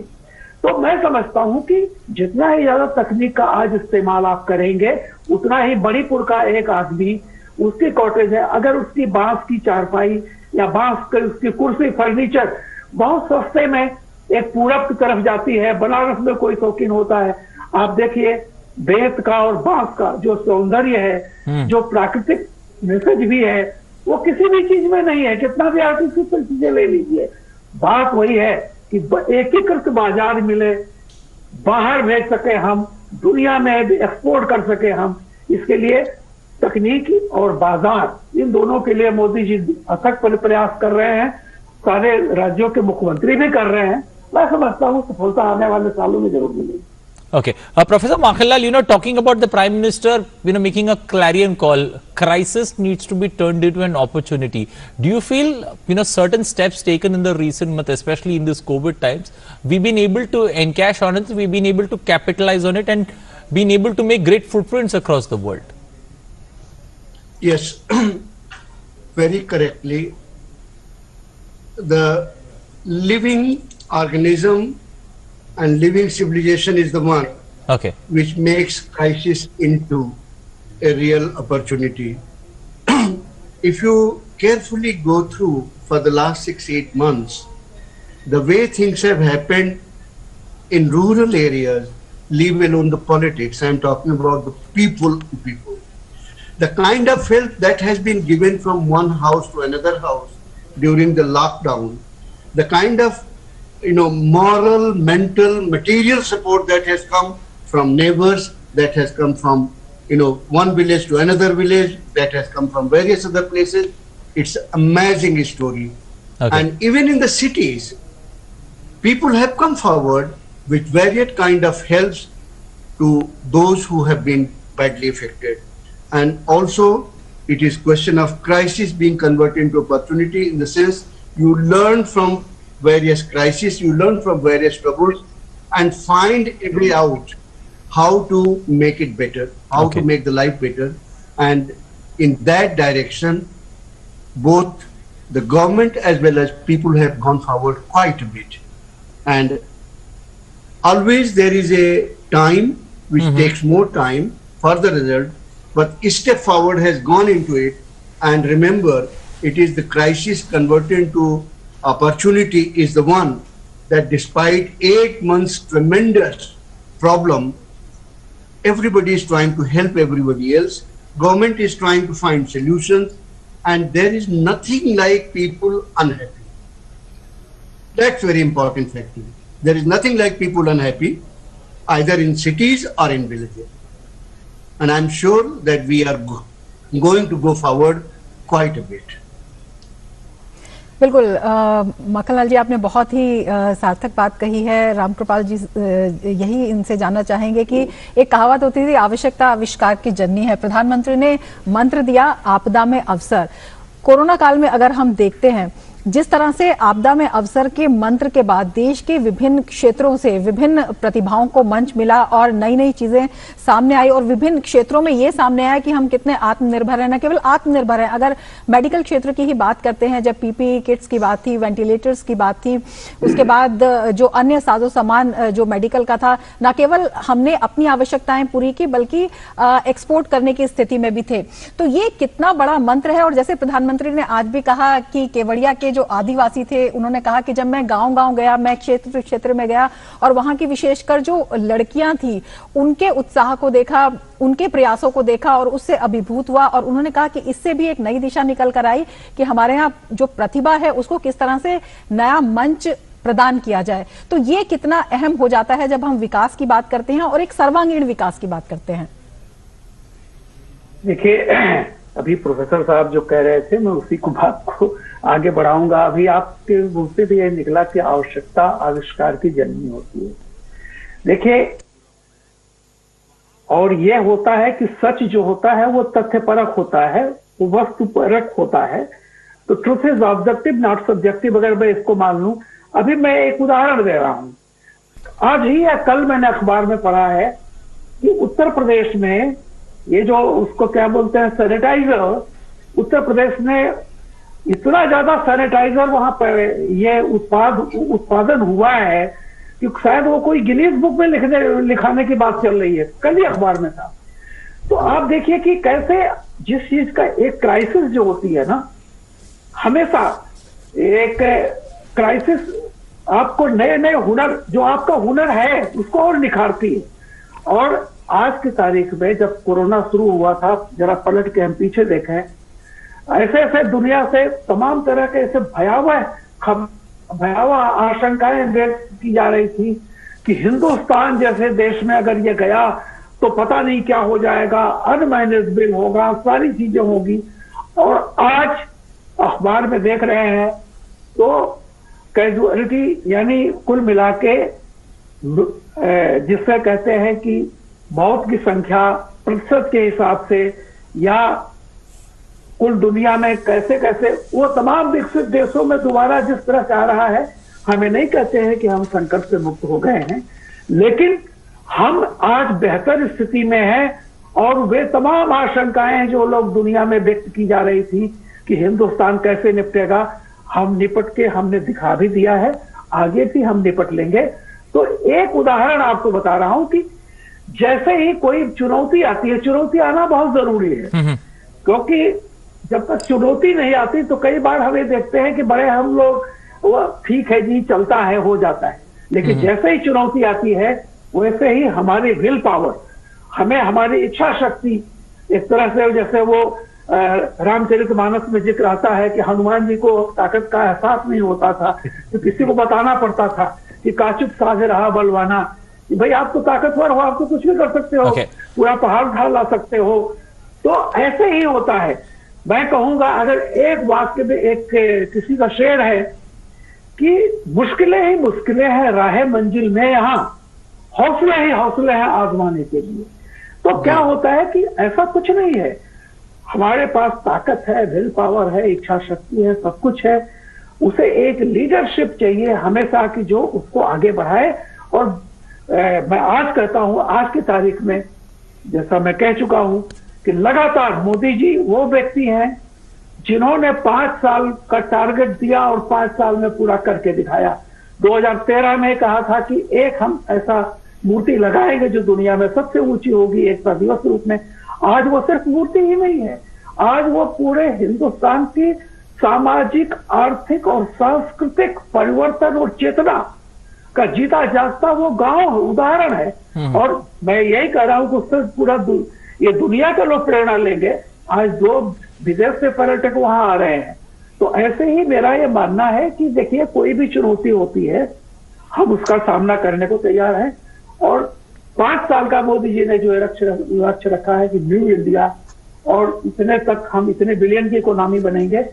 [SPEAKER 3] तो मैं समझता हूं कि जितना ही ज्यादा तकनीक का आज इस्तेमाल आप करेंगे, उतना ही मणिपुर का एक आदमी, उसकी कॉटेज है, अगर उसकी बांस की चारपाई या बांस की उसकी कुर्सी फर्नीचर बहुत सस्ते में एक पूरब की तरफ जाती है, बनारस में कोई शौकीन होता है, आप देखिए बेत का और बांस का जो सौंदर्य है, जो प्राकृतिक मैसेज भी है, वो किसी भी चीज में नहीं है। कितना भी आर्टिफिशियल चीजें ले लीजिए, बात वही है कि एकीकृत बाजार मिले, बाहर भेज सके हम, दुनिया में एक्सपोर्ट कर सके हम। इसके लिए तकनीकी और बाजार, इन दोनों के लिए मोदी जी अथक प्रयास कर रहे हैं, सारे राज्यों के मुख्यमंत्री भी कर रहे हैं। मैं समझता हूँ सफलता आने वाले सालों में जरूर मिलेगी।
[SPEAKER 9] Okay. Professor Makhanlal, talking about the Prime Minister, making a clarion call, crisis needs to be turned into an opportunity. Do you feel, certain steps taken in the recent month, especially in this COVID times, we've been able to encash on it, we've been able to capitalize on it and been able to make great footprints across the world?
[SPEAKER 5] Yes, very correctly. The living organism and living civilization is the one which makes crisis into a real opportunity. If you carefully go through for the last 6-8 months, the way things have happened in rural areas, leave alone the politics, I'm talking about the people to people. The kind of help that has been given from one house to another house during the lockdown, the kind of moral, mental, material support that has come from neighbors, that has come from, one village to another village, that has come from various other places. It's an amazing story. And even in the cities, people have come forward with various kind of helps to those who have been badly affected. And also, it is question of crisis being converted into opportunity, in the sense you learn from various crises, you learn from various troubles and find a way out how to make it better, how to make the life better. And in that direction, both the government as well as people have gone forward quite a bit. And always there is a time which takes more time for the result, but a step forward has gone into it. And remember, it is the crisis converted into opportunity is the one that, despite 8 months tremendous problem, everybody is trying to help everybody else. Government is trying to find solutions, and there is nothing like people unhappy. That's very important factor. There is nothing like people unhappy, either in cities or in villages. And I'm sure that we are going to go forward quite a bit.
[SPEAKER 2] बिल्कुल मक्खनलाल जी, आपने बहुत ही सार्थक बात कही है। रामकृपाल जी यही इनसे जानना चाहेंगे कि एक कहावत होती थी, आवश्यकता आविष्कार की जननी है। प्रधानमंत्री ने मंत्र दिया, आपदा में अवसर। कोरोना काल में अगर हम देखते हैं, जिस तरह से आपदा में अवसर के मंत्र के बाद देश के विभिन्न क्षेत्रों से विभिन्न प्रतिभाओं को मंच मिला और नई नई चीजें सामने आई, और विभिन्न क्षेत्रों में ये सामने आया कि हम कितने आत्मनिर्भर हैं। न केवल आत्मनिर्भर हैं, अगर मेडिकल क्षेत्र की ही बात करते हैं, जब पीपीई किट्स की बात थी, वेंटिलेटर्स की बात थी, उसके बाद जो अन्य साजो सामान जो मेडिकल का था, न केवल हमने अपनी आवश्यकताएं पूरी की बल्कि एक्सपोर्ट करने की स्थिति में भी थे। तो ये कितना बड़ा मंत्र है। और जैसे प्रधानमंत्री ने आज भी कहा कि केवड़िया के के जो आदिवासी थे उन्होंने कहा कि जब मैं गांव-गांव गया, मैं क्षेत्र में गया और वहां की विशेषकर जो लड़कियां थी उनके उत्साह को देखा, उनके प्रयासों को देखा और उससे अभिभूत हुआ। और उन्होंने कहा कि इससे भी एक नई दिशा निकल कर आई कि हमारे यहाँ जो प्रतिभा है उसको किस तरह से नया मंच प्रदान किया जाए। तो ये कितना अहम हो जाता है जब हम विकास की बात करते हैं और एक सर्वांगीण विकास की बात करते हैं।
[SPEAKER 3] देखिए, अभी प्रोफेसर साहब जो कह रहे थे मैं उसी को बात को आगे बढ़ाऊंगा। अभी आपके मुंह से भी ये निकला कि आवश्यकता आविष्कार की जननी होती है। देखिए, और ये होता है कि सच जो होता है वो तथ्यपरक होता है, वो वस्तुपरक होता है। तो truth is objective not subjective, अगर मैं इसको मान लूं। अभी मैं एक उदाहरण दे रहा हूं। आज ही या कल मैंने अखबार में पढ़ा है कि उत्तर प्रदेश में ये जो उसको क्या बोलते हैं सैनिटाइजर, उत्तर प्रदेश में इतना ज्यादा सैनिटाइजर वहां पर ये उत्पादन हुआ है कि शायद वो कोई गिनीज बुक में लिखाने की बात चल रही है। कल ही अखबार में था। तो आप देखिए कि कैसे जिस चीज का एक क्राइसिस जो होती है ना, हमेशा एक क्राइसिस आपको नए नए हुनर, जो आपका हुनर है उसको और निखारती है। और आज की तारीख में जब कोरोना शुरू हुआ था, जरा पलट के हम पीछे देखें, ऐसे ऐसे दुनिया से तमाम तरह के ऐसे भयावह आशंकाएं व्यक्त की जा रही थी कि हिंदुस्तान जैसे देश में अगर ये गया तो पता नहीं क्या हो जाएगा, अनमैनेजेबल होगा, सारी चीजें होगी। और आज अखबार में देख रहे हैं तो कैजुअलिटी यानी कुल मिला के जिससे कहते हैं कि मौत की संख्या प्रतिशत के हिसाब से या कुल दुनिया में कैसे कैसे वो तमाम विकसित देशों में दोबारा जिस तरह से आ रहा है, हमें नहीं कहते हैं कि हम संकट से मुक्त हो गए हैं, लेकिन हम आज बेहतर स्थिति में हैं। और वे तमाम आशंकाएं जो लोग दुनिया में व्यक्त की जा रही थी कि हिंदुस्तान कैसे निपटेगा, हम निपट के हमने दिखा भी दिया है, आगे भी हम निपट लेंगे। तो एक उदाहरण आपको बता रहा हूं कि जैसे ही कोई चुनौती आती है, चुनौती आना बहुत जरूरी है, क्योंकि जब तक चुनौती नहीं आती तो कई बार हमें देखते हैं कि बड़े हम लोग वो ठीक है जी, चलता है, हो जाता है। लेकिन जैसे ही चुनौती आती है वैसे ही हमारी विल पावर, हमें हमारी इच्छा शक्ति, एक तरह से जैसे वो रामचरितमानस में जिक्र आता है कि हनुमान जी को ताकत का एहसास नहीं होता था तो किसी को बताना पड़ता था कि काचुप साझे रहा बलवाना, कि भाई आप तो ताकतवर हो, आप तो कुछ भी कर सकते हो, पूरा पहाड़ उठा ला सकते हो। तो ऐसे ही होता है। मैं कहूंगा अगर एक वाक्य में एक किसी का शेर है कि मुश्किलें ही मुश्किलें हैं राह मंजिल में, यहाँ हौसले ही हौसले हैं आजमाने के लिए। तो क्या होता है कि ऐसा कुछ नहीं है, हमारे पास ताकत है, विल पावर है, इच्छा शक्ति है, सब कुछ है। उसे एक लीडरशिप चाहिए हमेशा की जो उसको आगे बढ़ाए। और मैं आज कहता हूं, आज की तारीख में जैसा मैं कह चुका हूं कि लगातार मोदी जी वो व्यक्ति हैं जिन्होंने 5 साल का टारगेट दिया और 5 साल में पूरा करके दिखाया। 2013 में कहा था कि एक हम ऐसा मूर्ति लगाएंगे जो दुनिया में सबसे ऊंची होगी एकता दिवस रूप में। आज वो सिर्फ मूर्ति ही नहीं है, आज वो पूरे हिंदुस्तान की सामाजिक, आर्थिक और सांस्कृतिक परिवर्तन और चेतना का जीता जागता वो गांव उदाहरण है। और मैं यही कह रहा हूं कि उससे पूरा ये दुनिया के लोग प्रेरणा लेंगे। आज 2 विदेश से पर्यटक वहां आ रहे हैं। तो ऐसे ही मेरा ये मानना है कि देखिए कोई भी चुनौती होती है हम उसका सामना करने को तैयार हैं। और 5 साल का मोदी जी ने जो लक्ष्य रखा है कि न्यू इंडिया और इतने तक हम इतने बिलियन की इकोनॉमी बनेंगे,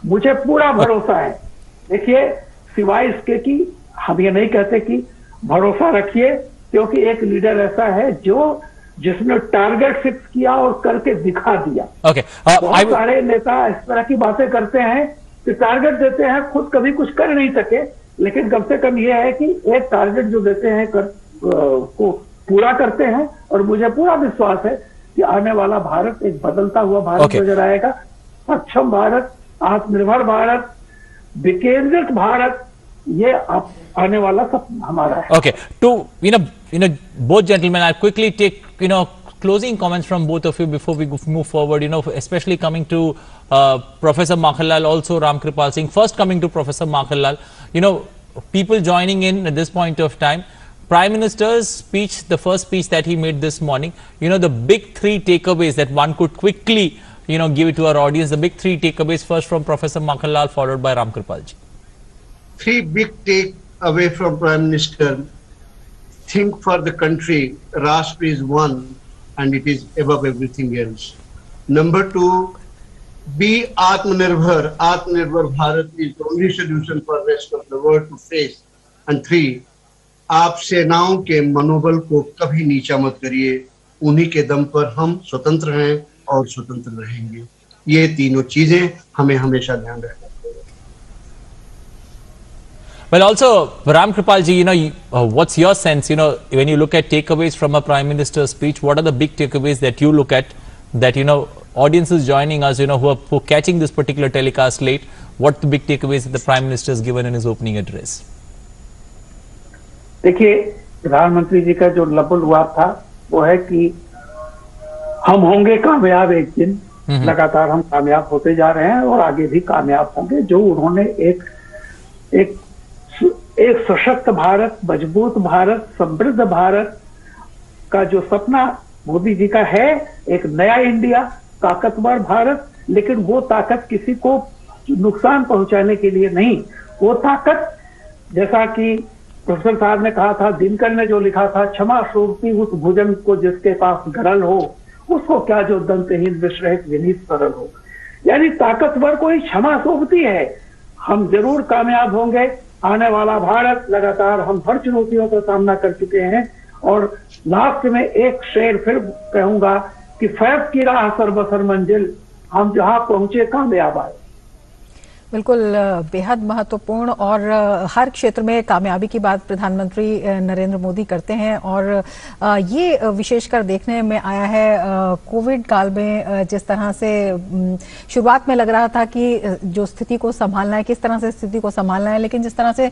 [SPEAKER 3] मुझे पूरा भरोसा है। देखिए सिवाय इसके कि हम ये नहीं कहते कि भरोसा रखिए, क्योंकि एक लीडर ऐसा है जिसने टारगेट फिक्स किया और करके दिखा दिया। बहुत सारे नेता इस तरह की बातें करते हैं कि टारगेट देते हैं, खुद कभी कुछ कर नहीं सके, लेकिन कम से कम ये है कि एक टारगेट जो देते हैं को पूरा करते हैं। और मुझे पूरा विश्वास है कि आने वाला भारत एक बदलता हुआ भारत नजर आएगा, सक्षम भारत, आत्मनिर्भर भारत, विकेंद्रित भारत, ये आने वाला सब हमारा है।
[SPEAKER 9] Okay, to both gentlemen, I'll quickly take closing comments from both of you before we move forward, especially coming to Professor Makhanlal, also Ram Kripal Singh. First coming to Professor Makhanlal, people joining in at this point of time. Prime Minister's speech, the first speech that he made this morning, the big three takeaways that one could quickly, give it to our audience, the big three takeaways, first from Professor Makhanlal, followed by Ram Kripal ji.
[SPEAKER 5] Three big takeaway from Prime Minister. Think for the country. Rashtra is one and it is above everything else. Number two, be Atmanirbhar. Atmanirbhar Bharat is the only solution for rest of the world to face. And three, आप सेनाओं के मनोबल को कभी नीचा मत करिए, उन्हीं के दम पर हम स्वतंत्र हैं और स्वतंत्र रहेंगे। ये तीनों चीजें हमें हमेशा ध्यान रखना पड़ेगा।
[SPEAKER 9] Well, also Ram Kripal ji, what's your sense? When you look at takeaways from a Prime Minister's speech, what are the big takeaways that you look at? That audiences joining us, who are catching this particular telecast late, what the big takeaways that the Prime Minister has given in his opening address?
[SPEAKER 3] देखिए, प्रधानमंत्री जी का जो लबुलवार था वो है कि हम होंगे कामयाब एक दिन, लगातार हम कामयाब होते जा रहे हैं और आगे भी कामयाब होंगे। जो उन्होंने एक सशक्त भारत, मजबूत भारत, समृद्ध भारत का जो सपना मोदी जी का है, एक नया इंडिया, ताकतवर भारत, लेकिन वो ताकत किसी को नुकसान पहुंचाने के लिए नहीं। वो ताकत, जैसा कि प्रोफेसर साहब ने कहा था, दिनकर ने जो लिखा था, क्षमा सूरती उस भुजन को जिसके पास गरल हो, उसको क्या जो दंतहीन विश्रहित विनीत सरल हो। यानी ताकतवर को ही क्षमा सूरती है। हम जरूर कामयाब होंगे। आने वाला भारत, लगातार हम हर चुनौतियों का सामना कर चुके हैं। और लास्ट में एक शेर फिर कहूंगा कि फैज की राह सरबसर मंजिल, हम जहां पहुंचे कामयाब आए।
[SPEAKER 2] बिल्कुल बेहद महत्वपूर्ण और हर क्षेत्र में कामयाबी की बात प्रधानमंत्री नरेंद्र मोदी करते हैं। और ये विशेषकर देखने में आया है कोविड काल में, जिस तरह से शुरुआत में लग रहा था कि जो स्थिति को संभालना है, किस तरह से स्थिति को संभालना है, लेकिन जिस तरह से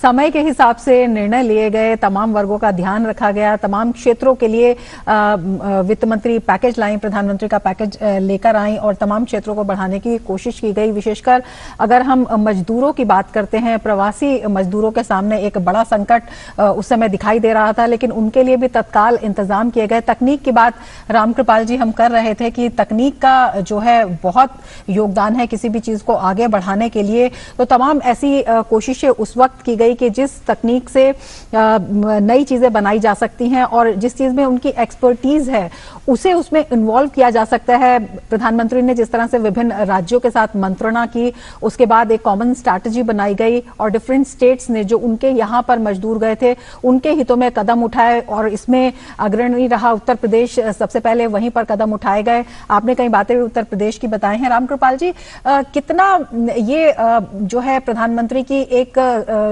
[SPEAKER 2] समय के हिसाब से निर्णय लिए गए, तमाम वर्गों का ध्यान रखा गया, तमाम क्षेत्रों के लिए वित्त मंत्री पैकेज लाई, प्रधानमंत्री का पैकेज लेकर आई और तमाम क्षेत्रों को बढ़ाने की कोशिश की गई। विशेषकर अगर हम मजदूरों की बात करते हैं, प्रवासी मजदूरों के सामने एक बड़ा संकट उस समय दिखाई दे रहा था, लेकिन उनके लिए भी तत्काल इंतजाम किए गए। तकनीक की बात राम कृपाल जी हम कर रहे थे कि तकनीक का जो है बहुत योगदान है किसी भी चीज को आगे बढ़ाने के लिए। तो तमाम ऐसी कोशिशें उस वक्त की गई कि जिस तकनीक से नई चीजें बनाई जा सकती हैं और जिस चीज में उनकी एक्सपर्टीज है उसे उसमें इन्वॉल्व किया जा सकता है। प्रधानमंत्री ने जिस तरह से विभिन्न राज्यों के साथ मंत्रणा की, उसके बाद एक कॉमन स्ट्रैटेजी बनाई गई और डिफरेंट स्टेट्स ने जो उनके यहाँ पर मजदूर गए थे उनके हितों में कदम उठाए और इसमें अग्रणी रहा उत्तर प्रदेश। सबसे पहले वहीं पर कदम उठाए गए। आपने कई बातें भी उत्तर प्रदेश की बताई हैं। राम कृपाल जी, कितना ये जो है प्रधानमंत्री की एक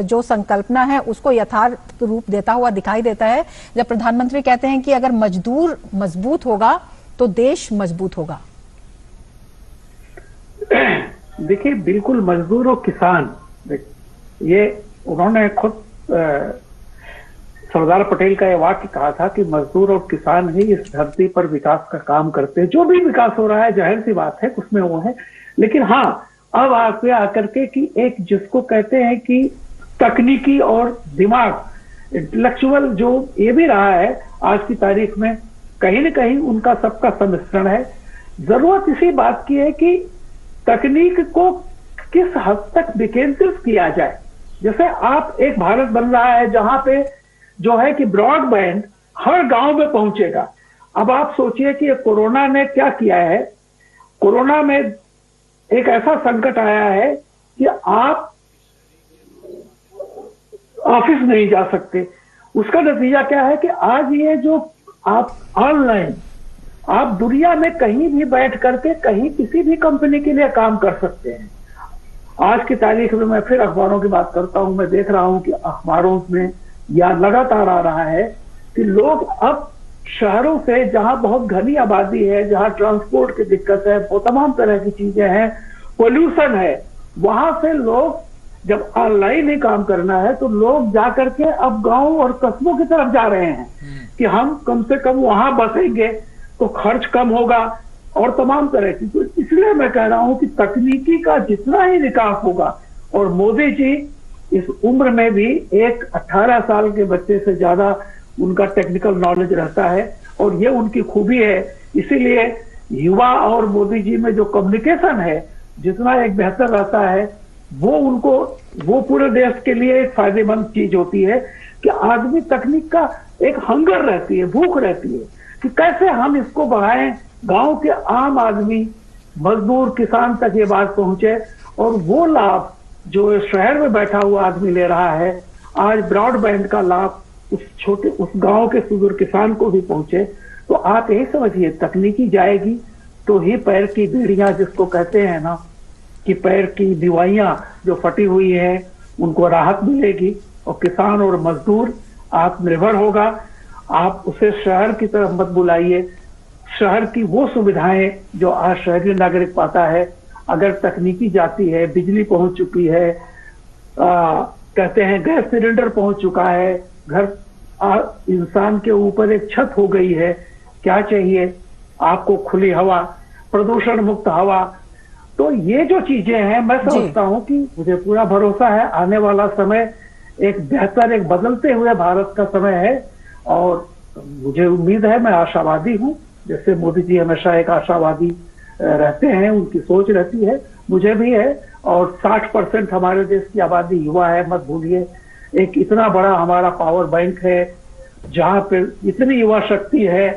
[SPEAKER 2] जो संकल्पना है उसको यथार्थ रूप देता हुआ दिखाई देता है जब प्रधानमंत्री कहते हैं कि अगर मजदूर मजबूत होगा तो देश मजबूत होगा?
[SPEAKER 3] देखिए, बिल्कुल मजदूर और किसान, ये उन्होंने खुद सरदार पटेल का ये वाक्य कहा था कि मजदूर और किसान ही इस धरती पर विकास का काम करते हैं। जो भी विकास हो रहा है जाहिर सी बात है उसमें वो है, लेकिन हाँ अब आगे आकर के कि एक जिसको कहते हैं कि तकनीकी और दिमाग, इंटेलेक्चुअल, जो ये भी रहा है आज की तारीख में, कहीं न कहीं उनका सबका सम्मिश्रण है। जरूरत इसी बात की है कि तकनीक को किस हद तक विकेंद्रित किया जाए। जैसे आप एक भारत बन रहा है जहां पे जो है कि ब्रॉडबैंड हर गांव में पहुंचेगा। अब आप सोचिए कि कोरोना ने क्या किया है। कोरोना में एक ऐसा संकट आया है कि आप ऑफिस नहीं जा सकते। उसका नतीजा क्या है कि आज ये जो आप ऑनलाइन, आप दुनिया में कहीं भी बैठ करके कहीं किसी भी कंपनी के लिए काम कर सकते हैं। आज की तारीख में मैं फिर अखबारों की बात करता हूं, मैं देख रहा हूं कि अखबारों में या लगातार आ रहा है कि लोग अब शहरों से, जहां बहुत घनी आबादी है, जहां ट्रांसपोर्ट की दिक्कत है, वो तमाम तरह की चीजें हैं, पोल्यूशन है, वहां से लोग जब ऑनलाइन ही काम करना है तो लोग जाकर के अब गांव और कस्बों की तरफ जा रहे हैं कि हम कम से कम वहां बसेंगे तो खर्च कम होगा और तमाम तरह की। तो इसलिए मैं कह रहा हूं कि तकनीकी का जितना ही विकास होगा, और मोदी जी इस उम्र में भी एक 18 साल के बच्चे से ज्यादा उनका टेक्निकल नॉलेज रहता है, और ये उनकी खूबी है। इसीलिए युवा और मोदी जी में जो कम्युनिकेशन है जितना एक बेहतर रहता है, वो पूरे देश के लिए एक फायदेमंद चीज होती है कि आदमी तकनीक का एक हंगर रहती है, भूख रहती है कि कैसे हम इसको बढ़ाएं, गांव के आम आदमी, मजदूर, किसान तक ये बात पहुंचे, और वो लाभ जो शहर में बैठा हुआ आदमी ले रहा है, आज ब्रॉडबैंड का लाभ उस गांव के सुदूर किसान को भी पहुंचे। तो आप यही समझिए, तकनीकी जाएगी तो ही पैर की बेड़ियां, जिसको कहते हैं ना कि पैर की दीवाइयां जो फटी हुई है, उनको राहत मिलेगी, और किसान और मजदूर आत्मनिर्भर होगा। आप उसे शहर की तरफ मत बुलाइए। शहर की वो सुविधाएं जो आज शहरी नागरिक पाता है, अगर तकनीकी जाती है, बिजली पहुंच चुकी है, कहते हैं गैस सिलेंडर पहुंच चुका है, घर इंसान के ऊपर एक छत हो गई है, क्या चाहिए आपको? खुली हवा, प्रदूषण मुक्त हवा। तो ये जो चीजें हैं, मैं समझता हूं कि मुझे पूरा भरोसा है आने वाला समय एक बेहतर, एक बदलते हुए भारत का समय है, और मुझे उम्मीद है, मैं आशावादी हूं। जैसे मोदी जी हमेशा एक आशावादी रहते हैं, उनकी सोच रहती है, मुझे भी है। और 60% हमारे देश की आबादी युवा है, मत भूलिए। एक इतना बड़ा हमारा पावर बैंक है, जहां पे इतनी युवा शक्ति है,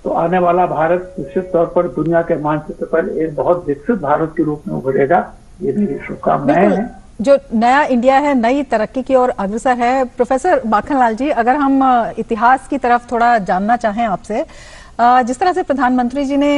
[SPEAKER 3] तो आने वाला भारत निश्चित तौर पर दुनिया के मानचित्र पर एक बहुत विकसित भारत के रूप में उभरेगा। ये मेरी शुभकामनाएं हैं।
[SPEAKER 2] जो नया इंडिया है, नई तरक्की की ओर अग्रसर है। प्रोफेसर माखनलाल जी, अगर हम इतिहास की तरफ थोड़ा जानना चाहें आपसे, जिस तरह से प्रधानमंत्री जी ने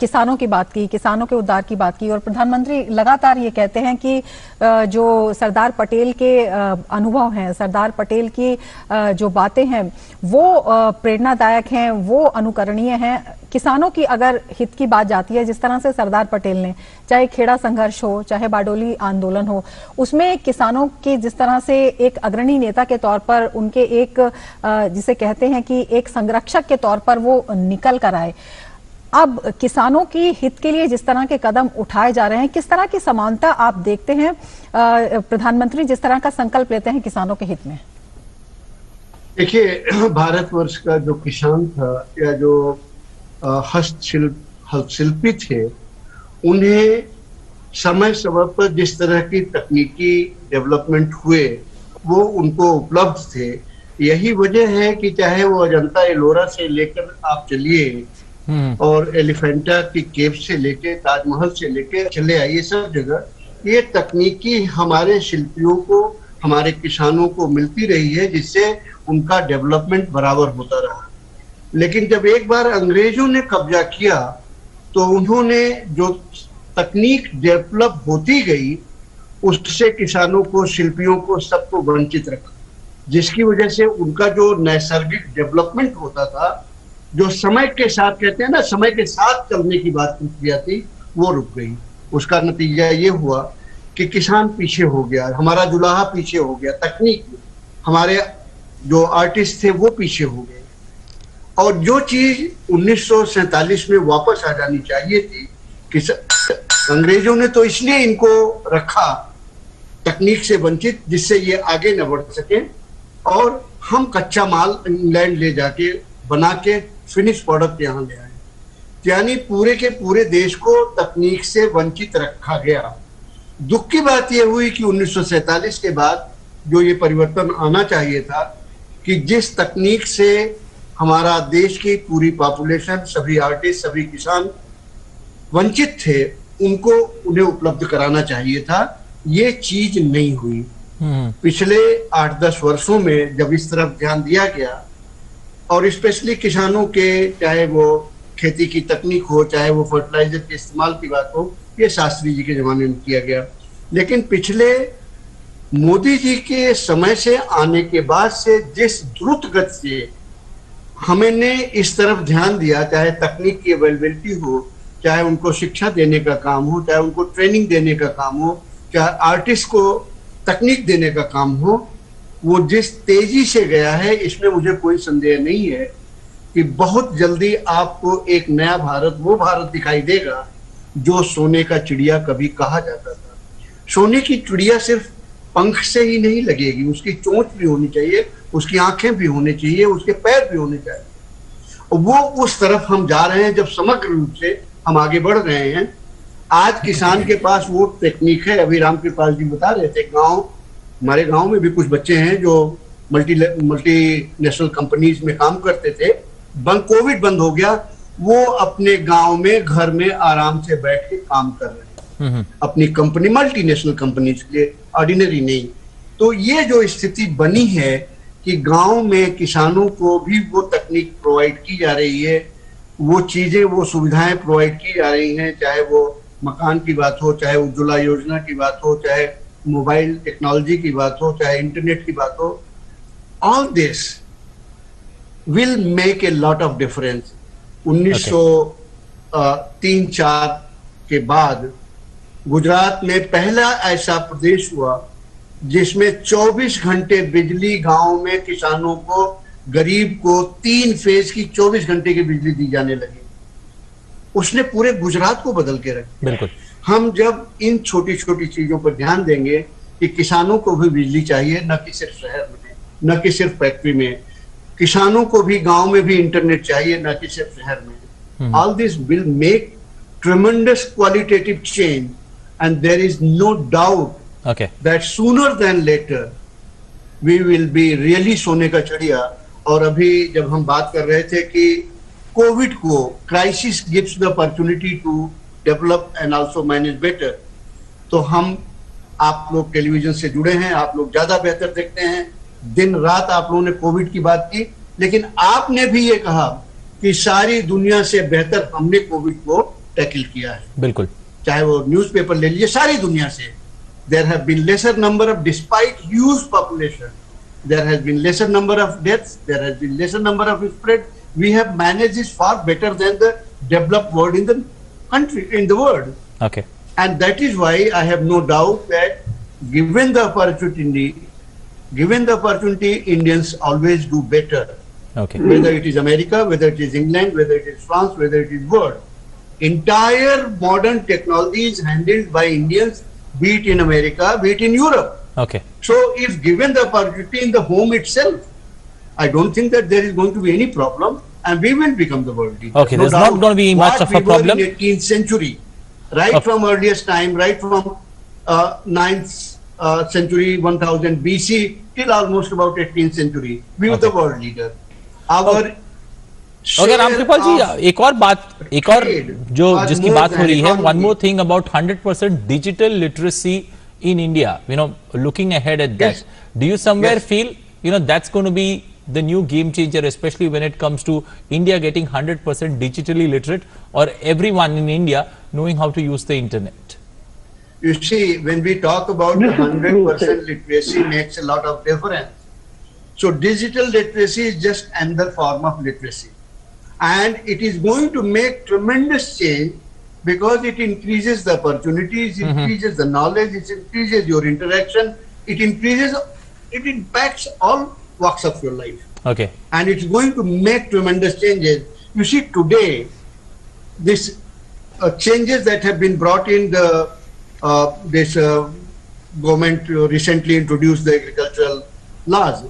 [SPEAKER 2] किसानों की बात की, किसानों के उद्धार की बात की, और प्रधानमंत्री लगातार ये कहते हैं कि जो सरदार पटेल के अनुभव हैं, सरदार पटेल की जो बातें हैं, वो प्रेरणादायक हैं, वो अनुकरणीय हैं। किसानों की अगर हित की बात जाती है, जिस तरह से सरदार पटेल ने, चाहे खेड़ा संघर्ष हो, चाहे बारडोली आंदोलन हो, उसमें किसानों की जिस तरह से एक अग्रणी नेता के तौर पर, उनके एक जिसे कहते हैं कि एक संरक्षक के तौर पर वो निकल कर आए। अब किसानों की हित के लिए जिस तरह के कदम उठाए जा रहे हैं, किस तरह की समानता आप देखते हैं? प्रधानमंत्री जिस तरह का संकल्प लेते हैं किसानों के हित में।
[SPEAKER 5] देखिए, भारतवर्ष का जो किसान था, या जो हस्तशिल्पी थे, उन्हें समय समय पर जिस तरह की तकनीकी डेवलपमेंट हुए, वो उनको उपलब्ध थे। यही वजह है कि चाहे वो अजंता एलोरा से लेकर आप चलिए, और एलिफेंटा की केव से लेके, ताजमहल से लेके चले आइए, सब जगह ये तकनीकी हमारे शिल्पियों को, हमारे किसानों को मिलती रही है, जिससे उनका डेवलपमेंट बराबर होता रहा। लेकिन जब एक बार अंग्रेजों ने कब्जा किया, तो उन्होंने जो तकनीक डेवलप होती गई, उससे किसानों को, शिल्पियों को, सबको वंचित रखा, जिसकी वजह से उनका जो नैसर्गिक डेवलपमेंट होता था, जो समय के साथ, कहते हैं ना, समय के साथ चलने की बात प्रक्रिया थी, वो रुक गई। उसका नतीजा ये हुआ कि किसान पीछे हो गया, हमारा जुलाहा पीछे हो गया, तकनीक में हमारे जो आर्टिस्ट थे वो पीछे हो गए। और जो चीज 1947 में वापस आ जानी चाहिए थी, कि अंग्रेजों ने तो इसलिए इनको रखा तकनीक से वंचित, जिससे ये आगे न बढ़ सके, और हम कच्चा माल इंग्लैंड ले जाके बना के फिनिश प्रोडक्ट यहाँ ले आए। यानी पूरे के पूरे देश को तकनीक से वंचित रखा गया। दुख की बात यह हुई कि 1947 के बाद जो ये परिवर्तन आना चाहिए था, कि जिस तकनीक से हमारा देश की पूरी पॉपुलेशन, सभी आर्टिस्ट, सभी किसान वंचित थे, उन्हें उपलब्ध कराना चाहिए था। ये चीज नहीं हुई। पिछले 8-10 वर्षों में जब इस तरफ ध्यान दिया गया, और स्पेशली किसानों के, चाहे वो खेती की तकनीक हो, चाहे वो फर्टिलाइजर के इस्तेमाल की बात हो, ये शास्त्री जी के जमाने में किया गया। लेकिन पिछले मोदी जी के समय से आने के बाद से जिस द्रुत गति से हमने इस तरफ ध्यान दिया, चाहे तकनीक की अवेलेबिलिटी हो, चाहे उनको शिक्षा देने का काम हो, चाहे उनको ट्रेनिंग देने का काम हो, चाहे आर्टिस्ट को तकनीक देने का काम हो, वो जिस तेजी से गया है, इसमें मुझे कोई संदेह नहीं है कि बहुत जल्दी आपको एक नया भारत, वो भारत दिखाई देगा जो सोने का चिड़िया कभी कहा जाता था। सोने की चिड़िया सिर्फ पंख से ही नहीं लगेगी, उसकी चोंच भी होनी चाहिए, उसकी आंखें भी होनी चाहिए, उसके पैर भी होने चाहिए। वो उस तरफ हम जा रहे हैं जब समग्र रूप से हम आगे बढ़ रहे हैं। आज किसान के पास वो टेक्निक है, अभी रामकृपाल जी बता रहे थे, हमारे गांव में भी कुछ बच्चे हैं जो मल्टीनेशनल कंपनीज में काम करते थे, कोविड बंद हो गया, वो अपने गांव में घर में आराम से बैठ के काम कर रहे हैं अपनी कंपनी, मल्टीनेशनल कंपनीज के लिए, ऑर्डिनरी नहीं। तो ये जो स्थिति बनी है कि गांव में किसानों को भी वो तकनीक प्रोवाइड की जा रही है, वो चीजें, वो सुविधाएं प्रोवाइड की जा रही हैं, चाहे वो मकान की बात हो, चाहे उज्ज्वला योजना की बात हो, चाहे मोबाइल टेक्नोलॉजी की बात हो, चाहे इंटरनेट की बात हो, all this will make a lot of difference. 1903-4 के बाद गुजरात में पहला ऐसा प्रदेश हुआ जिसमें 24 घंटे बिजली गांव में किसानों को, गरीब को 3 फेज की 24 घंटे की बिजली दी जाने लगी। उसने पूरे गुजरात को बदल के रखा।
[SPEAKER 9] बिल्कुल।
[SPEAKER 5] हम जब इन छोटी छोटी चीजों पर ध्यान देंगे कि किसानों को भी बिजली चाहिए, न कि सिर्फ शहर में, न कि सिर्फ फैक्ट्री में, किसानों को भी गांव में भी इंटरनेट चाहिए, न कि सिर्फ शहर में, all this will make tremendous qualitative change and there is no doubt that sooner than later we will be really सोने का चिड़िया। और अभी जब हम बात कर रहे थे कि कोविड को, crisis gives the opportunity to develop and also manage better, तो हम, आप लोग टेलीविजन से जुड़े हैं, आप लोग ज्यादा बेहतर देखते हैं, दिन रात आप लोगों ने कोविड की बात की, लेकिन आपने भी ये कहा कि सारी दुनिया से बेहतर हमने कोविड को टैकल किया है।
[SPEAKER 9] बिल्कुल।
[SPEAKER 5] चाहे वो न्यूज़पेपर ले लीजिए, सारी दुनिया से there have been lesser number of, despite huge population, there has been lesser number of deaths, there has been lesser number of spread. We have managed this far better than the developed world in the country, in the world.
[SPEAKER 9] Okay.
[SPEAKER 5] And that is why I have no doubt that given the opportunity, Indians always do better.
[SPEAKER 9] Okay.
[SPEAKER 5] Whether it is America, whether it is England, whether it is France, whether it is world, entire modern technology is handled by Indians, be it in America, be it in Europe.
[SPEAKER 9] Okay.
[SPEAKER 5] So if given the opportunity in the home itself, I don't think that there is going to be any problem, and we will become the world leader.
[SPEAKER 9] Okay, there's not going to be much of a problem.
[SPEAKER 5] In 18th century, right from earliest time, right from 9th century, 1000 BC, till almost about 18th century, we were the world leader. Our
[SPEAKER 9] Okay, Ramkripal जी, एक और जो जिसकी बात हो रही है, one more thing about 100% digital literacy in India, looking ahead at that, do you somewhere feel, that's going to be the new game changer, especially when it comes to India getting 100% digitally literate, or everyone in India knowing how to use the internet?
[SPEAKER 5] You see, when we talk about 100% literacy makes a lot of difference. So digital literacy is just another form of literacy. And it is going to make tremendous change because it increases the opportunities, it increases the knowledge, it increases your interaction, it impacts all walks of your life.
[SPEAKER 9] Okay.
[SPEAKER 5] And it's going to make tremendous changes. You see, today, this changes that have been brought in this government recently introduced the agricultural laws.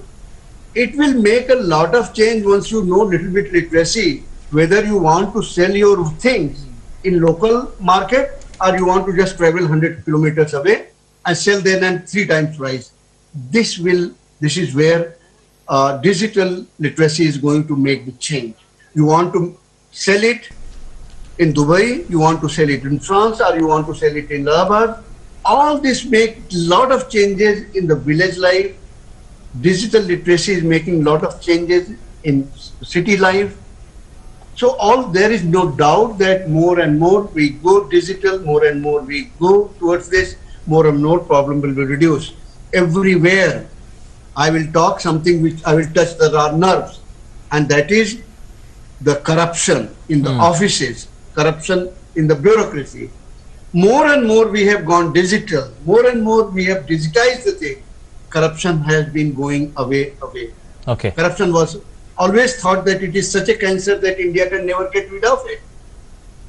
[SPEAKER 5] It will make a lot of change once you know little bit literacy, whether you want to sell your things in local market or you want to just travel 100 kilometers away and sell them at 3 times price. This is where digital literacy is going to make the change. You want to sell it in Dubai, you want to sell it in France, or you want to sell it in Allahabad. All this make lot of changes in the village life. Digital literacy is making a lot of changes in city life. So there is no doubt that more and more we go digital, more and more we go towards this, more and more problem will be reduced. Everywhere I will talk something which I will touch the nerves, and that is the corruption in the offices, corruption in the bureaucracy. More and more we have gone digital, more and more we have digitized the thing. Corruption has been going away.
[SPEAKER 9] Okay.
[SPEAKER 5] Corruption was always thought that it is such a cancer that India can never get rid of it.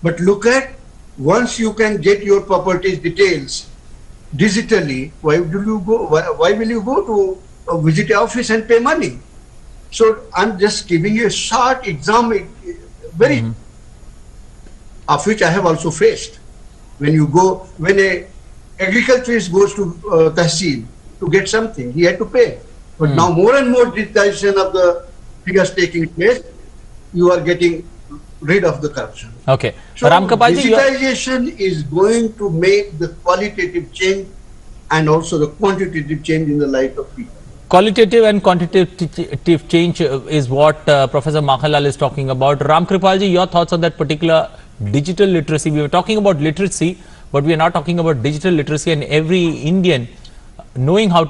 [SPEAKER 5] But look at, once you can get your properties details digitally, why will you go to a visit office and pay money? So I'm just giving you a short example, of which I have also faced. When a agriculturist goes to Tahsil to get something, he had to pay. But now more and more digitization of the figures taking place, you are getting rid of the corruption.
[SPEAKER 9] Okay.
[SPEAKER 5] So
[SPEAKER 9] Ramkripalji,
[SPEAKER 5] digitization is going to make the qualitative change and also the quantitative change in the life of people.
[SPEAKER 9] Qualitative and quantitative change is what Professor Makhanlal is talking about. Ramkripalji, your thoughts on that particular digital literacy? We were talking about literacy, but we are not talking about digital literacy, and every Indian knowing how to